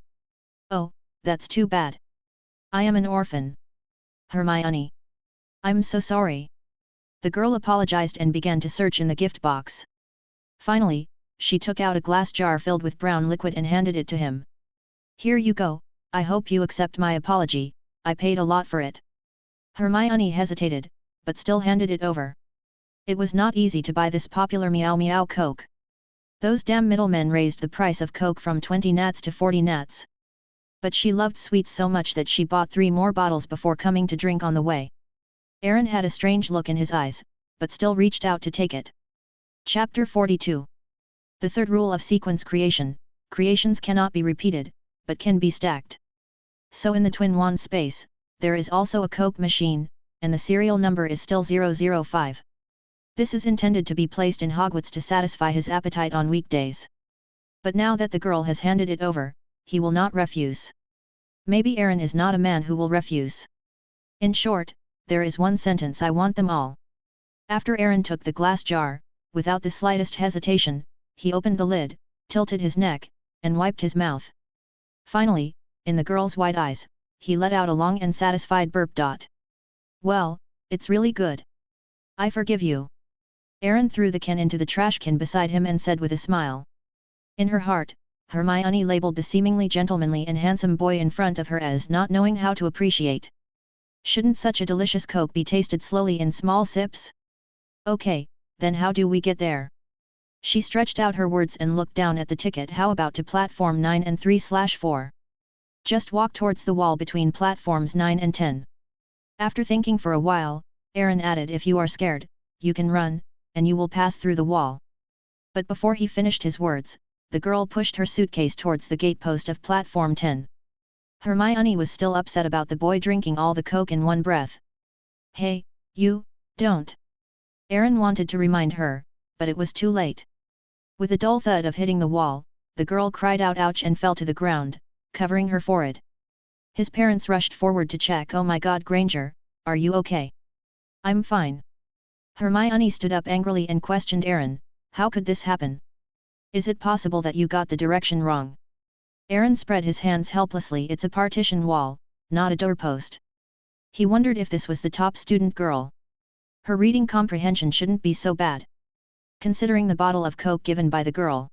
"Oh, that's too bad. I am an orphan." "Hermione. I'm so sorry." The girl apologized and began to search in the gift box. Finally, she took out a glass jar filled with brown liquid and handed it to him. "Here you go, I hope you accept my apology, I paid a lot for it. Hermione hesitated, but still handed it over. It was not easy to buy this popular Meow Meow Coke. Those damn middlemen raised the price of Coke from 20 nats to 40 nats. But she loved sweets so much that she bought 3 more bottles before coming to drink on the way. Aaron had a strange look in his eyes, but still reached out to take it. Chapter 42. The third rule of sequence creation: creations cannot be repeated, but can be stacked. So in the twin wand space, there is also a Coke machine, and the serial number is still 005. This is intended to be placed in Hogwarts to satisfy his appetite on weekdays. But now that the girl has handed it over, he will not refuse. Maybe Aaron is not a man who will refuse. In short, there is one sentence: I want them all. After Aaron took the glass jar, without the slightest hesitation, he opened the lid, tilted his neck, and wiped his mouth. Finally, in the girl's wide eyes, he let out a long and satisfied burp. Well, it's really good. I forgive you. Aaron threw the can into the trash can beside him and said with a smile. In her heart, Hermione labeled the seemingly gentlemanly and handsome boy in front of her as not knowing how to appreciate. Shouldn't such a delicious Coke be tasted slowly in small sips? Okay, then how do we get there? She stretched out her words and looked down at the ticket. How about to platform 9 and 3/4? Just walk towards the wall between platforms 9 and 10. After thinking for a while, Aaron added, if you are scared, you can run, and you will pass through the wall. But before he finished his words, the girl pushed her suitcase towards the gatepost of platform 10. Hermione was still upset about the boy drinking all the Coke in one breath. Hey, you, don't. Aaron wanted to remind her, but it was too late. With a dull thud of hitting the wall, the girl cried out ouch and fell to the ground, covering her forehead. His parents rushed forward to check. Oh my God, Granger, are you okay? I'm fine. Hermione stood up angrily and questioned Aaron, how could this happen? Is it possible that you got the direction wrong? Aaron spread his hands helplessly. It's a partition wall, not a doorpost. He wondered if this was the top student girl. Her reading comprehension shouldn't be so bad, considering the bottle of Coke given by the girl.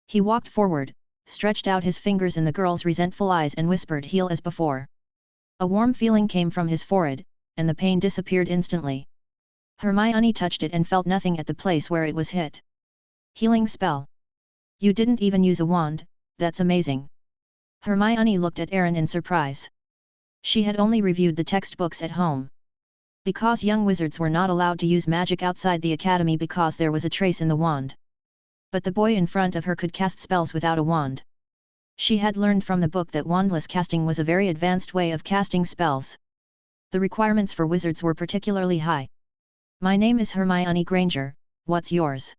He walked forward, stretched out his fingers in the girl's resentful eyes and whispered, heal as before. A warm feeling came from his forehead, and the pain disappeared instantly. Hermione touched it and felt nothing at the place where it was hit. Healing spell. You didn't even use a wand, that's amazing. Hermione looked at Aaron in surprise. She had only reviewed the textbooks at home. Because young wizards were not allowed to use magic outside the academy because there was a trace in the wand. But the boy in front of her could cast spells without a wand. She had learned from the book that wandless casting was a very advanced way of casting spells. The requirements for wizards were particularly high. My name is Hermione Granger, what's yours?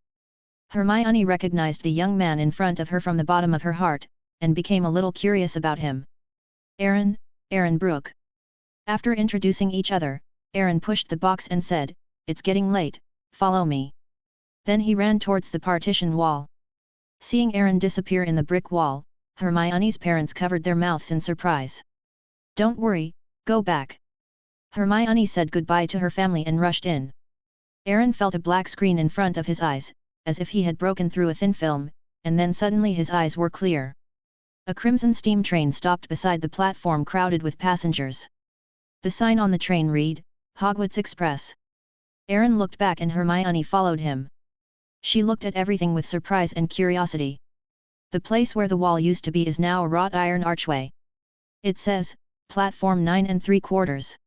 Hermione recognized the young man in front of her from the bottom of her heart, and became a little curious about him. Aaron Brooke. After introducing each other, Aaron pushed the box and said, it's getting late, follow me. Then he ran towards the partition wall. Seeing Aaron disappear in the brick wall, Hermione's parents covered their mouths in surprise. Don't worry, go back. Hermione said goodbye to her family and rushed in. Aaron felt a black screen in front of his eyes, as if he had broken through a thin film, and then suddenly his eyes were clear. A crimson steam train stopped beside the platform crowded with passengers. The sign on the train read, Hogwarts Express. Aaron looked back and Hermione followed him. She looked at everything with surprise and curiosity. The place where the wall used to be is now a wrought iron archway. It says, Platform 9 and 3/4.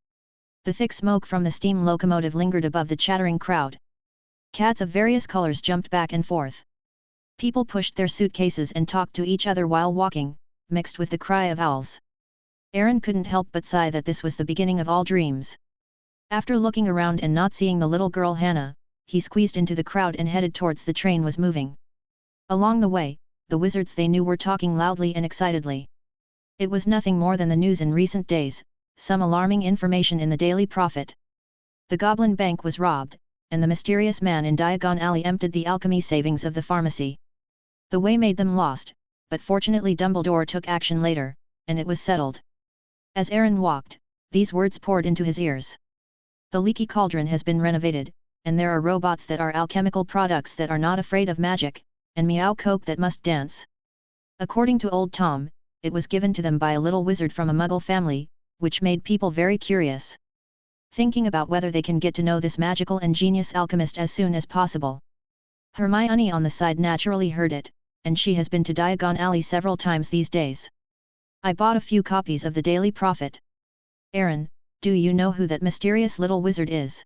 The thick smoke from the steam locomotive lingered above the chattering crowd. Cats of various colors jumped back and forth. People pushed their suitcases and talked to each other while walking, mixed with the cry of owls. Aaron couldn't help but sigh that this was the beginning of all dreams. After looking around and not seeing the little girl Hannah, he squeezed into the crowd and headed towards the train was moving. Along the way, the wizards they knew were talking loudly and excitedly. It was nothing more than the news in recent days, some alarming information in the Daily Prophet. The Goblin Bank was robbed, and the mysterious man in Diagon Alley emptied the alchemy savings of the pharmacy. The way made them lost, but fortunately Dumbledore took action later, and it was settled. As Aaron walked, these words poured into his ears. The leaky cauldron has been renovated, and there are robots that are alchemical products that are not afraid of magic, and Meow Coke that must dance. According to Old Tom, it was given to them by a little wizard from a Muggle family, which made people very curious, thinking about whether they can get to know this magical and genius alchemist as soon as possible. Hermione on the side naturally heard it, and she has been to Diagon Alley several times these days. I bought a few copies of the Daily Prophet. Aaron, do you know who that mysterious little wizard is?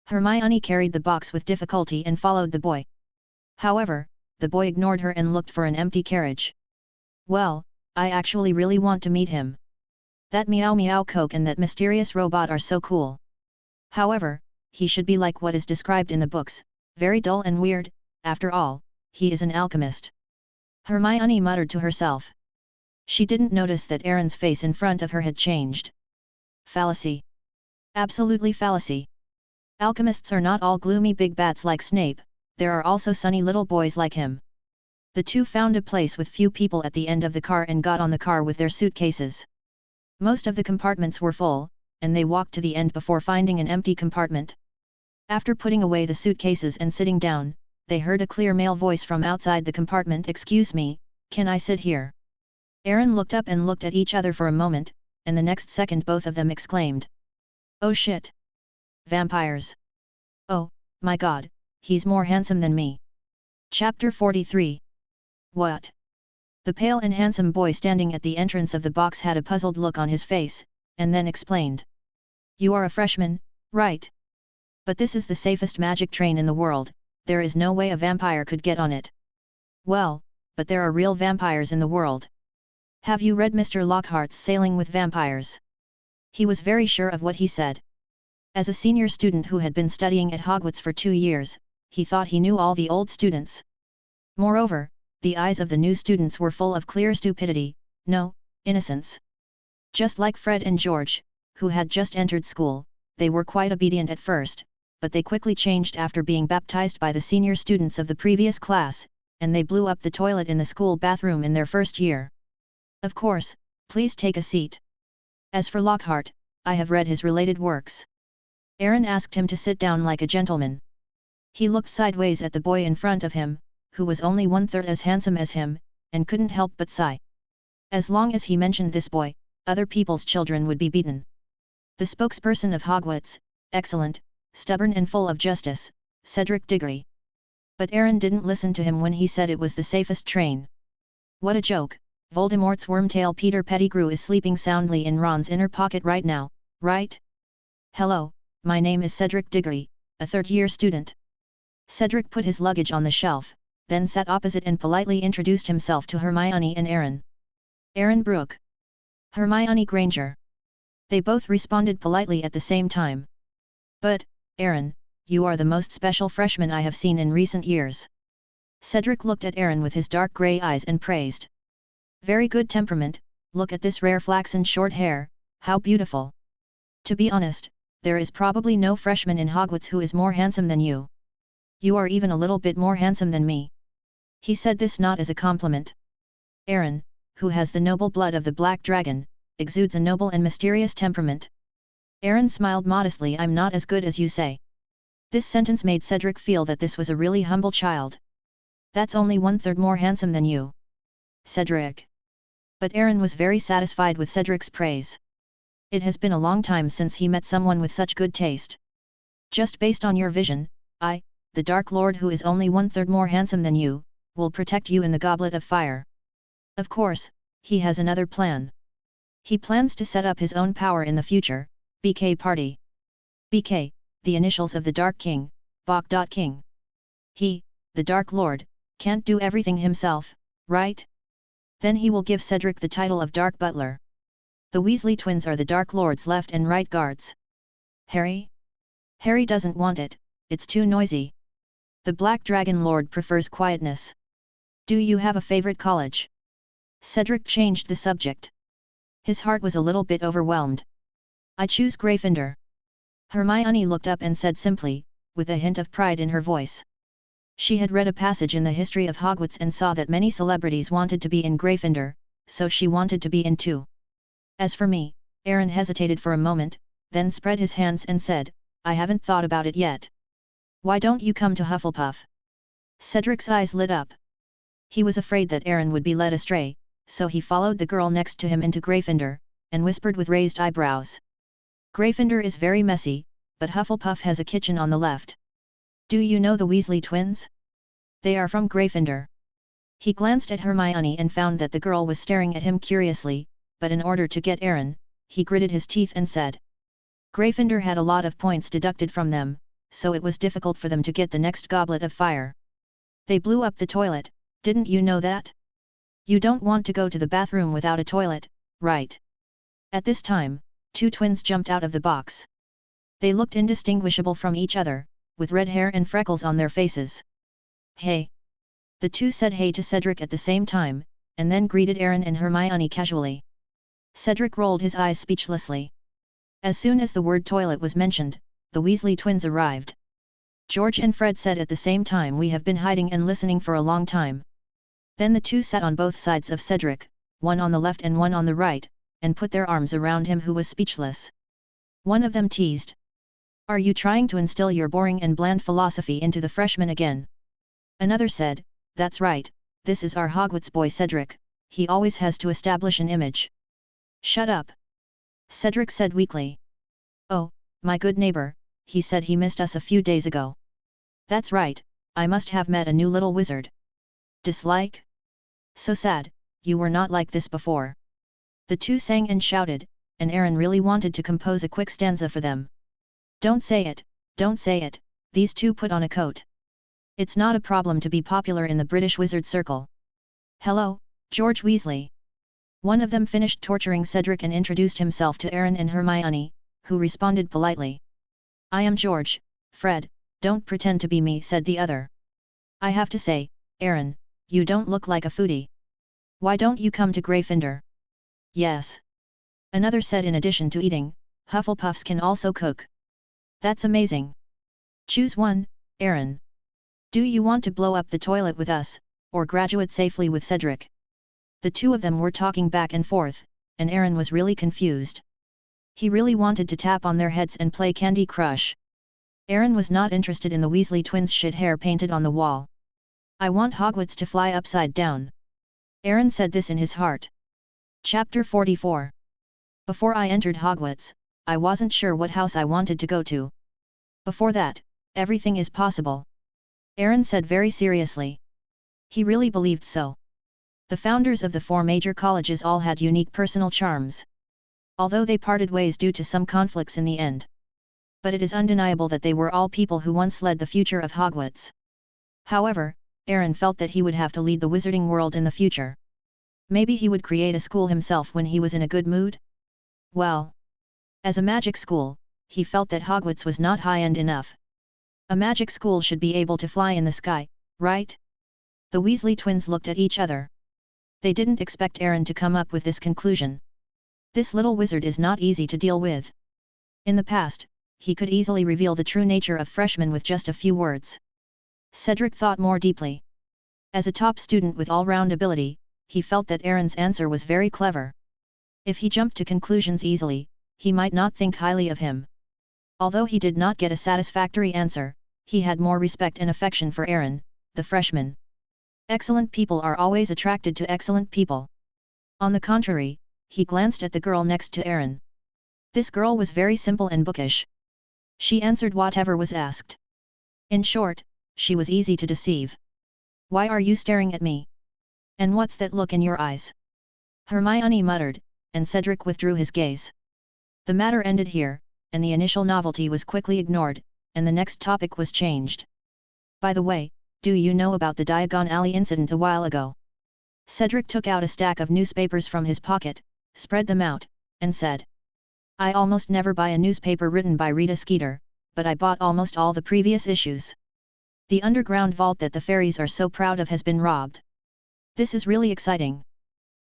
Hermione carried the box with difficulty and followed the boy. However, the boy ignored her and looked for an empty carriage. Well, I actually really want to meet him. That Meow Meow Coke and that mysterious robot are so cool. However, he should be like what is described in the books, very dull and weird, after all, he is an alchemist. Hermione muttered to herself. She didn't notice that Aaron's face in front of her had changed. Fallacy. Absolutely fallacy. Alchemists are not all gloomy big bats like Snape, there are also sunny little boys like him. The two found a place with few people at the end of the car and got on the car with their suitcases. Most of the compartments were full, and they walked to the end before finding an empty compartment. After putting away the suitcases and sitting down, they heard a clear male voice from outside the compartment. Excuse me, can I sit here? Aaron looked up and looked at each other for a moment, and the next second both of them exclaimed. Oh shit! Vampires! Oh, my god, he's more handsome than me. Chapter 43. What? The pale and handsome boy standing at the entrance of the box had a puzzled look on his face, and then explained. You are a freshman, right? But this is the safest magic train in the world, there is no way a vampire could get on it. Well, but there are real vampires in the world. Have you read Mr. Lockhart's Sailing with Vampires? He was very sure of what he said. As a senior student who had been studying at Hogwarts for 2 years, he thought he knew all the old students. Moreover, the eyes of the new students were full of clear stupidity, no, innocence. Just like Fred and George, who had just entered school, they were quite obedient at first, but they quickly changed after being baptized by the senior students of the previous class, and they blew up the toilet in the school bathroom in their first year. Of course, please take a seat. As for Lockhart, I have read his related works. Aaron asked him to sit down like a gentleman. He looked sideways at the boy in front of him, who was only 1/3 as handsome as him, and couldn't help but sigh. As long as he mentioned this boy, other people's children would be beaten. The spokesperson of Hogwarts, excellent, stubborn and full of justice, Cedric Diggory. But Aaron didn't listen to him when he said it was the safest train. What a joke, Voldemort's wormtail Peter Pettigrew is sleeping soundly in Ron's inner pocket right now, right? Hello, my name is Cedric Diggory, a third-year student. Cedric put his luggage on the shelf, then sat opposite and politely introduced himself to Hermione and Aaron. Aaron Brooke. Hermione Granger. They both responded politely at the same time. But, Aaron, you are the most special freshman I have seen in recent years. Cedric looked at Aaron with his dark grey eyes and praised. Very good temperament, look at this rare flaxen short hair, how beautiful. To be honest, there is probably no freshman in Hogwarts who is more handsome than you. You are even a little bit more handsome than me. He said this not as a compliment. Aaron, who has the noble blood of the Black Dragon, exudes a noble and mysterious temperament. Aaron smiled modestly. I'm not as good as you say. This sentence made Cedric feel that this was a really humble child. That's only 1/3 more handsome than you. Cedric. But Aaron was very satisfied with Cedric's praise. It has been a long time since he met someone with such good taste. Just based on your vision, I, the Dark Lord who is only 1/3 more handsome than you, will protect you in the Goblet of Fire. Of course, he has another plan. He plans to set up his own power in the future, BK Party. BK, the initials of the Dark King, Bok. King. He, the Dark Lord, can't do everything himself, right? Then he will give Cedric the title of Dark Butler. The Weasley twins are the Dark Lord's left and right guards. Harry? Harry doesn't want it, it's too noisy. The Black Dragon Lord prefers quietness. Do you have a favorite college? Cedric changed the subject. His heart was a little bit overwhelmed. I choose Gryffindor. Hermione looked up and said simply, with a hint of pride in her voice. She had read a passage in the history of Hogwarts and saw that many celebrities wanted to be in Gryffindor, so she wanted to be in too. As for me, Aaron hesitated for a moment, then spread his hands and said, I haven't thought about it yet. Why don't you come to Hufflepuff? Cedric's eyes lit up. He was afraid that Aaron would be led astray, so he followed the girl next to him into Gryffindor, and whispered with raised eyebrows. Gryffindor is very messy, but Hufflepuff has a kitchen on the left. Do you know the Weasley twins? They are from Gryffindor. He glanced at Hermione and found that the girl was staring at him curiously, but in order to get Aaron, he gritted his teeth and said. Gryffindor had a lot of points deducted from them, so it was difficult for them to get the next goblet of fire. They blew up the toilet, didn't you know that? You don't want to go to the bathroom without a toilet, right? At this time, two twins jumped out of the box. They looked indistinguishable from each other, with red hair and freckles on their faces. Hey! The two said hey to Cedric at the same time, and then greeted Aaron and Hermione casually. Cedric rolled his eyes speechlessly. As soon as the word toilet was mentioned, the Weasley twins arrived. George and Fred said at the same time, we have been hiding and listening for a long time. Then the two sat on both sides of Cedric, one on the left and one on the right, and put their arms around him who was speechless. One of them teased. Are you trying to instill your boring and bland philosophy into the freshmen again? Another said, that's right, this is our Hogwarts boy Cedric, he always has to establish an image. Shut up! Cedric said weakly. Oh, my good neighbor, he said he missed us a few days ago. That's right, I must have met a new little wizard. Dislike? So sad, you were not like this before. The two sang and shouted, and Aaron really wanted to compose a quick stanza for them. Don't say it, these two put on a coat. It's not a problem to be popular in the British wizard circle. Hello, George Weasley. One of them finished torturing Cedric and introduced himself to Aaron and Hermione, who responded politely. I am George, Fred, don't pretend to be me, said the other. I have to say, Aaron, you don't look like a foodie. Why don't you come to Gryffindor? Yes. Another said, in addition to eating, Hufflepuffs can also cook. That's amazing. Choose one, Aaron. Do you want to blow up the toilet with us, or graduate safely with Cedric? The two of them were talking back and forth, and Aaron was really confused. He really wanted to tap on their heads and play Candy Crush. Aaron was not interested in the Weasley twins' shit hair painted on the wall. I want Hogwarts to fly upside down. Aaron said this in his heart. Chapter 44. Before I entered Hogwarts, I wasn't sure what house I wanted to go to. Before that, everything is possible. Aaron said very seriously. He really believed so. The founders of the four major colleges all had unique personal charms. Although they parted ways due to some conflicts in the end. But it is undeniable that they were all people who once led the future of Hogwarts. However, Aaron felt that he would have to lead the wizarding world in the future. Maybe he would create a school himself when he was in a good mood? Well, as a magic school, he felt that Hogwarts was not high-end enough. A magic school should be able to fly in the sky, right? The Weasley twins looked at each other. They didn't expect Aaron to come up with this conclusion. This little wizard is not easy to deal with. In the past, he could easily reveal the true nature of freshmen with just a few words. Cedric thought more deeply. As a top student with all-round ability, he felt that Aaron's answer was very clever. If he jumped to conclusions easily, he might not think highly of him. Although he did not get a satisfactory answer, he had more respect and affection for Aaron, the freshman. Excellent people are always attracted to excellent people. On the contrary, he glanced at the girl next to Aaron. This girl was very simple and bookish. She answered whatever was asked. In short, she was easy to deceive. Why are you staring at me? And what's that look in your eyes? Hermione muttered, and Cedric withdrew his gaze. The matter ended here, and the initial novelty was quickly ignored, and the next topic was changed. By the way, do you know about the Diagon Alley incident a while ago? Cedric took out a stack of newspapers from his pocket, spread them out, and said. I almost never buy a newspaper written by Rita Skeeter, but I bought almost all the previous issues. The underground vault that the fairies are so proud of has been robbed. This is really exciting.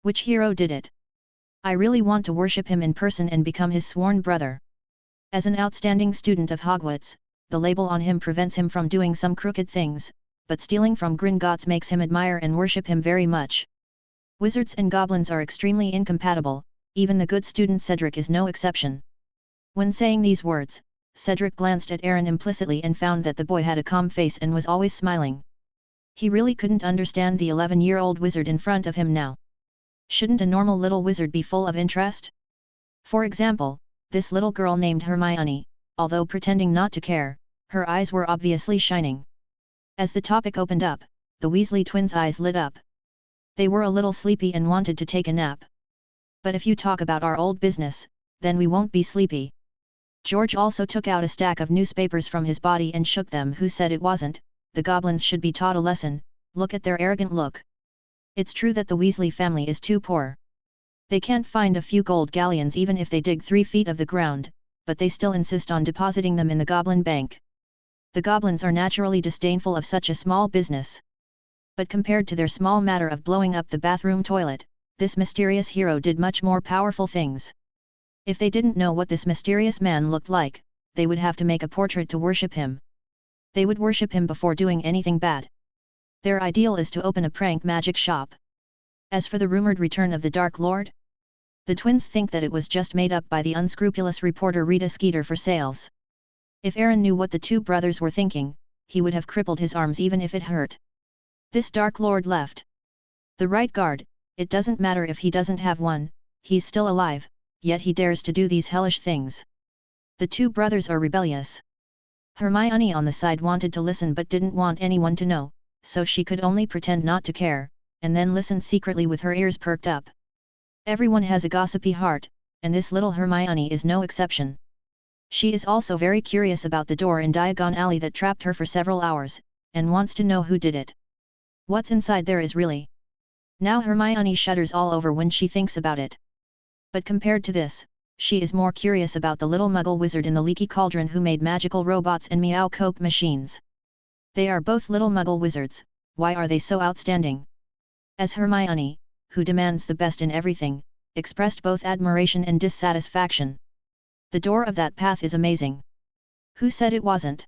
Which hero did it? I really want to worship him in person and become his sworn brother. As an outstanding student of Hogwarts, the label on him prevents him from doing some crooked things, but stealing from Gringotts makes him admire and worship him very much. Wizards and goblins are extremely incompatible, even the good student Cedric is no exception. When saying these words, Cedric glanced at Aaron implicitly and found that the boy had a calm face and was always smiling. He really couldn't understand the 11-year-old wizard in front of him now. Shouldn't a normal little wizard be full of interest? For example, this little girl named Hermione, although pretending not to care, her eyes were obviously shining. As the topic opened up, the Weasley twins' eyes lit up. They were a little sleepy and wanted to take a nap. But if you talk about our old business, then we won't be sleepy. George also took out a stack of newspapers from his body and shook them. Who said it wasn't? The goblins should be taught a lesson. Look at their arrogant look. It's true that the Weasley family is too poor. They can't find a few gold galleons even if they dig 3 feet of the ground, but they still insist on depositing them in the Goblin Bank. The goblins are naturally disdainful of such a small business. But compared to their small matter of blowing up the bathroom toilet, this mysterious hero did much more powerful things. If they didn't know what this mysterious man looked like, they would have to make a portrait to worship him. They would worship him before doing anything bad. Their ideal is to open a prank magic shop. As for the rumored return of the Dark Lord, the twins think that it was just made up by the unscrupulous reporter Rita Skeeter for sales. If Aaron knew what the two brothers were thinking, he would have crippled his arms even if it hurt. This Dark Lord left. The right guard, it doesn't matter if he doesn't have one, he's still alive, yet he dares to do these hellish things. The two brothers are rebellious. Hermione on the side wanted to listen but didn't want anyone to know, so she could only pretend not to care, and then listen secretly with her ears perked up. Everyone has a gossipy heart, and this little Hermione is no exception. She is also very curious about the door in Diagon Alley that trapped her for several hours, and wants to know who did it. What's inside there is really. Now Hermione shudders all over when she thinks about it. But compared to this, she is more curious about the little muggle wizard in the leaky cauldron who made magical robots and meow coke machines. They are both little muggle wizards, why are they so outstanding? As Hermione, who demands the best in everything, expressed both admiration and dissatisfaction. The door of that path is amazing. Who said it wasn't?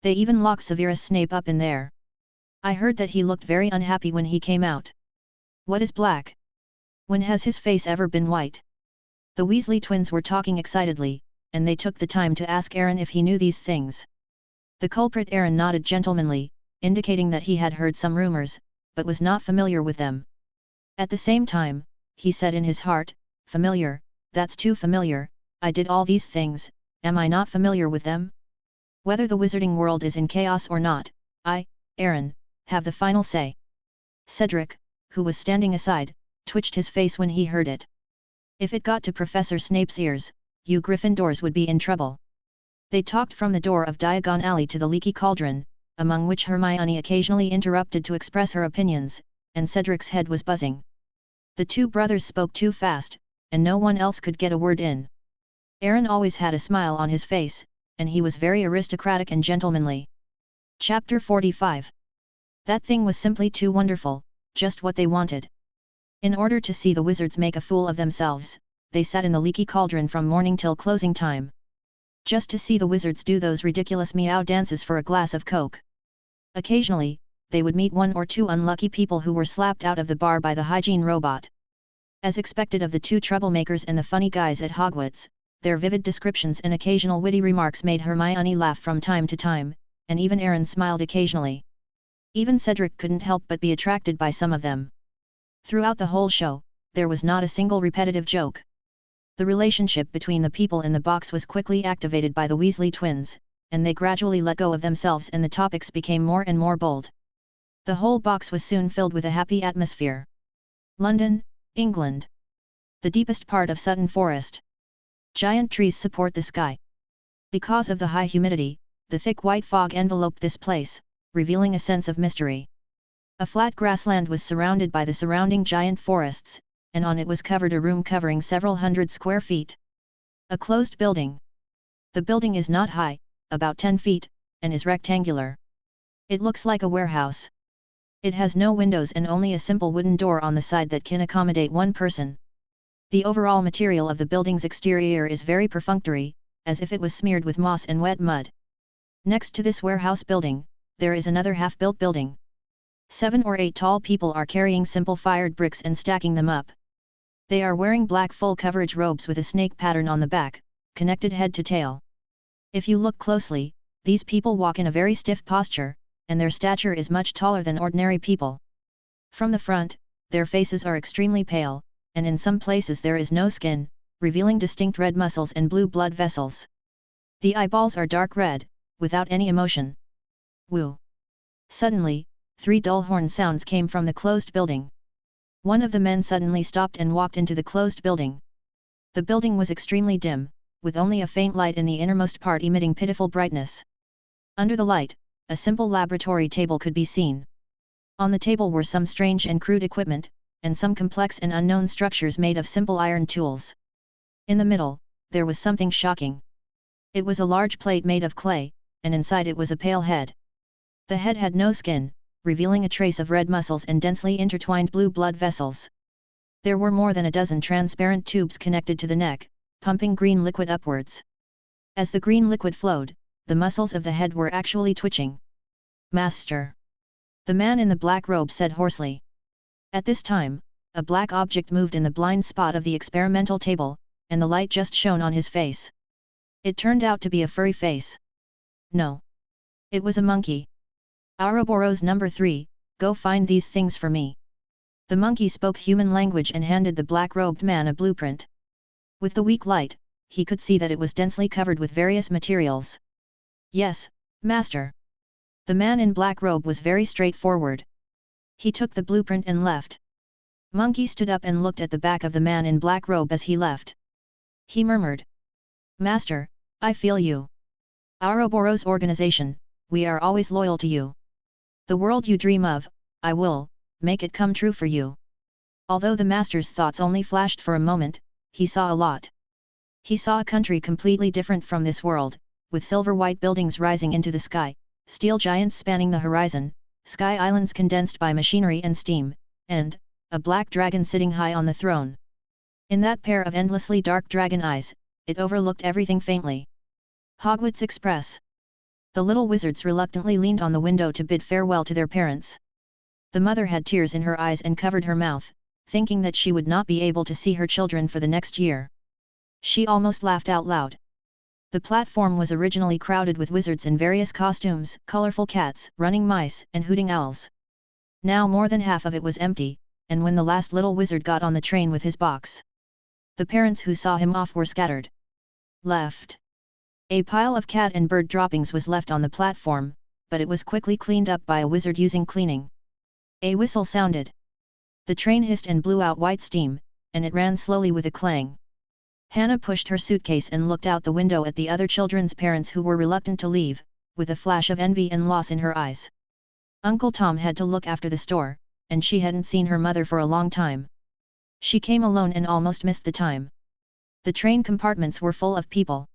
They even lock Severus Snape up in there. I heard that he looked very unhappy when he came out. What is black? When has his face ever been white? The Weasley twins were talking excitedly, and they took the time to ask Aaron if he knew these things. The culprit Aaron nodded gentlemanly, indicating that he had heard some rumors, but was not familiar with them. At the same time, he said in his heart, familiar, that's too familiar, I did all these things, am I not familiar with them? Whether the wizarding world is in chaos or not, I, Aaron, have the final say. Cedric, who was standing aside, twitched his face when he heard it. If it got to Professor Snape's ears, you Gryffindors would be in trouble. They talked from the door of Diagon Alley to the leaky cauldron, among which Hermione occasionally interrupted to express her opinions, and Cedric's head was buzzing. The two brothers spoke too fast, and no one else could get a word in. Aaron always had a smile on his face, and he was very aristocratic and gentlemanly. Chapter 45. That thing was simply too wonderful, just what they wanted. In order to see the wizards make a fool of themselves, they sat in the leaky cauldron from morning till closing time. Just to see the wizards do those ridiculous meow dances for a glass of Coke. Occasionally, they would meet one or two unlucky people who were slapped out of the bar by the hygiene robot. As expected of the two troublemakers and the funny guys at Hogwarts, their vivid descriptions and occasional witty remarks made Hermione laugh from time to time, and even Aaron smiled occasionally. Even Cedric couldn't help but be attracted by some of them. Throughout the whole show, there was not a single repetitive joke. The relationship between the people in the box was quickly activated by the Weasley twins, and they gradually let go of themselves and the topics became more and more bold. The whole box was soon filled with a happy atmosphere. London, England. The deepest part of Sutton Forest. Giant trees support the sky. Because of the high humidity, the thick white fog enveloped this place, revealing a sense of mystery. A flat grassland was surrounded by the surrounding giant forests, and on it was covered a room covering several hundred square feet. A closed building. The building is not high, about 10 feet, and is rectangular. It looks like a warehouse. It has no windows and only a simple wooden door on the side that can accommodate one person. The overall material of the building's exterior is very perfunctory, as if it was smeared with moss and wet mud. Next to this warehouse building, there is another half-built building. 7 or 8 tall people are carrying simple fired bricks and stacking them up. They are wearing black full-coverage robes with a snake pattern on the back, connected head to tail. If you look closely, these people walk in a very stiff posture, and their stature is much taller than ordinary people. From the front, their faces are extremely pale, and in some places there is no skin, revealing distinct red muscles and blue blood vessels. The eyeballs are dark red, without any emotion. Woo! Suddenly, 3 dull horn sounds came from the closed building. One of the men suddenly stopped and walked into the closed building. The building was extremely dim, with only a faint light in the innermost part emitting pitiful brightness. Under the light, a simple laboratory table could be seen. On the table were some strange and crude equipment, and some complex and unknown structures made of simple iron tools. In the middle, there was something shocking. It was a large plate made of clay, and inside it was a pale head. The head had no skin, revealing a trace of red muscles and densely intertwined blue blood vessels. There were more than a dozen transparent tubes connected to the neck, pumping green liquid upwards. As the green liquid flowed, the muscles of the head were actually twitching. "Master!" the man in the black robe said hoarsely. At this time, a black object moved in the blind spot of the experimental table, and the light just shone on his face. It turned out to be a furry face. No. It was a monkey. "Ouroboros number 3, go find these things for me." The monkey spoke human language and handed the black-robed man a blueprint. With the weak light, he could see that it was densely covered with various materials. "Yes, master." The man in black robe was very straightforward. He took the blueprint and left. Monkey stood up and looked at the back of the man in black robe as he left. He murmured, "Master, I feel you. Ouroboros organization, we are always loyal to you. The world you dream of, I will make it come true for you." Although the master's thoughts only flashed for a moment, he saw a lot. He saw a country completely different from this world, with silver-white buildings rising into the sky, steel giants spanning the horizon, sky islands condensed by machinery and steam, and a black dragon sitting high on the throne. In that pair of endlessly dark dragon eyes, it overlooked everything faintly. Hogwarts Express. The little wizards reluctantly leaned on the window to bid farewell to their parents. The mother had tears in her eyes and covered her mouth, thinking that she would not be able to see her children for the next year. She almost laughed out loud. The platform was originally crowded with wizards in various costumes, colorful cats, running mice, and hooting owls. Now more than half of it was empty, and when the last little wizard got on the train with his box, the parents who saw him off were scattered. Left. A pile of cat and bird droppings was left on the platform, but it was quickly cleaned up by a wizard using cleaning. A whistle sounded. The train hissed and blew out white steam, and it ran slowly with a clang. Hannah pushed her suitcase and looked out the window at the other children's parents who were reluctant to leave, with a flash of envy and loss in her eyes. Uncle Tom had to look after the store, and she hadn't seen her mother for a long time. She came alone and almost missed the time. The train compartments were full of people.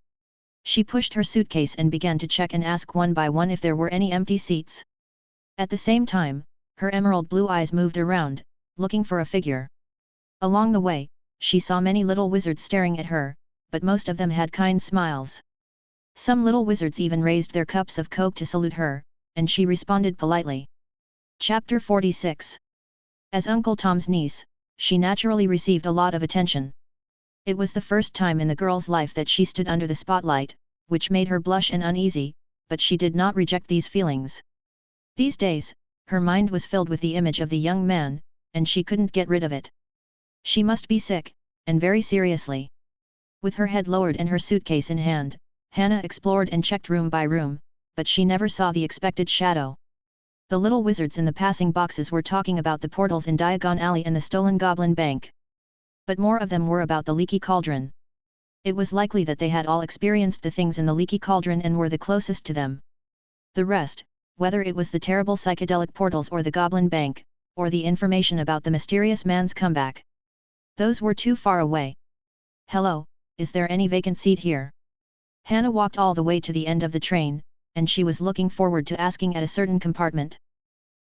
She pushed her suitcase and began to check and ask one by one if there were any empty seats. At the same time, her emerald blue eyes moved around, looking for a figure. Along the way, she saw many little wizards staring at her, but most of them had kind smiles. Some little wizards even raised their cups of Coke to salute her, and she responded politely. Chapter 46. As Uncle Tom's niece, she naturally received a lot of attention. It was the first time in the girl's life that she stood under the spotlight, which made her blush and uneasy, but she did not reject these feelings. These days, her mind was filled with the image of the young man, and she couldn't get rid of it. She must be sick, and very seriously. With her head lowered and her suitcase in hand, Hannah explored and checked room by room, but she never saw the expected shadow. The little wizards in the passing boxes were talking about the portals in Diagon Alley and the stolen Goblin Bank. But more of them were about the leaky cauldron. It was likely that they had all experienced the things in the leaky cauldron and were the closest to them. The rest, whether it was the terrible psychedelic portals or the Goblin Bank, or the information about the mysterious man's comeback, those were too far away. "Hello, is there any vacant seat here?" Hannah walked all the way to the end of the train, and she was looking forward to asking at a certain compartment.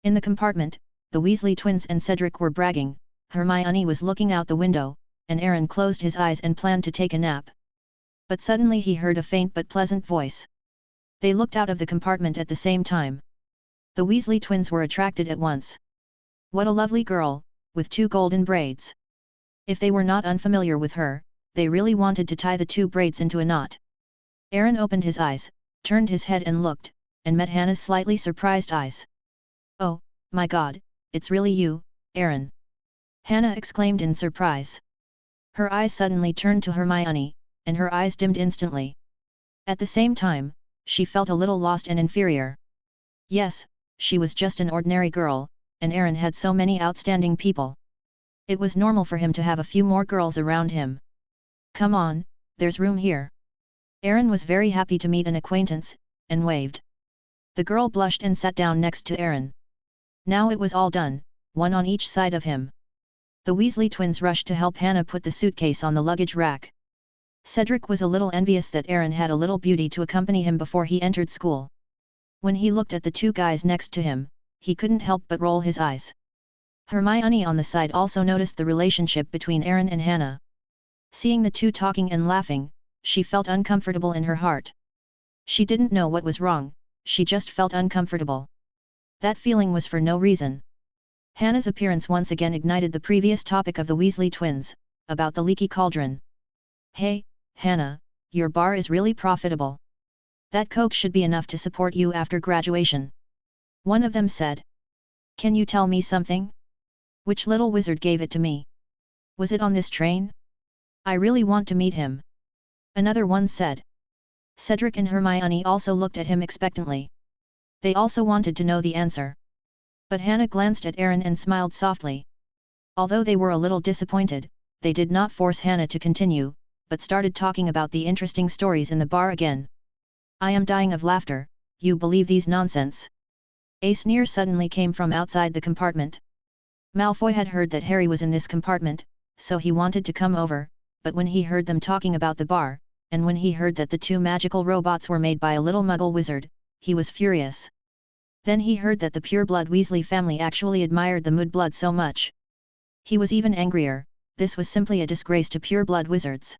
In the compartment, the Weasley twins and Cedric were bragging, Hermione was looking out the window, and Aaron closed his eyes and planned to take a nap. But suddenly he heard a faint but pleasant voice. They looked out of the compartment at the same time. The Weasley twins were attracted at once. What a lovely girl, with 2 golden braids. If they were not unfamiliar with her, they really wanted to tie the 2 braids into a knot. Aaron opened his eyes, turned his head and looked, and met Hannah's slightly surprised eyes. "Oh, my God, it's really you, Aaron." Hannah exclaimed in surprise. Her eyes suddenly turned to Hermione, and her eyes dimmed instantly. At the same time, she felt a little lost and inferior. Yes, she was just an ordinary girl, and Aaron had so many outstanding people. It was normal for him to have a few more girls around him. Come on, there's room here. Aaron was very happy to meet an acquaintance, and waved. The girl blushed and sat down next to Aaron. Now it was all done, one on each side of him. The Weasley twins rushed to help Hannah put the suitcase on the luggage rack. Cedric was a little envious that Aaron had a little beauty to accompany him before he entered school. When he looked at the two guys next to him, he couldn't help but roll his eyes. Hermione on the side also noticed the relationship between Aaron and Hannah. Seeing the two talking and laughing, she felt uncomfortable in her heart. She didn't know what was wrong, she just felt uncomfortable. That feeling was for no reason. Hannah's appearance once again ignited the previous topic of the Weasley twins, about the leaky cauldron. Hey, Hannah, your bar is really profitable. That coke should be enough to support you after graduation. One of them said. Can you tell me something? Which little wizard gave it to me? Was it on this train? I really want to meet him. Another one said. Cedric and Hermione also looked at him expectantly. They also wanted to know the answer. But Hannah glanced at Aaron and smiled softly. Although they were a little disappointed, they did not force Hannah to continue, but started talking about the interesting stories in the bar again. I am dying of laughter, you believe these nonsense? A sneer suddenly came from outside the compartment. Malfoy had heard that Harry was in this compartment, so he wanted to come over, but when he heard them talking about the bar, and when he heard that the two magical robots were made by a little muggle wizard, he was furious. Then he heard that the pureblood Weasley family actually admired the Mudblood so much. He was even angrier, this was simply a disgrace to pureblood wizards.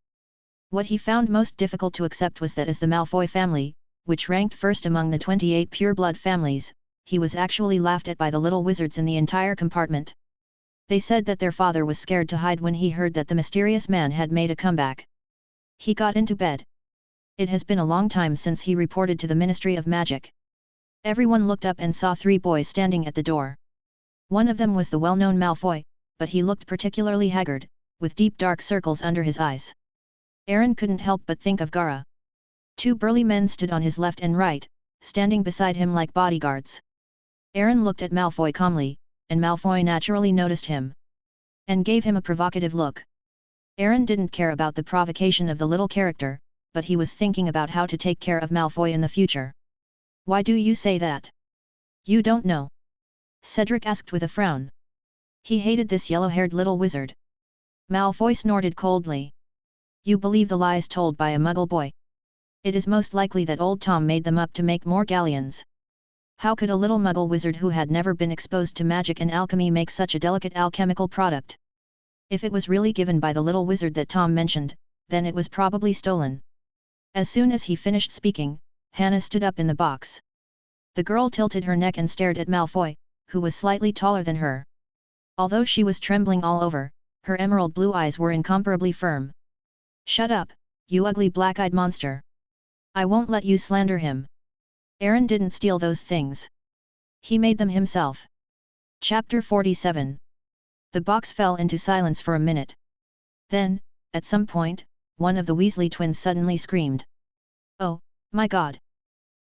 What he found most difficult to accept was that as the Malfoy family, which ranked first among the 28 pureblood families, he was actually laughed at by the little wizards in the entire compartment. They said that their father was scared to hide when he heard that the mysterious man had made a comeback. He got into bed. It has been a long time since he reported to the Ministry of Magic. Everyone looked up and saw three boys standing at the door. One of them was the well-known Malfoy, but he looked particularly haggard, with deep dark circles under his eyes. Aaron couldn't help but think of Gara. Two burly men stood on his left and right, standing beside him like bodyguards. Aaron looked at Malfoy calmly, and Malfoy naturally noticed him. And gave him a provocative look. Aaron didn't care about the provocation of the little character, but he was thinking about how to take care of Malfoy in the future. Why do you say that? You don't know? Cedric asked with a frown. He hated this yellow-haired little wizard. Malfoy snorted coldly. You believe the lies told by a muggle boy? It is most likely that old Tom made them up to make more galleons. How could a little muggle wizard who had never been exposed to magic and alchemy make such a delicate alchemical product? If it was really given by the little wizard that Tom mentioned, then it was probably stolen. As soon as he finished speaking, Hannah stood up in the box. The girl tilted her neck and stared at Malfoy, who was slightly taller than her. Although she was trembling all over, her emerald blue eyes were incomparably firm. Shut up, you ugly black-eyed monster. I won't let you slander him. Aaron didn't steal those things. He made them himself. Chapter 47. The box fell into silence for a minute. Then, at some point, one of the Weasley twins suddenly screamed. Oh, my God!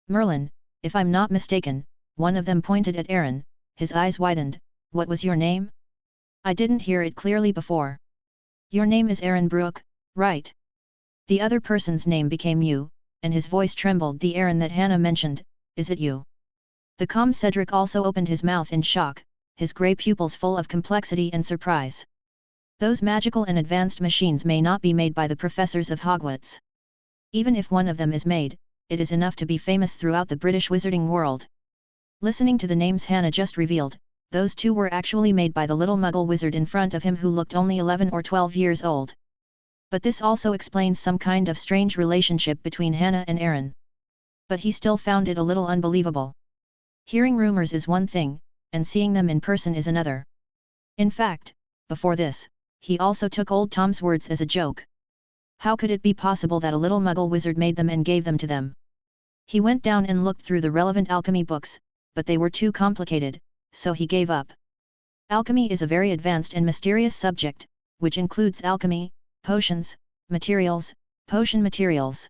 Merlin, if I'm not mistaken, one of them pointed at Aaron, his eyes widened. What was your name? I didn't hear it clearly before. Your name is Aaron Brooke, right? The other person's name became you, and his voice trembled. The Aaron that Hannah mentioned, is it you? The calm Cedric also opened his mouth in shock, his grey pupils full of complexity and surprise. Those magical and advanced machines may not be made by the professors of Hogwarts. Even if one of them is made, it is enough to be famous throughout the British wizarding world. Listening to the names Hannah just revealed, those two were actually made by the little muggle wizard in front of him who looked only 11 or 12 years old. But this also explains some kind of strange relationship between Hannah and Aaron. But he still found it a little unbelievable. Hearing rumors is one thing, and seeing them in person is another. In fact, before this, he also took old Tom's words as a joke. How could it be possible that a little muggle wizard made them and gave them to them? He went down and looked through the relevant alchemy books, but they were too complicated, so he gave up. Alchemy is a very advanced and mysterious subject, which includes alchemy, potions, materials, potion materials.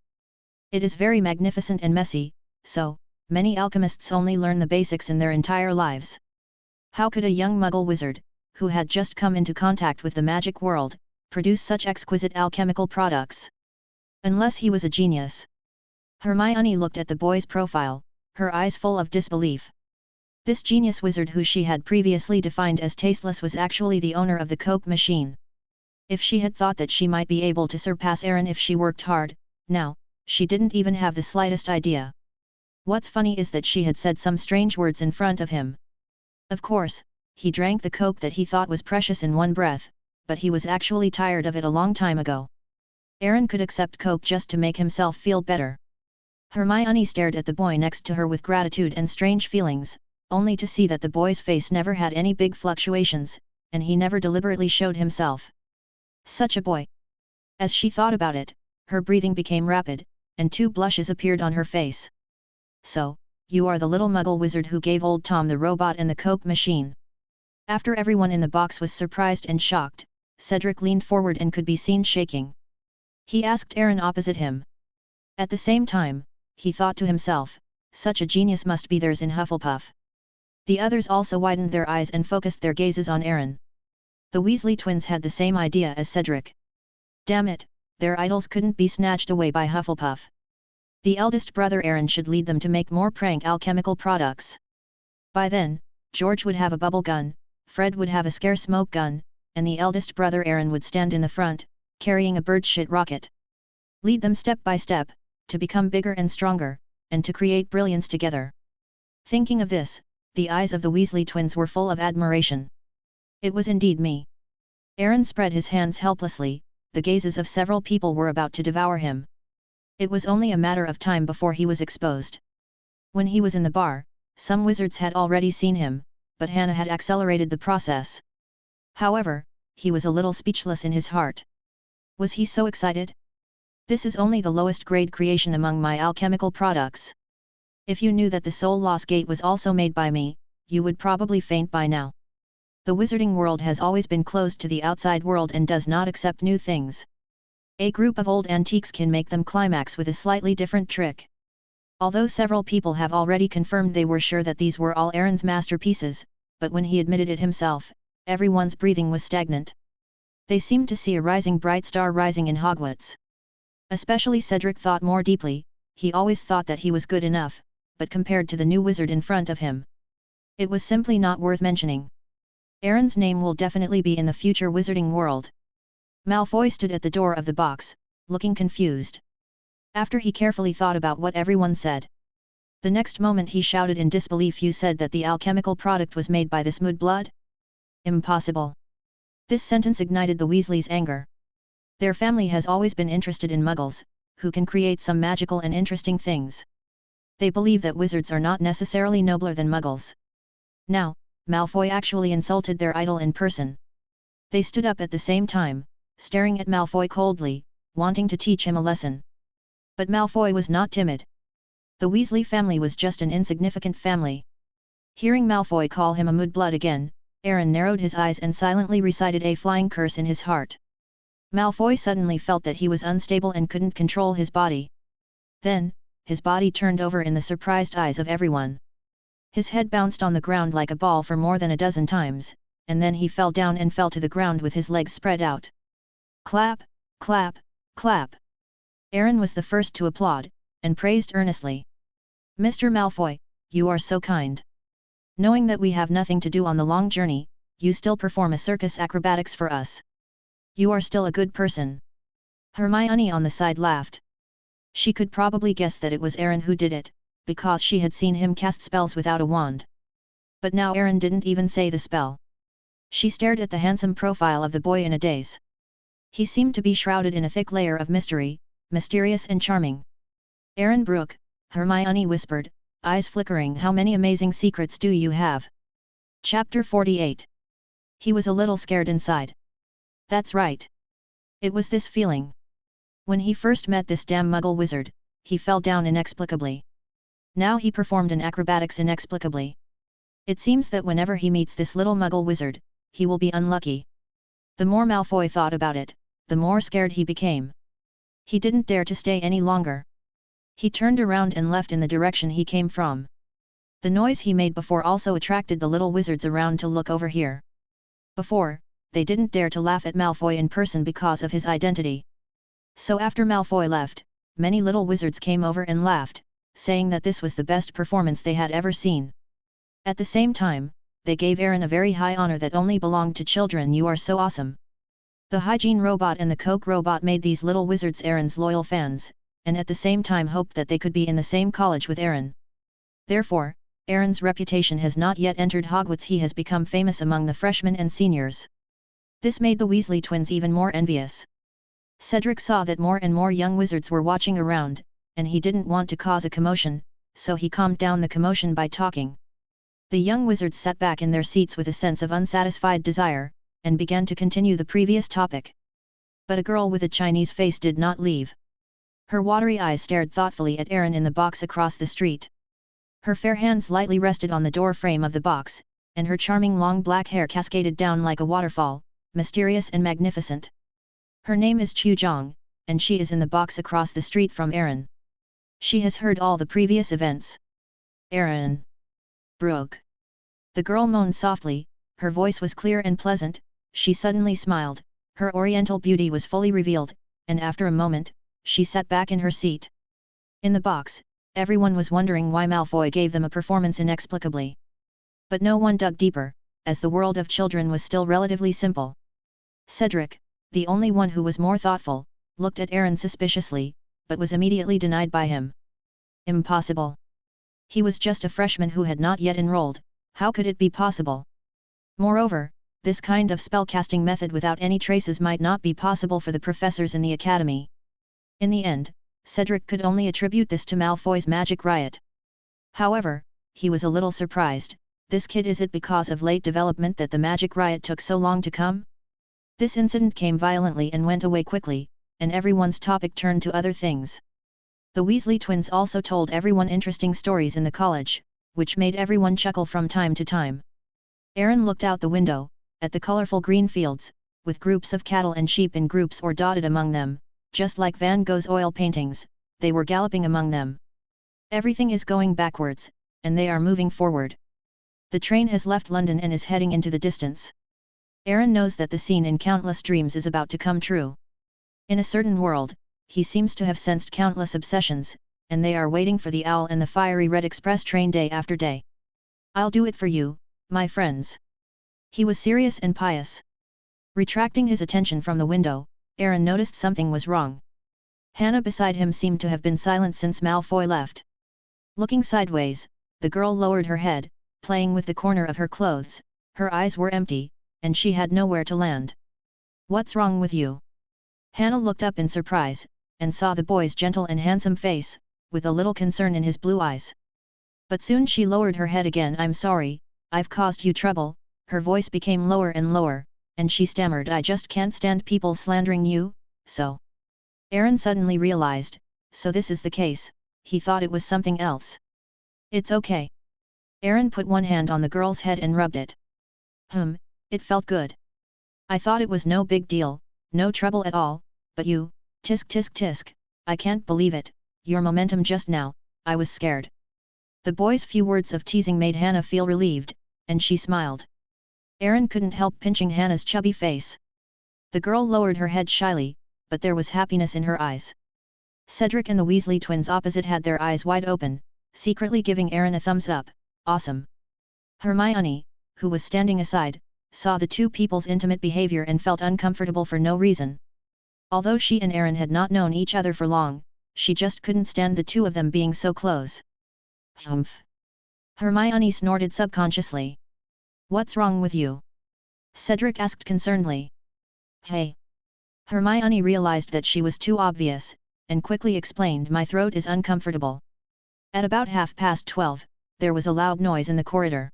It is very magnificent and messy, so many alchemists only learn the basics in their entire lives. How could a young Muggle wizard, who had just come into contact with the magic world, produce such exquisite alchemical products? Unless he was a genius. Hermione looked at the boy's profile, her eyes full of disbelief. This genius wizard who she had previously defined as tasteless was actually the owner of the Coke machine. If she had thought that she might be able to surpass Aaron if she worked hard, now, she didn't even have the slightest idea. What's funny is that she had said some strange words in front of him. Of course, he drank the Coke that he thought was precious in one breath, but he was actually tired of it a long time ago. Aaron could accept Coke just to make himself feel better. Hermione stared at the boy next to her with gratitude and strange feelings, only to see that the boy's face never had any big fluctuations, and he never deliberately showed himself. Such a boy! As she thought about it, her breathing became rapid, and 2 blushes appeared on her face. So, you are the little Muggle wizard who gave old Tom the robot and the Coke machine. After everyone in the box was surprised and shocked, Cedric leaned forward and could be seen shaking. He asked Aaron opposite him. At the same time, he thought to himself, such a genius must be theirs in Hufflepuff. The others also widened their eyes and focused their gazes on Aaron. The Weasley twins had the same idea as Cedric. Damn it, their idols couldn't be snatched away by Hufflepuff. The eldest brother Aaron should lead them to make more prank alchemical products. By then, George would have a bubble gun, Fred would have a scare smoke gun, and the eldest brother Aaron would stand in the front, carrying a birdshit rocket. Lead them step by step, to become bigger and stronger, and to create brilliance together. Thinking of this, the eyes of the Weasley twins were full of admiration. It was indeed me. Aaron spread his hands helplessly, the gazes of several people were about to devour him. It was only a matter of time before he was exposed. When he was in the bar, some wizards had already seen him, but Hannah had accelerated the process. However, he was a little speechless in his heart. Was he so excited? This is only the lowest grade creation among my alchemical products. If you knew that the Soul Loss Gate was also made by me, you would probably faint by now. The wizarding world has always been closed to the outside world and does not accept new things. A group of old antiques can make them climax with a slightly different trick. Although several people have already confirmed they were sure that these were all Aaron's masterpieces, but when he admitted it himself, everyone's breathing was stagnant. They seemed to see a rising bright star rising in Hogwarts. Especially Cedric thought more deeply, he always thought that he was good enough, but compared to the new wizard in front of him, it was simply not worth mentioning. Aaron's name will definitely be in the future wizarding world. Malfoy stood at the door of the box, looking confused. After he carefully thought about what everyone said. The next moment he shouted in disbelief, "You said that the alchemical product was made by this mudblood? Impossible." This sentence ignited the Weasleys' anger. Their family has always been interested in muggles, who can create some magical and interesting things. They believe that wizards are not necessarily nobler than muggles. Now, Malfoy actually insulted their idol in person. They stood up at the same time, staring at Malfoy coldly, wanting to teach him a lesson. But Malfoy was not timid. The Weasley family was just an insignificant family. Hearing Malfoy call him a mudblood again, Aaron narrowed his eyes and silently recited a flying curse in his heart. Malfoy suddenly felt that he was unstable and couldn't control his body. Then, his body turned over in the surprised eyes of everyone. His head bounced on the ground like a ball for more than a dozen times, and then he fell down and fell to the ground with his legs spread out. Clap, clap, clap. Aaron was the first to applaud, and praised earnestly. "Mr. Malfoy, you are so kind. Knowing that we have nothing to do on the long journey, you still perform a circus acrobatics for us. You are still a good person." Hermione on the side laughed. She could probably guess that it was Aaron who did it, because she had seen him cast spells without a wand. But now Aaron didn't even say the spell. She stared at the handsome profile of the boy in a daze. He seemed to be shrouded in a thick layer of mystery, mysterious and charming. "Aaron Brooke," Hermione whispered, eyes flickering, "how many amazing secrets do you have?" Chapter 48. He was a little scared inside. That's right. It was this feeling. When he first met this damn Muggle wizard, he fell down inexplicably. Now he performed an acrobatics inexplicably. It seems that whenever he meets this little Muggle wizard, he will be unlucky. The more Malfoy thought about it, the more scared he became. He didn't dare to stay any longer. He turned around and left in the direction he came from. The noise he made before also attracted the little wizards around to look over here. Before, they didn't dare to laugh at Malfoy in person because of his identity. So after Malfoy left, many little wizards came over and laughed, saying that this was the best performance they had ever seen. At the same time, they gave Aaron a very high honor that only belonged to children. You are so awesome. The hygiene robot and the Coke robot made these little wizards Aaron's loyal fans, and at the same time hoped that they could be in the same college with Aaron. Therefore, Aaron's reputation has not yet entered Hogwarts. He has become famous among the freshmen and seniors. This made the Weasley twins even more envious. Cedric saw that more and more young wizards were watching around, and he didn't want to cause a commotion, so he calmed down the commotion by talking. The young wizards sat back in their seats with a sense of unsatisfied desire, and began to continue the previous topic. But a girl with a Chinese face did not leave. Her watery eyes stared thoughtfully at Aaron in the box across the street. Her fair hands lightly rested on the door frame of the box, and her charming long black hair cascaded down like a waterfall, mysterious and magnificent. Her name is Chu Zhang, and she is in the box across the street from Aaron. She has heard all the previous events. Aaron. Brooke. The girl moaned softly, her voice was clear and pleasant. She suddenly smiled, her oriental beauty was fully revealed, and after a moment, she sat back in her seat. In the box, everyone was wondering why Malfoy gave them a performance inexplicably. But no one dug deeper, as the world of children was still relatively simple. Cedric, the only one who was more thoughtful, looked at Aaron suspiciously, but was immediately denied by him. Impossible. He was just a freshman who had not yet enrolled, how could it be possible? Moreover, this kind of spellcasting method without any traces might not be possible for the professors in the academy. In the end, Cedric could only attribute this to Malfoy's magic riot. However, he was a little surprised. This kid, is it because of late development that the magic riot took so long to come? This incident came violently and went away quickly, and everyone's topic turned to other things. The Weasley twins also told everyone interesting stories in the college, which made everyone chuckle from time to time. Aaron looked out the window, at the colorful green fields, with groups of cattle and sheep in groups or dotted among them. Just like Van Gogh's oil paintings, they were galloping among them. Everything is going backwards, and they are moving forward. The train has left London and is heading into the distance. Aaron knows that the scene in Countless Dreams is about to come true. In a certain world, he seems to have sensed countless obsessions, and they are waiting for the owl and the fiery red express train day after day. I'll do it for you, my friends. He was serious and pious. Retracting his attention from the window, Aaron noticed something was wrong. Hannah beside him seemed to have been silent since Malfoy left. Looking sideways, the girl lowered her head, playing with the corner of her clothes. Her eyes were empty, and she had nowhere to land. What's wrong with you? Hannah looked up in surprise, and saw the boy's gentle and handsome face, with a little concern in his blue eyes. But soon she lowered her head again. I'm sorry, I've caused you trouble. Her voice became lower and lower, and she stammered, I just can't stand people slandering you, so. Aaron suddenly realized, so this is the case. He thought it was something else. It's okay. Aaron put one hand on the girl's head and rubbed it. It felt good. I thought it was no big deal, no trouble at all, but you, tisk tisk tisk, I can't believe it, your momentum just now, I was scared. The boy's few words of teasing made Hannah feel relieved, and she smiled. Aaron couldn't help pinching Hannah's chubby face. The girl lowered her head shyly, but there was happiness in her eyes. Cedric and the Weasley twins opposite had their eyes wide open, secretly giving Aaron a thumbs up. Awesome. Hermione, who was standing aside, saw the two people's intimate behavior and felt uncomfortable for no reason. Although she and Aaron had not known each other for long, she just couldn't stand the two of them being so close. Humph. Hermione snorted subconsciously. What's wrong with you? Cedric asked concernedly. Hey. Hermione realized that she was too obvious, and quickly explained, my throat is uncomfortable. At about 12:30, there was a loud noise in the corridor.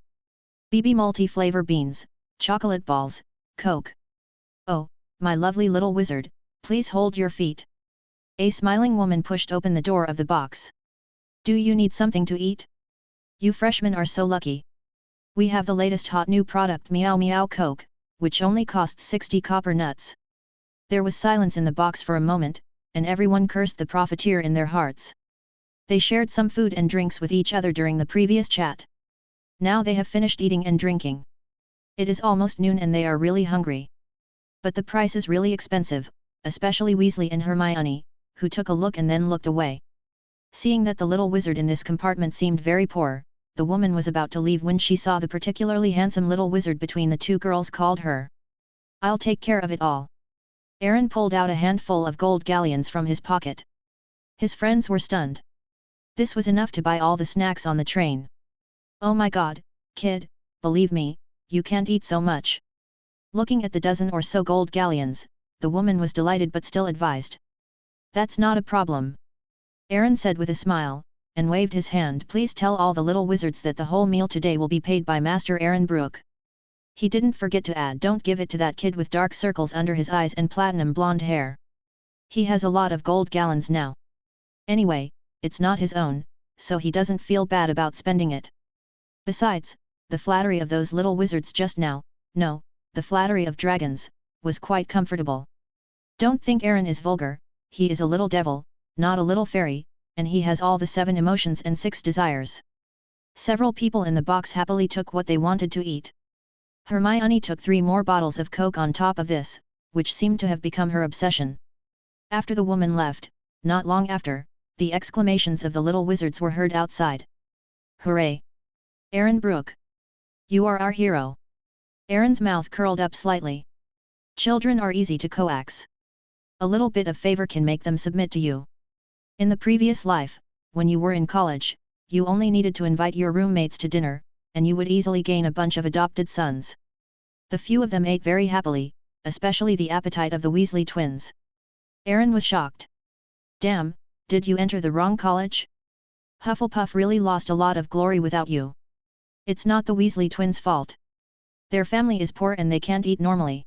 BB multi-flavor beans, chocolate balls, Coke. Oh, my lovely little wizard, please hold your feet. A smiling woman pushed open the door of the box. Do you need something to eat? You freshmen are so lucky. We have the latest hot new product, meow meow Coke, which only costs 60 copper nuts. There was silence in the box for a moment, and everyone cursed the profiteer in their hearts. They shared some food and drinks with each other during the previous chat. Now they have finished eating and drinking. It is almost noon and they are really hungry. But the price is really expensive, especially Weasley and Hermione, who took a look and then looked away. Seeing that the little wizard in this compartment seemed very poor, the woman was about to leave when she saw the particularly handsome little wizard between the two girls called her. "I'll take care of it all." Aaron pulled out a handful of gold galleons from his pocket. His friends were stunned. This was enough to buy all the snacks on the train. "Oh my god, kid, believe me, you can't eat so much." Looking at the dozen or so gold galleons, the woman was delighted but still advised. "That's not a problem," Aaron said with a smile, and waved his hand. "Please tell all the little wizards that the whole meal today will be paid by Master Aaron Brooke." He didn't forget to add, "Don't give it to that kid with dark circles under his eyes and platinum blonde hair. He has a lot of gold gallons now. Anyway, it's not his own, so he doesn't feel bad about spending it. Besides, the flattery of those little wizards just now, no, the flattery of dragons, was quite comfortable. Don't think Aaron is vulgar, he is a little devil, not a little fairy, and he has all the 7 emotions and 6 desires." Several people in the box happily took what they wanted to eat. Hermione took 3 more bottles of Coke on top of this, which seemed to have become her obsession. After the woman left, not long after, the exclamations of the little wizards were heard outside. "Hooray! Aaron Brooke! You are our hero!" Aaron's mouth curled up slightly. "Children are easy to coax. A little bit of favor can make them submit to you. In the previous life, when you were in college, you only needed to invite your roommates to dinner, and you would easily gain a bunch of adopted sons." The few of them ate very happily, especially the appetite of the Weasley twins. Aaron was shocked. "Damn, did you enter the wrong college? Hufflepuff really lost a lot of glory without you. It's not the Weasley twins' fault. Their family is poor and they can't eat normally.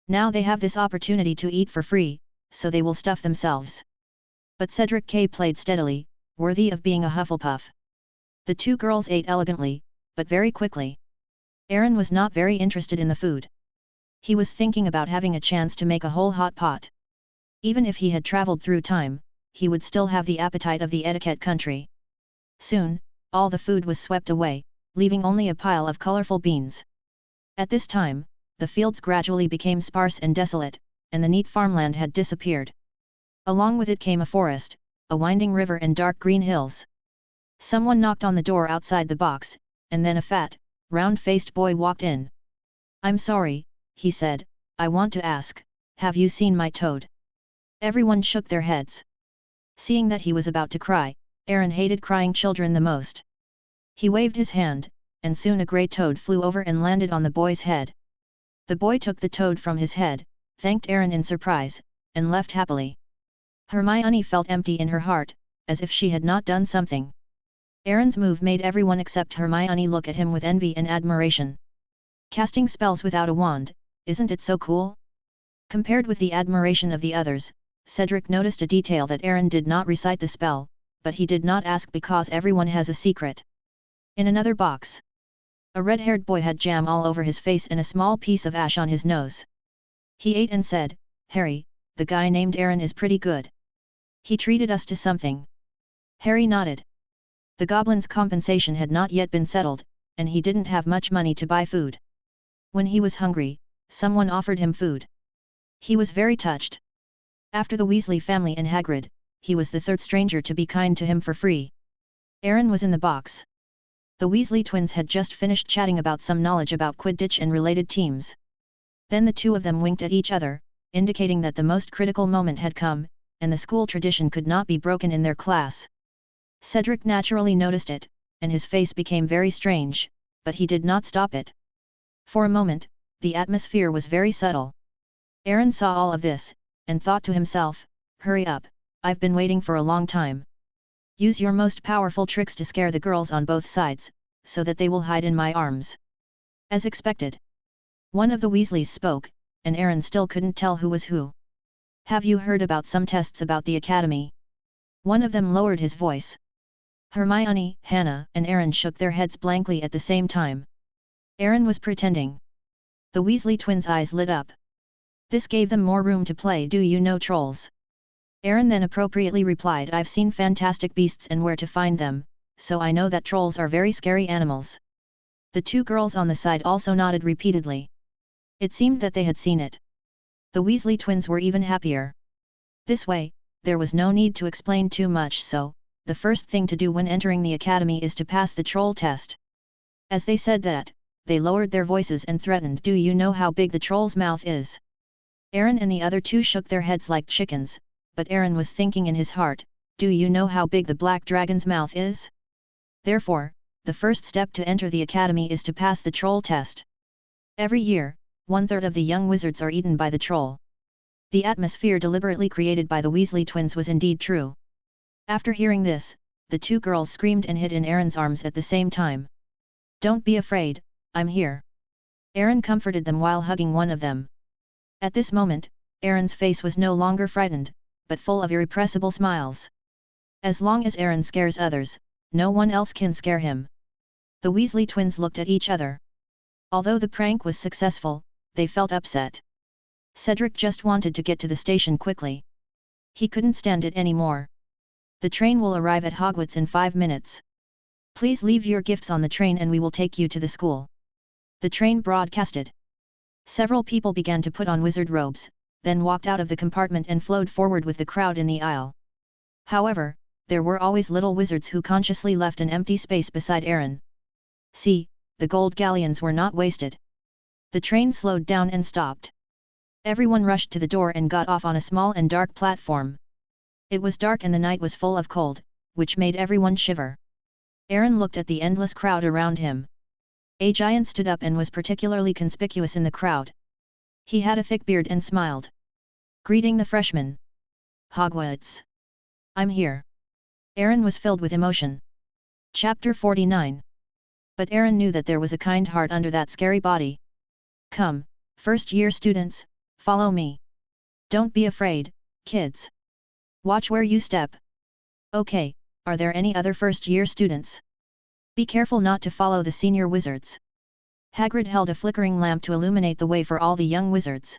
Now they have this opportunity to eat for free, so they will stuff themselves." But Cedric K played steadily, worthy of being a Hufflepuff. The 2 girls ate elegantly, but very quickly. Aaron was not very interested in the food. He was thinking about having a chance to make a whole hot pot. Even if he had traveled through time, he would still have the appetite of the etiquette country. Soon, all the food was swept away, leaving only a pile of colorful beans. At this time, the fields gradually became sparse and desolate, and the neat farmland had disappeared. Along with it came a forest, a winding river and dark green hills. Someone knocked on the door outside the box, and then a fat, round-faced boy walked in. "I'm sorry," he said, "I want to ask, have you seen my toad?" Everyone shook their heads. Seeing that he was about to cry, Aaron hated crying children the most. He waved his hand, and soon a grey toad flew over and landed on the boy's head. The boy took the toad from his head, thanked Aaron in surprise, and left happily. Hermione felt empty in her heart, as if she had not done something. Aaron's move made everyone except Hermione look at him with envy and admiration. Casting spells without a wand, isn't it so cool? Compared with the admiration of the others, Cedric noticed a detail that Aaron did not recite the spell, but he did not ask because everyone has a secret. In another box, a red-haired boy had jam all over his face and a small piece of ash on his nose. He ate and said, "Harry, the guy named Aaron is pretty good. He treated us to something." Harry nodded. The goblin's compensation had not yet been settled, and he didn't have much money to buy food. When he was hungry, someone offered him food. He was very touched. After the Weasley family and Hagrid, he was the 3rd stranger to be kind to him for free. Aaron was in the box. The Weasley twins had just finished chatting about some knowledge about Quidditch and related teams. Then the 2 of them winked at each other, indicating that the most critical moment had come, and the school tradition could not be broken in their class. Cedric naturally noticed it, and his face became very strange, but he did not stop it. For a moment, the atmosphere was very subtle. Aaron saw all of this, and thought to himself, "Hurry up, I've been waiting for a long time. Use your most powerful tricks to scare the girls on both sides, so that they will hide in my arms." As expected, one of the Weasleys spoke, and Aaron still couldn't tell who was who. "Have you heard about some tests about the academy?" One of them lowered his voice. Hermione, Hannah, and Aaron shook their heads blankly at the same time. Aaron was pretending. The Weasley twins' eyes lit up. This gave them more room to play Do You Know Trolls? Aaron then appropriately replied, I've seen fantastic beasts and where to find them, so I know that trolls are very scary animals. The two girls on the side also nodded repeatedly. It seemed that they had seen it. The Weasley twins were even happier. This way, there was no need to explain too much, so, the first thing to do when entering the academy is to pass the troll test. As they said that, they lowered their voices and threatened, Do you know how big the troll's mouth is? Aaron and the other two shook their heads like chickens, but Aaron was thinking in his heart, Do you know how big the black dragon's mouth is? Therefore, the first step to enter the academy is to pass the troll test. Every year, 1/3 of the young wizards are eaten by the troll. The atmosphere deliberately created by the Weasley twins was indeed true. After hearing this, the two girls screamed and hid in Aaron's arms at the same time. Don't be afraid, I'm here. Aaron comforted them while hugging one of them. At this moment, Aaron's face was no longer frightened, but full of irrepressible smiles. As long as Aaron scares others, no one else can scare him. The Weasley twins looked at each other. Although the prank was successful, they felt upset. Cedric just wanted to get to the station quickly. He couldn't stand it anymore. The train will arrive at Hogwarts in 5 minutes. Please leave your gifts on the train and we will take you to the school. The train broadcasted. Several people began to put on wizard robes, then walked out of the compartment and flowed forward with the crowd in the aisle. However, there were always little wizards who consciously left an empty space beside Aaron. See, the gold galleons were not wasted. The train slowed down and stopped. Everyone rushed to the door and got off on a small and dark platform. It was dark and the night was full of cold, which made everyone shiver. Aaron looked at the endless crowd around him. A giant stood up and was particularly conspicuous in the crowd. He had a thick beard and smiled. Greeting the freshmen. Hogwarts. I'm here. Aaron was filled with emotion. Chapter 49. But Aaron knew that there was a kind heart under that scary body. Come, first-year students, follow me. Don't be afraid, kids. Watch where you step. Okay, are there any other first-year students? Be careful not to follow the senior wizards. Hagrid held a flickering lamp to illuminate the way for all the young wizards.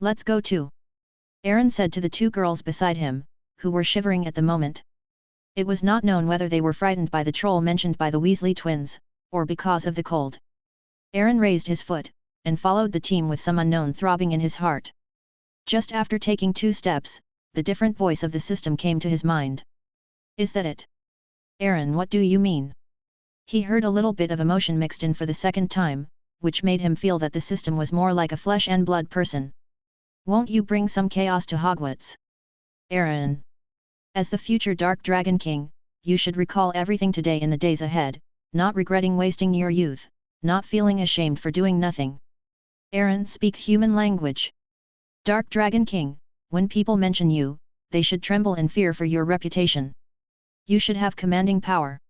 Let's go too. Aaron said to the two girls beside him, who were shivering at the moment. It was not known whether they were frightened by the troll mentioned by the Weasley twins, or because of the cold. Aaron raised his foot, and followed the team with some unknown throbbing in his heart. Just after taking 2 steps, the different voice of the system came to his mind. Is that it? Aaron, what do you mean? He heard a little bit of emotion mixed in for the second time, which made him feel that the system was more like a flesh and blood person. Won't you bring some chaos to Hogwarts? Aaron. As the future Dark Dragon King, you should recall everything today in the days ahead, not regretting wasting your youth, not feeling ashamed for doing nothing. Aaron, speak human language. Dark Dragon King, when people mention you, they should tremble in fear for your reputation. You should have commanding power.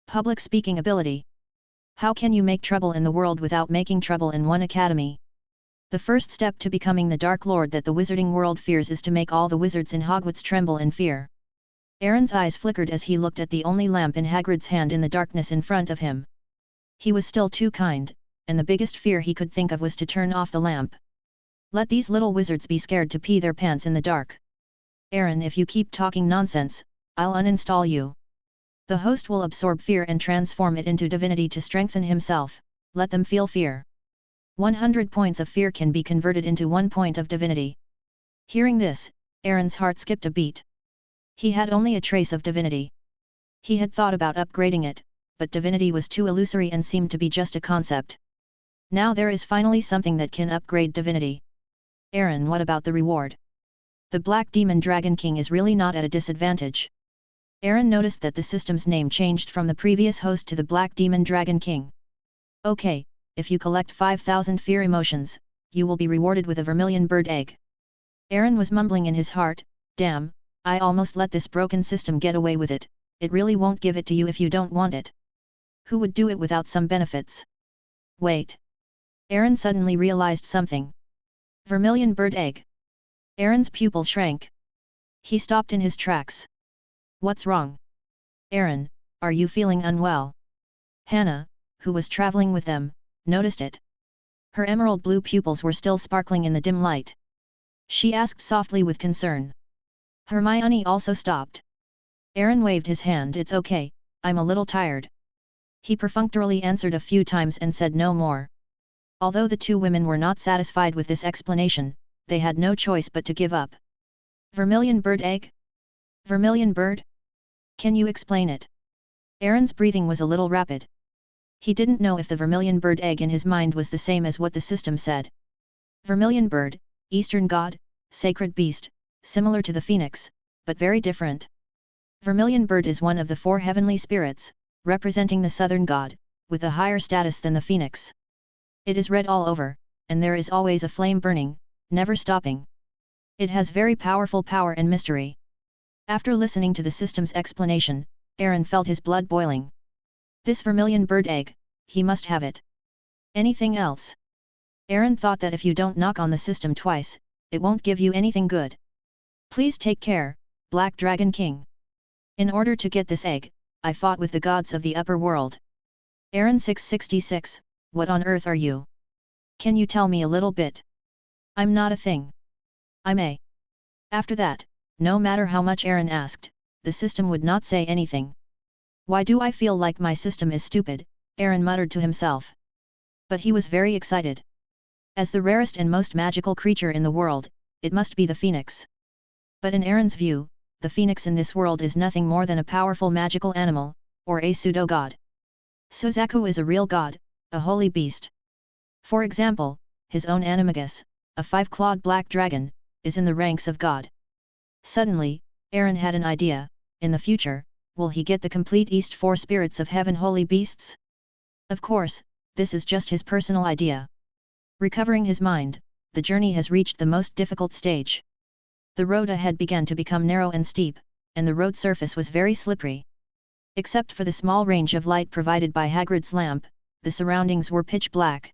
Public speaking ability. How can you make trouble in the world without making trouble in one academy? The first step to becoming the Dark Lord that the wizarding world fears is to make all the wizards in Hogwarts tremble in fear. Aaron's eyes flickered as he looked at the only lamp in Hagrid's hand in the darkness in front of him. He was still too kind, and the biggest fear he could think of was to turn off the lamp. Let these little wizards be scared to pee their pants in the dark. Aaron, if you keep talking nonsense, I'll uninstall you. The host will absorb fear and transform it into divinity to strengthen himself. Let them feel fear. 100 points of fear can be converted into 1 point of divinity. Hearing this, Aaron's heart skipped a beat. He had only a trace of divinity. He had thought about upgrading it, but divinity was too illusory and seemed to be just a concept. Now there is finally something that can upgrade divinity. Aaron, what about the reward? The Black Demon Dragon King is really not at a disadvantage. Aaron noticed that the system's name changed from the previous host to the Black Demon Dragon King. Okay, if you collect 5,000 fear emotions, you will be rewarded with a vermilion bird egg. Aaron was mumbling in his heart, damn, I almost let this broken system get away with it, it really won't give it to you if you don't want it. Who would do it without some benefits? Wait. Aaron suddenly realized something. Vermilion bird egg. Aaron's pupil shrank. He stopped in his tracks. What's wrong? Aaron, are you feeling unwell? Hannah, who was traveling with them, noticed it. Her emerald blue pupils were still sparkling in the dim light. She asked softly with concern. Hermione also stopped. Aaron waved his hand. It's okay, I'm a little tired. He perfunctorily answered a few times and said no more. Although the two women were not satisfied with this explanation, they had no choice but to give up. Vermilion bird egg? Vermilion bird? Can you explain it? Aaron's breathing was a little rapid. He didn't know if the vermilion bird egg in his mind was the same as what the system said. Vermilion bird, Eastern god, sacred beast, similar to the phoenix, but very different. Vermilion bird is one of the 4 heavenly spirits, representing the southern god, with a higher status than the phoenix. It is red all over, and there is always a flame burning, never stopping. It has very powerful power and mystery. After listening to the system's explanation, Aaron felt his blood boiling. This vermilion bird egg, he must have it. Anything else? Aaron thought that if you don't knock on the system twice, it won't give you anything good. Please take care, Black Dragon King. In order to get this egg, I fought with the gods of the upper world. Aaron 666, what on earth are you? Can you tell me a little bit? I'm not a thing. I'm a. After that, no matter how much Aaron asked, the system would not say anything. Why do I feel like my system is stupid? Aaron muttered to himself. But he was very excited. As the rarest and most magical creature in the world, it must be the phoenix. But in Aaron's view, the phoenix in this world is nothing more than a powerful magical animal, or a pseudo-god. Suzaku is a real god, a holy beast. For example, his own animagus, a 5-clawed black dragon, is in the ranks of god. Suddenly, Aaron had an idea. In the future, will he get the complete East 4 spirits of heaven holy beasts? Of course, this is just his personal idea. Recovering his mind, the journey has reached the most difficult stage. The road ahead began to become narrow and steep, and the road surface was very slippery. Except for the small range of light provided by Hagrid's lamp, the surroundings were pitch black.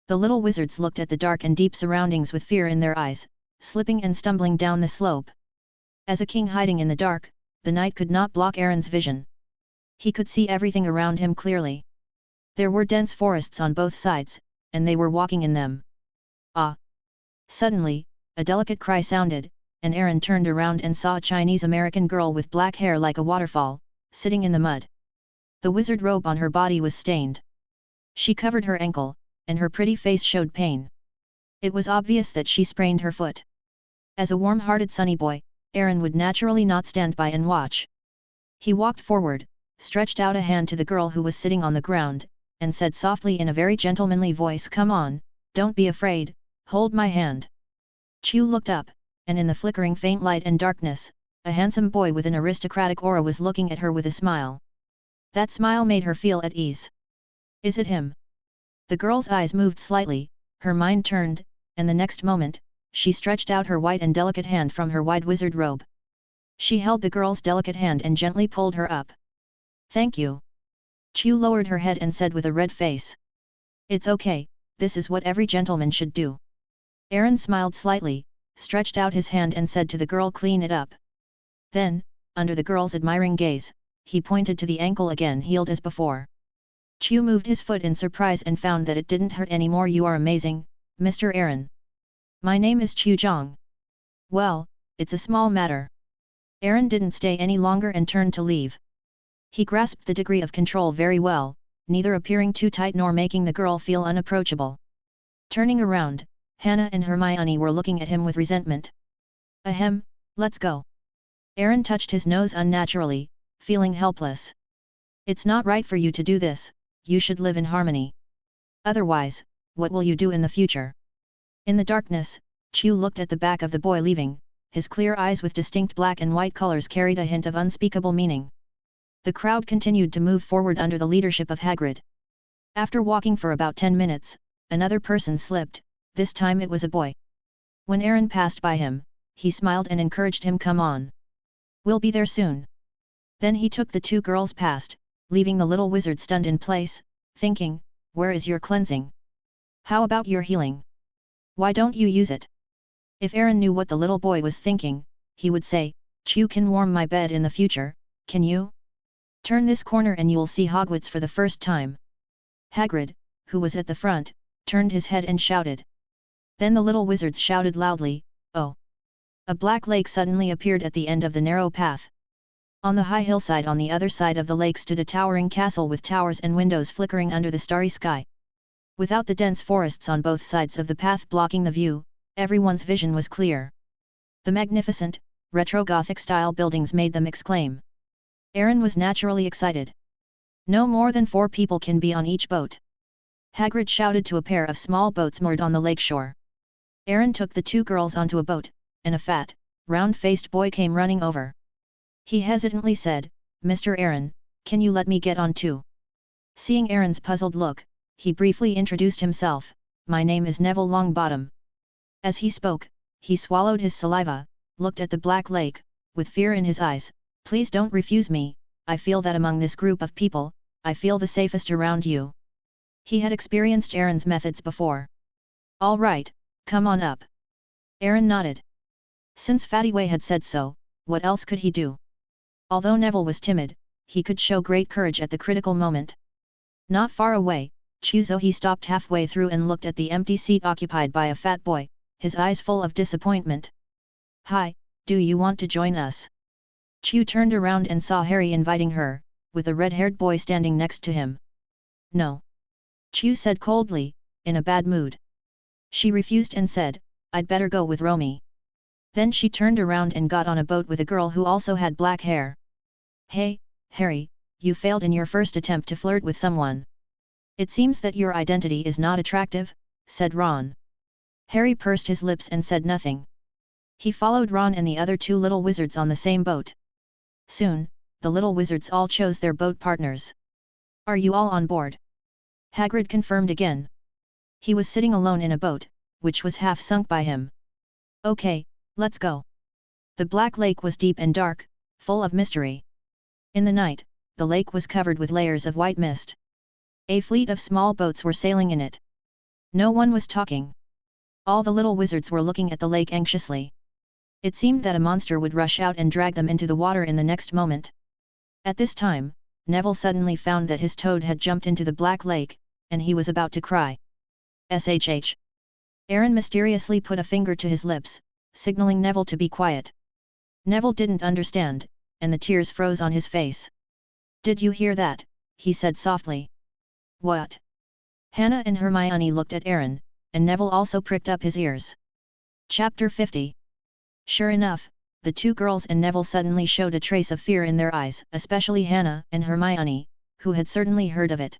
The little wizards looked at the dark and deep surroundings with fear in their eyes, slipping and stumbling down the slope. As a king hiding in the dark, the night could not block Aaron's vision. He could see everything around him clearly. There were dense forests on both sides, and they were walking in them. Ah! Suddenly, a delicate cry sounded, and Aaron turned around and saw a Chinese-American girl with black hair like a waterfall, sitting in the mud. The wizard robe on her body was stained. She covered her ankle, and her pretty face showed pain. It was obvious that she sprained her foot. As a warm-hearted sunny boy, Aaron would naturally not stand by and watch. He walked forward, stretched out a hand to the girl who was sitting on the ground, and said softly in a very gentlemanly voice, "Come on, don't be afraid, hold my hand." Chu looked up, and in the flickering faint light and darkness, a handsome boy with an aristocratic aura was looking at her with a smile. That smile made her feel at ease. Is it him? The girl's eyes moved slightly, her mind turned, and the next moment, she stretched out her white and delicate hand from her wide wizard robe. She held the girl's delicate hand and gently pulled her up. "Thank you." Chu lowered her head and said with a red face. "It's okay, this is what every gentleman should do." Aaron smiled slightly, stretched out his hand and said to the girl, "Clean it up." Then, under the girl's admiring gaze, he pointed to the ankle again healed as before. Chu moved his foot in surprise and found that it didn't hurt anymore. "You are amazing, Mr. Aaron. My name is Chu Zhang." "Well, it's a small matter." Aaron didn't stay any longer and turned to leave. He grasped the degree of control very well, neither appearing too tight nor making the girl feel unapproachable. Turning around, Hannah and Hermione were looking at him with resentment. "Ahem, let's go." Aaron touched his nose unnaturally, feeling helpless. "It's not right for you to do this, you should live in harmony. Otherwise, what will you do in the future?" In the darkness, Chu looked at the back of the boy leaving, his clear eyes with distinct black and white colors carried a hint of unspeakable meaning. The crowd continued to move forward under the leadership of Hagrid. After walking for about 10 minutes, another person slipped, this time it was a boy. When Aaron passed by him, he smiled and encouraged him, "Come on. We'll be there soon." Then he took the two girls past, leaving the little wizard stunned in place, thinking, "Where is your cleansing? How about your healing? Why don't you use it?" If Aaron knew what the little boy was thinking, he would say, "Chu can warm my bed in the future, can you? Turn this corner and you'll see Hogwarts for the first time." Hagrid, who was at the front, turned his head and shouted. Then the little wizards shouted loudly, "Oh!" A black lake suddenly appeared at the end of the narrow path. On the high hillside on the other side of the lake stood a towering castle with towers and windows flickering under the starry sky. Without the dense forests on both sides of the path blocking the view, everyone's vision was clear. The magnificent, retro-Gothic-style buildings made them exclaim. Aaron was naturally excited. No more than 4 people can be on each boat. Hagrid shouted to a pair of small boats moored on the lakeshore. Aaron took the 2 girls onto a boat, and a fat, round-faced boy came running over. He hesitantly said, "Mr. Aaron, can you let me get on too?" Seeing Aaron's puzzled look, he briefly introduced himself, "My name is Neville Longbottom." As he spoke, he swallowed his saliva, looked at the black lake, with fear in his eyes. "Please don't refuse me, I feel that among this group of people, I feel the safest around you." He had experienced Aaron's methods before. "All right, come on up." Aaron nodded. Since Fatty had said so, what else could he do? Although Neville was timid, he could show great courage at the critical moment. Not far away, Chuzo stopped halfway through and looked at the empty seat occupied by a fat boy, his eyes full of disappointment. "Hi, do you want to join us?" Chu turned around and saw Harry inviting her, with a red-haired boy standing next to him. "No." Chu said coldly, in a bad mood. She refused and said, "I'd better go with Romy." Then she turned around and got on a boat with a girl who also had black hair. "Hey, Harry, you failed in your first attempt to flirt with someone. It seems that your identity is not attractive," said Ron. Harry pursed his lips and said nothing. He followed Ron and the other 2 little wizards on the same boat. Soon, the little wizards all chose their boat partners. "Are you all on board?" Hagrid confirmed again. He was sitting alone in a boat, which was half sunk by him. "Okay, let's go." The black lake was deep and dark, full of mystery. In the night, the lake was covered with layers of white mist. A fleet of small boats were sailing in it. No one was talking. All the little wizards were looking at the lake anxiously. It seemed that a monster would rush out and drag them into the water in the next moment. At this time, Neville suddenly found that his toad had jumped into the black lake, and he was about to cry. "SHH." Aaron mysteriously put a finger to his lips, signaling Neville to be quiet. Neville didn't understand, and the tears froze on his face. "Did you hear that?" he said softly. "What?" Hannah and Hermione looked at Aaron, and Neville also pricked up his ears. Chapter 50. Sure enough, the 2 girls and Neville suddenly showed a trace of fear in their eyes, especially Hannah and Hermione, who had certainly heard of it.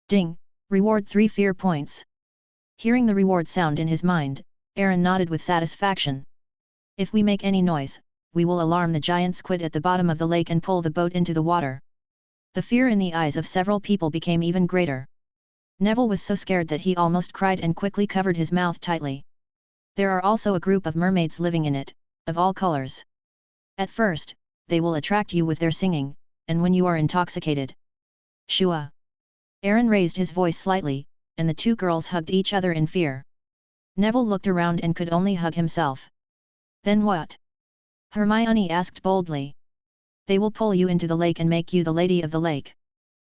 Ding! Reward 3 fear points. Hearing the reward sound in his mind, Aaron nodded with satisfaction. "If we make any noise, we will alarm the giant squid at the bottom of the lake and pull the boat into the water." The fear in the eyes of several people became even greater. Neville was so scared that he almost cried and quickly covered his mouth tightly. There are also a group of mermaids living in it, of all colors. At first, they will attract you with their singing, and when you are intoxicated. Shua! Aaron raised his voice slightly, and the 2 girls hugged each other in fear. Neville looked around and could only hug himself. "Then what?" Hermione asked boldly. "They will pull you into the lake and make you the lady of the lake."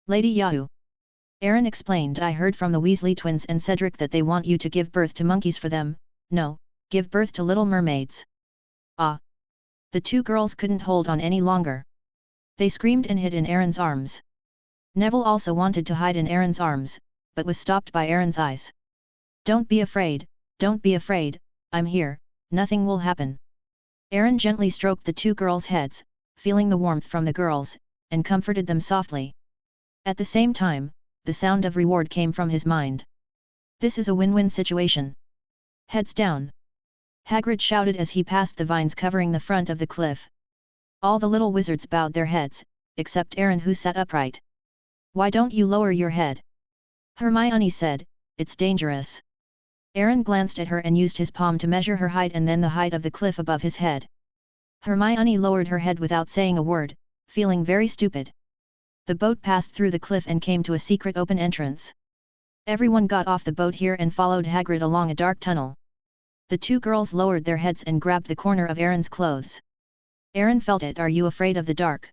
"Lady Yahoo!" Aaron explained. "I heard from the Weasley twins and Cedric that they want you to give birth to monkeys for them. No, give birth to little mermaids." "Ah!" The 2 girls couldn't hold on any longer. They screamed and hid in Aaron's arms. Neville also wanted to hide in Aaron's arms, but was stopped by Aaron's eyes. "Don't be afraid, don't be afraid, I'm here, nothing will happen." Aaron gently stroked the 2 girls' heads, feeling the warmth from the girls, and comforted them softly. At the same time, the sound of reward came from his mind. This is a win-win situation. "Heads down!" Hagrid shouted as he passed the vines covering the front of the cliff. All the little wizards bowed their heads, except Aaron, who sat upright. "Why don't you lower your head?" Hermione said, "It's dangerous." Aaron glanced at her and used his palm to measure her height and then the height of the cliff above his head. Hermione lowered her head without saying a word, feeling very stupid. The boat passed through the cliff and came to a secret open entrance. Everyone got off the boat here and followed Hagrid along a dark tunnel. The 2 girls lowered their heads and grabbed the corner of Aaron's clothes. Aaron felt it. "Are you afraid of the dark?"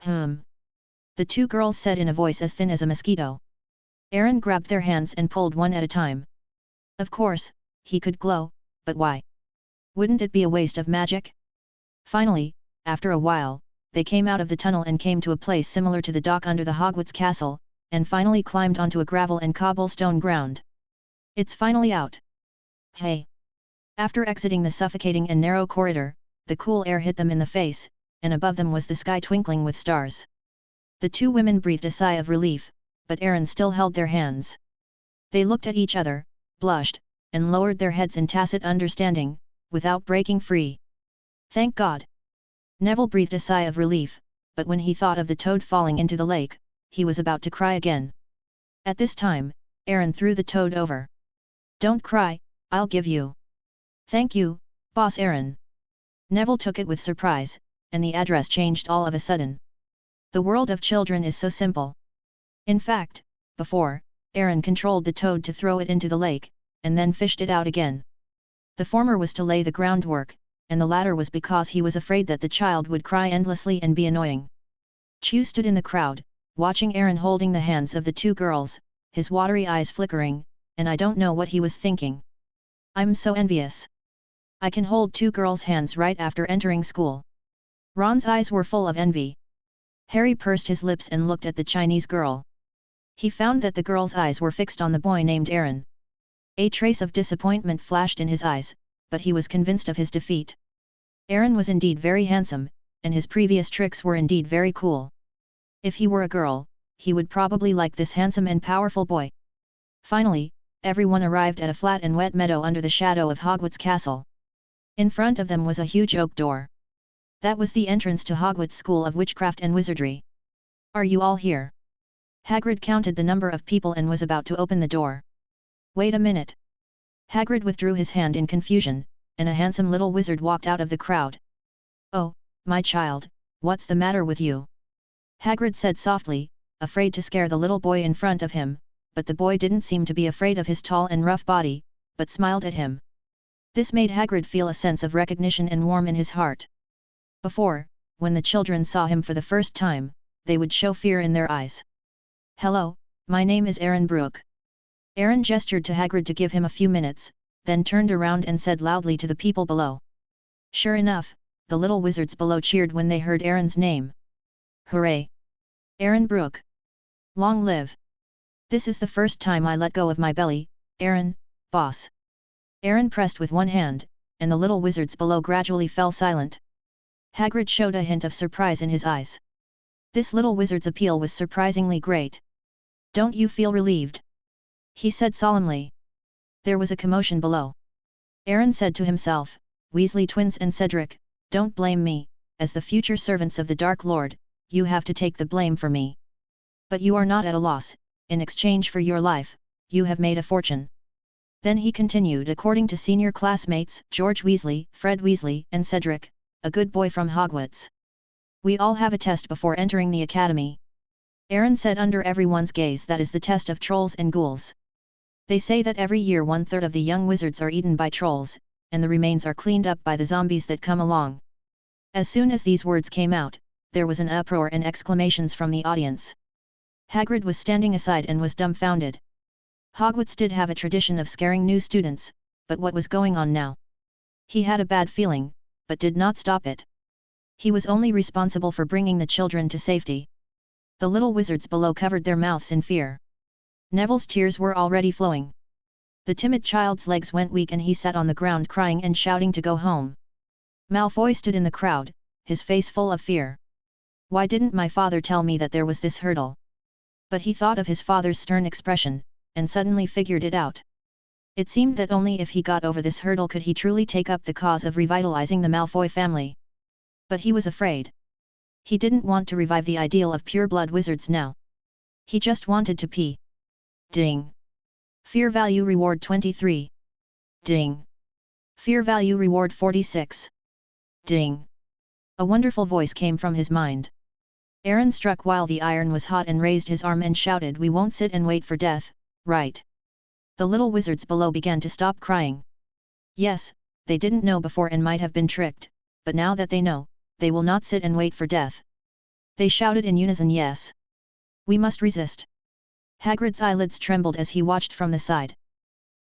The 2 girls said in a voice as thin as a mosquito. Aaron grabbed their hands and pulled one at a time. Of course, he could glow, but why? Wouldn't it be a waste of magic? Finally, after a while, they came out of the tunnel and came to a place similar to the dock under the Hogwarts castle, and finally climbed onto a gravel and cobblestone ground. It's finally out. Hey! After exiting the suffocating and narrow corridor, the cool air hit them in the face, and above them was the sky twinkling with stars. The two women breathed a sigh of relief, but Aaron still held their hands. They looked at each other, blushed, and lowered their heads in tacit understanding, without breaking free. Thank God! Neville breathed a sigh of relief, but when he thought of the toad falling into the lake, he was about to cry again. At this time, Aaron threw the toad over. Don't cry, I'll give you. Thank you, Boss Aaron. Neville took it with surprise, and the address changed all of a sudden. The world of children is so simple. In fact, before, Aaron controlled the toad to throw it into the lake, and then fished it out again. The former was to lay the groundwork, and the latter was because he was afraid that the child would cry endlessly and be annoying. Chu stood in the crowd, watching Aaron holding the hands of the two girls, his watery eyes flickering, and I don't know what he was thinking. I'm so envious. I can hold two girls' hands right after entering school. Ron's eyes were full of envy. Harry pursed his lips and looked at the Chinese girl. He found that the girl's eyes were fixed on the boy named Aaron. A trace of disappointment flashed in his eyes, but he was convinced of his defeat. Aaron was indeed very handsome, and his previous tricks were indeed very cool. If he were a girl, he would probably like this handsome and powerful boy. Finally, everyone arrived at a flat and wet meadow under the shadow of Hogwarts Castle. In front of them was a huge oak door. That was the entrance to Hogwarts School of Witchcraft and Wizardry. Are you all here? Hagrid counted the number of people and was about to open the door. Wait a minute. Hagrid withdrew his hand in confusion, and a handsome little wizard walked out of the crowd. Oh, my child, what's the matter with you? Hagrid said softly, afraid to scare the little boy in front of him, but the boy didn't seem to be afraid of his tall and rough body, but smiled at him. This made Hagrid feel a sense of recognition and warm in his heart. Before, when the children saw him for the first time, they would show fear in their eyes. Hello, my name is Aaron Brooke. Aaron gestured to Hagrid to give him a few minutes, then turned around and said loudly to the people below. Sure enough, the little wizards below cheered when they heard Aaron's name. Hooray! Aaron Brooke! Long live! This is the first time I let go of my belly, Aaron, boss. Aaron pressed with one hand, and the little wizards below gradually fell silent. Hagrid showed a hint of surprise in his eyes. This little wizard's appeal was surprisingly great. Don't you feel relieved? He said solemnly. There was a commotion below. Aaron said to himself, Weasley twins and Cedric, don't blame me, as the future servants of the Dark Lord, you have to take the blame for me. But you are not at a loss, in exchange for your life, you have made a fortune. Then he continued according to senior classmates, George Weasley, Fred Weasley and Cedric, a good boy from Hogwarts. We all have a test before entering the academy. Aaron said under everyone's gaze that is the test of trolls and ghouls. They say that every year 1/3 of the young wizards are eaten by trolls, and the remains are cleaned up by the zombies that come along. As soon as these words came out, there was an uproar and exclamations from the audience. Hagrid was standing aside and was dumbfounded. Hogwarts did have a tradition of scaring new students, but what was going on now? He had a bad feeling, but did not stop it. He was only responsible for bringing the children to safety. The little wizards below covered their mouths in fear. Neville's tears were already flowing. The timid child's legs went weak and he sat on the ground crying and shouting to go home. Malfoy stood in the crowd, his face full of fear. Why didn't my father tell me that there was this hurdle? But he thought of his father's stern expression, and suddenly figured it out. It seemed that only if he got over this hurdle could he truly take up the cause of revitalizing the Malfoy family. But he was afraid. He didn't want to revive the ideal of pure-blood wizards now. He just wanted to pee. Ding! Fear value reward 23. Ding! Fear value reward 46. Ding! A wonderful voice came from his mind. Aaron struck while the iron was hot and raised his arm and shouted, "We won't sit and wait for death, right?" The little wizards below began to stop crying. Yes, they didn't know before and might have been tricked, but now that they know, they will not sit and wait for death. They shouted in unison, "Yes! We must resist! Hagrid's eyelids trembled as he watched from the side.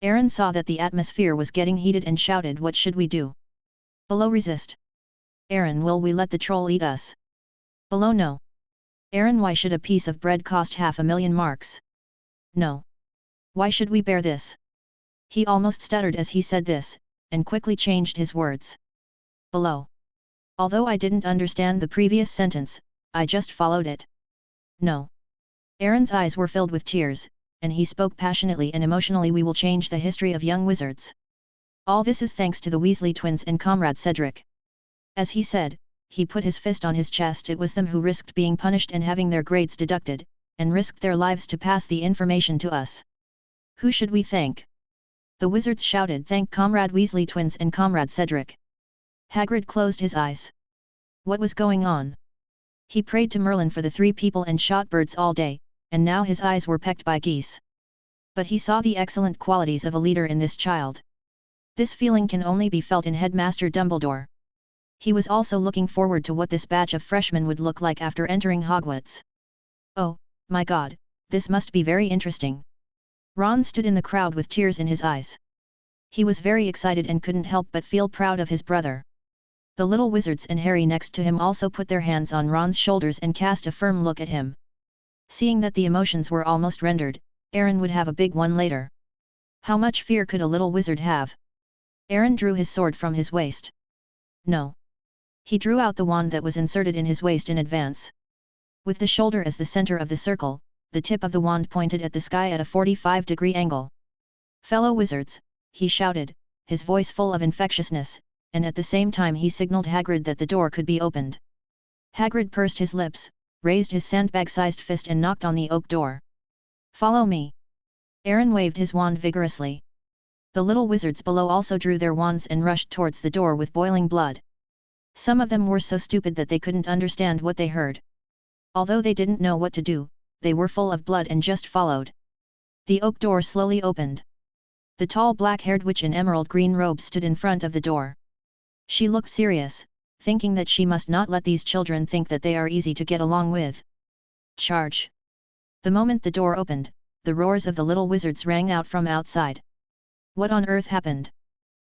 Aaron saw that the atmosphere was getting heated and shouted, "What should we do?" Below, resist. Aaron, will we let the troll eat us? Below, no. Aaron, why should a piece of bread cost 500,000 marks? No. Why should we bear this? He almost stuttered as he said this, and quickly changed his words. Below. Although I didn't understand the previous sentence, I just followed it. No. Aaron's eyes were filled with tears, and he spoke passionately and emotionally. We will change the history of young wizards. All this is thanks to the Weasley twins and Comrade Cedric. As he said, he put his fist on his chest. It was them who risked being punished and having their grades deducted, and risked their lives to pass the information to us. Who should we thank? The wizards shouted, "Thank Comrade Weasley twins and Comrade Cedric." Hagrid closed his eyes. What was going on? He prayed to Merlin for the 3 people and shot birds all day, and now his eyes were pecked by geese. But he saw the excellent qualities of a leader in this child. This feeling can only be felt in Headmaster Dumbledore. He was also looking forward to what this batch of freshmen would look like after entering Hogwarts. Oh, my God, this must be very interesting. Ron stood in the crowd with tears in his eyes. He was very excited and couldn't help but feel proud of his brother. The little wizards and Harry next to him also put their hands on Ron's shoulders and cast a firm look at him. Seeing that the emotions were almost rendered, Aaron would have a big one later. How much fear could a little wizard have? Aaron drew his sword from his waist. No. He drew out the wand that was inserted in his waist in advance. With the shoulder as the center of the circle, the tip of the wand pointed at the sky at a 45-degree angle. "Fellow wizards," he shouted, his voice full of infectiousness, and at the same time he signaled Hagrid that the door could be opened. Hagrid pursed his lips, raised his sandbag-sized fist and knocked on the oak door. "Follow me." Aaron waved his wand vigorously. The little wizards below also drew their wands and rushed towards the door with boiling blood. Some of them were so stupid that they couldn't understand what they heard. Although they didn't know what to do, they were full of blood and just followed. The oak door slowly opened. The tall black-haired witch in emerald green robes stood in front of the door. She looked serious, thinking that she must not let these children think that they are easy to get along with. Charge! The moment the door opened, the roars of the little wizards rang out from outside. What on earth happened?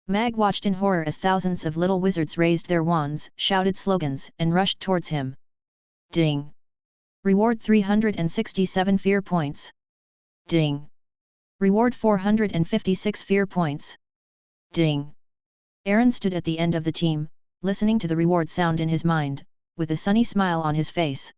Mag watched in horror as thousands of little wizards raised their wands, shouted slogans, and rushed towards him. Ding! Reward 367 fear points. Ding! Reward 456 fear points. Ding! Aaron stood at the end of the team, listening to the reward sound in his mind, with a sunny smile on his face.